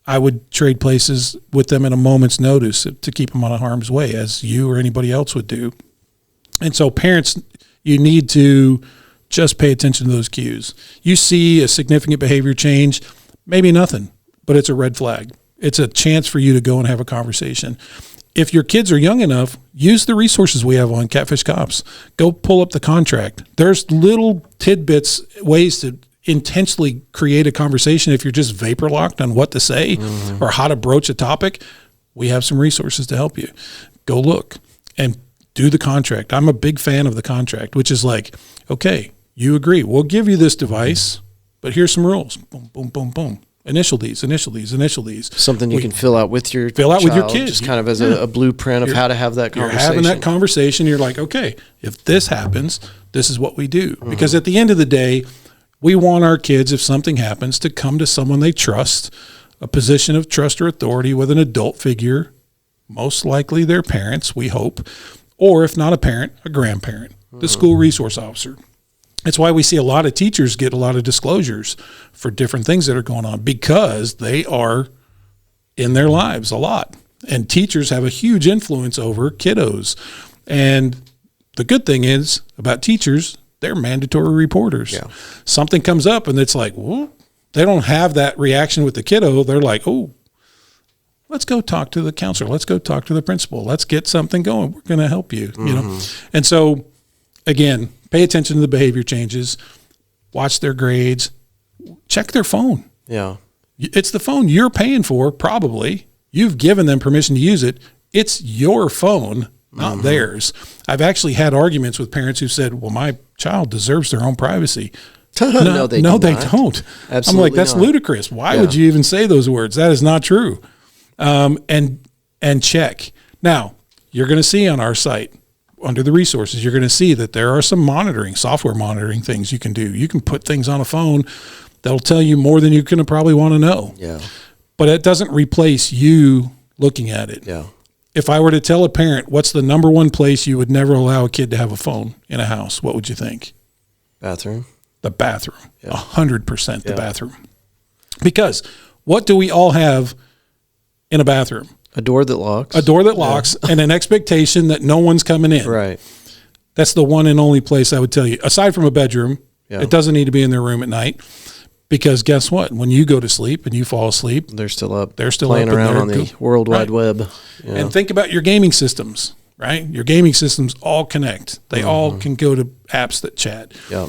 B: I would trade places with them at a moment's notice to keep them out of harm's way, as you or anybody else would do. And so parents, you need to just pay attention to those cues. You see a significant behavior change, maybe nothing, but it's a red flag. It's a chance for you to go and have a conversation. If your kids are young enough, use the resources we have on Catfish Cops. Go pull up the contract. There's little tidbits, ways to intentionally create a conversation if you're just vapor locked on what to say or how to broach a topic. We have some resources to help you. Go look and do the contract. I'm a big fan of the contract, which is like, okay, you agree. We'll give you this device, but here's some rules. Boom, boom, boom, boom. Initial these.
C: Something you can fill out with your
B: kids.
C: Just kind of as a blueprint of how to have that conversation.
B: You're having that conversation. You're like, okay, if this happens, this is what we do. Because at the end of the day, we want our kids, if something happens, to come to someone they trust, a position of trust or authority with an adult figure, most likely their parents, we hope, or if not a parent, a grandparent, the school resource officer. That's why we see a lot of teachers get a lot of disclosures for different things that are going on, because they are in their lives a lot. And teachers have a huge influence over kiddos. And the good thing is about teachers, they're mandatory reporters. Yeah. Something comes up and it's like, whoa, they don't have that reaction with the kiddo. They're like, oh, let's go talk to the counselor. Let's go talk to the principal. Let's get something going. We're going to help you, you know? And so again, pay attention to the behavior changes, watch their grades, check their phone.
C: Yeah.
B: It's the phone you're paying for, probably, You've given them permission to use it. It's your phone, not theirs. I've actually had arguments with parents who said, well, my child deserves their own privacy.
C: No, they
B: don't.
C: Absolutely
B: I'm like, that's
C: not.
B: ludicrous. Why would you even say those words? That is not true. And check. Now, you're going to see on our site, under the resources, you're going to see that there are some software monitoring things you can do. You can put things on a phone that'll tell you more than you can probably want to know.
C: Yeah.
B: But it doesn't replace you looking at it.
C: Yeah.
B: If I were to tell a parent, what's the number one place you would never allow a kid to have a phone in a house, what would you think?
C: Bathroom.
B: The bathroom. 100% the bathroom. Because what do we all have in a bathroom?
C: A door that locks.
B: A door that locks and an expectation that no one's coming in.
C: Right.
B: That's the one and only place I would tell you. Aside from a bedroom, it doesn't need to be in their room at night. Because guess what? When you go to sleep and you fall asleep,
C: they're still up.
B: They're still
C: playing
B: up
C: around on the World Wide Web. Yeah.
B: And think about your gaming systems, right? Your gaming systems all connect. They all can go to apps that chat.
C: Yeah.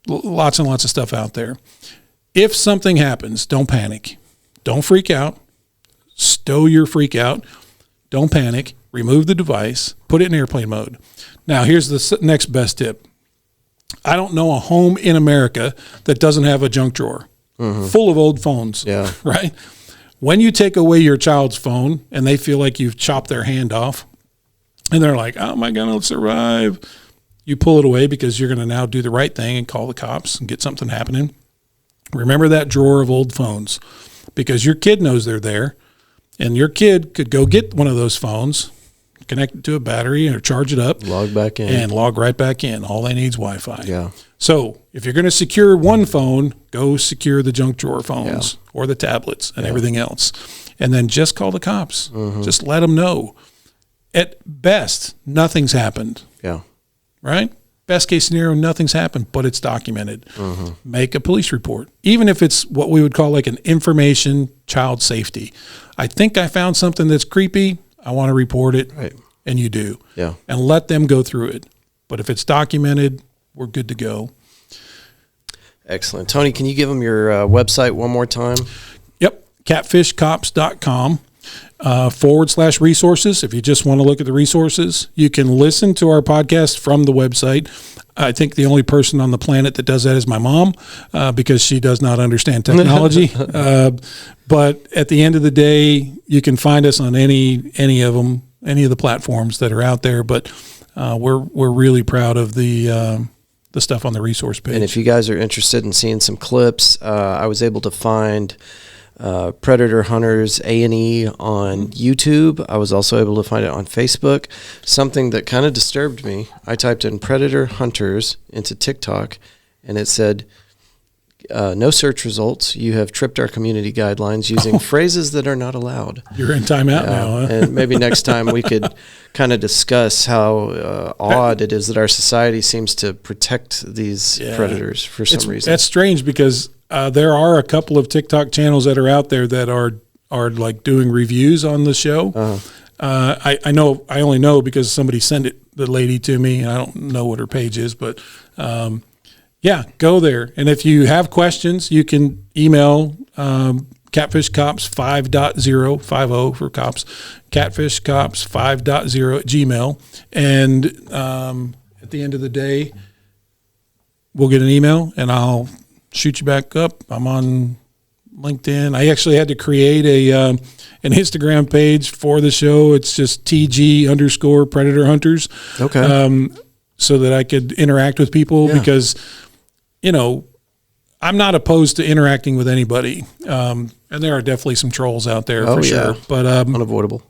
B: Lots and lots of stuff out there. If something happens, don't panic. Don't freak out. Stow your freak out. Don't panic. Remove the device. Put it in airplane mode. Now, here's the next best tip. I don't know a home in America that doesn't have a junk drawer full of old phones, right? When you take away your child's phone and they feel like you've chopped their hand off and they're like, oh, my God, I'll survive. You pull it away because you're going to now do the right thing and call the cops and get something happening. Remember that drawer of old phones because your kid knows they're there. And your kid could go get one of those phones, connect it to a battery or charge it up.
C: Log back in.
B: And log right back in. All they need is Wi-Fi.
C: Yeah.
B: So if you're going to secure one phone, go secure the junk drawer phones or the tablets and everything else. And then just call the cops. Just let them know. At best, nothing's happened.
C: Yeah.
B: Right? Best case scenario, nothing's happened, but it's documented. Make a police report, even if it's what we would call like an information child safety. I think I found something that's creepy. I want to report it.
C: Right.
B: And you do.
C: Yeah.
B: And let them go through it. But if it's documented, we're good to go.
C: Excellent. Tony, can you give them your website one more time?
B: Yep. Catfishcops.com. /resources. If you just want to look at the resources, you can listen to our podcast from the website. I think the only person on the planet that does that is my mom, because she does not understand technology. But at the end of the day, you can find us on any of them, any of the platforms that are out there. But we're really proud of the stuff on the resource page.
C: And if you guys are interested in seeing some clips, I was able to find Predator Hunters A&E on YouTube. I was also able to find it on Facebook. Something that kind of disturbed me, I typed in Predator Hunters into TikTok, and it said, no search results. You have tripped our community guidelines using phrases that are not allowed.
B: You're in timeout now, huh?
C: And maybe next time we could kind of discuss how odd it is that our society seems to protect these predators for some reason.
B: That's strange because there are a couple of TikTok channels that are out there that are like doing reviews on the show. I know, I only know because somebody sent the lady to me, and I don't know what her page is, but go there. And if you have questions, you can email catfishcops 5.0 for cops, catfishcops 5.0 at Gmail. And at the end of the day, we'll get an email and I'll shoot you back up. I'm on LinkedIn. I actually had to create an Instagram page for the show. It's just TG_Predator Hunters.
C: Okay.
B: So that I could interact with people because, I'm not opposed to interacting with anybody. And there are definitely some trolls out there for sure. But
C: unavoidable.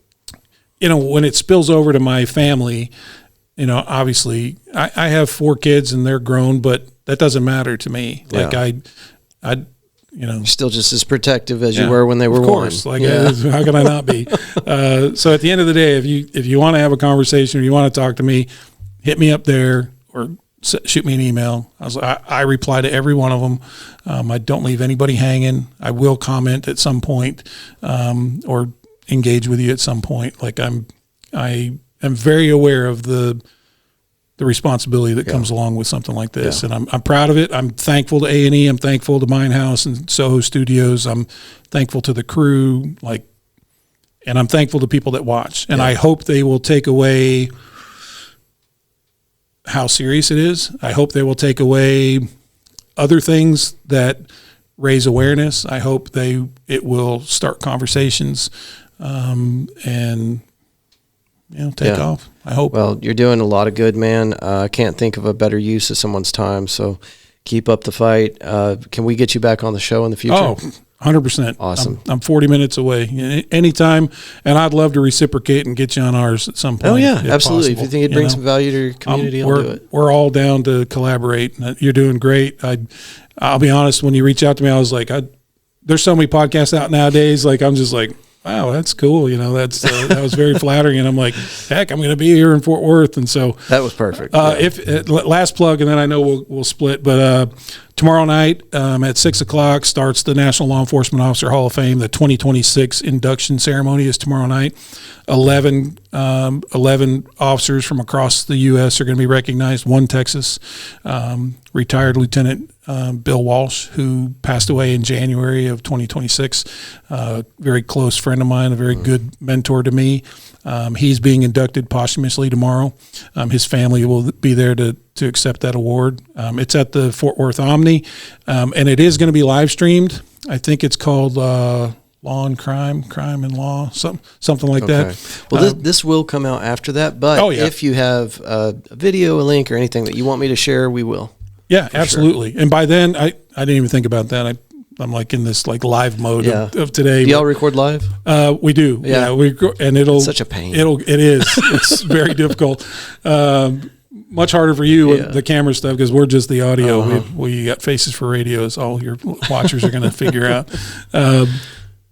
B: When it spills over to my family, obviously I have 4 kids and they're grown, but that doesn't matter to me. Like you're
C: still just as protective as you were when they were born.
B: Of course. How can I not be? So at the end of the day, if you want to have a conversation or you want to talk to me, hit me up there or shoot me an email. I reply to every one of them. I don't leave anybody hanging. I will comment at some point or engage with you at some point. Like I am very aware of the responsibility that comes along with something like this. And I'm proud of it. I'm thankful to A&E. I'm thankful to Mine House and Soho Studios. I'm thankful to the crew. Like And I'm thankful to people that watch. And I hope they will take away how serious it is. I hope they will take away other things that raise awareness. I hope it will start conversations and take off. I hope.
C: Well, you're doing a lot of good, man. I can't think of a better use of someone's time. So keep up the fight. Can we get you back on the show in the future?
B: Oh, 100%.
C: Awesome.
B: I'm 40 minutes away anytime, and I'd love to reciprocate and get you on ours at some point.
C: Oh, yeah,
B: if
C: absolutely.
B: possible.
C: If you think it'd bring some value to your community, I'll do it.
B: We're all down to collaborate. You're doing great. I'll be honest, when you reach out to me, I was like, there's so many podcasts out nowadays. Like, I'm just like, wow, that's cool. That was very flattering. And I'm like, heck, I'm going to be here in Fort Worth. And so
C: that was perfect.
B: Last plug, and then I know we'll split, but tomorrow night at 6:00 starts the National Law Enforcement Officer Hall of Fame. The 2026 induction ceremony is tomorrow night. 11 officers from across the U.S. are going to be recognized. One Texas, retired Lieutenant Bill Walsh, who passed away in January of 2026. Very close friend of mine, a very good mentor to me. He's being inducted posthumously tomorrow. His family will be there to accept that award. It's at the Fort Worth Omni, and it is going to be live streamed. I think it's called Law and Crime and Law, something like that.
C: Well, this will come out after that, but if you have a video, a link, or anything that you want me to share, we will.
B: Yeah, absolutely. Sure. And by then, I didn't even think about that. I'm like in this like live mode of today.
C: Do y'all record live?
B: We do. Yeah, and
C: it's such a pain.
B: It is. It's very difficult. Much harder for you with the camera stuff because we're just the audio. We got faces for radios. All your watchers are going to figure out.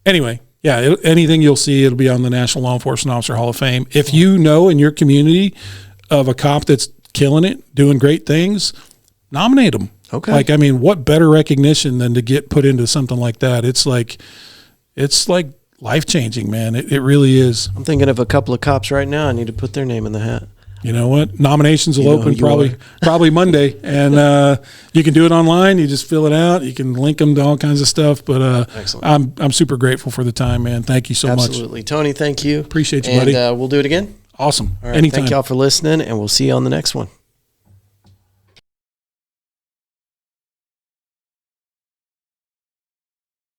B: Anyway, anything you'll see, it'll be on the National Law Enforcement Officer Hall of Fame. If you know in your community of a cop that's killing it, doing great things, nominate them. Okay. What better recognition than to get put into something like that? It's like life-changing, man. It really is.
C: I'm thinking of a couple of cops right now. I need to put their name in the hat.
B: You know what? Nominations will open probably Monday, and you can do it online. You just fill it out. You can link them to all kinds of stuff. But I'm super grateful for the time, man. Thank you so much.
C: Absolutely, Tony. Thank you.
B: Appreciate you, buddy.
C: And we'll do it again.
B: Awesome.
C: All right.
B: Anytime.
C: Thank y'all for listening, and we'll see you on the next one.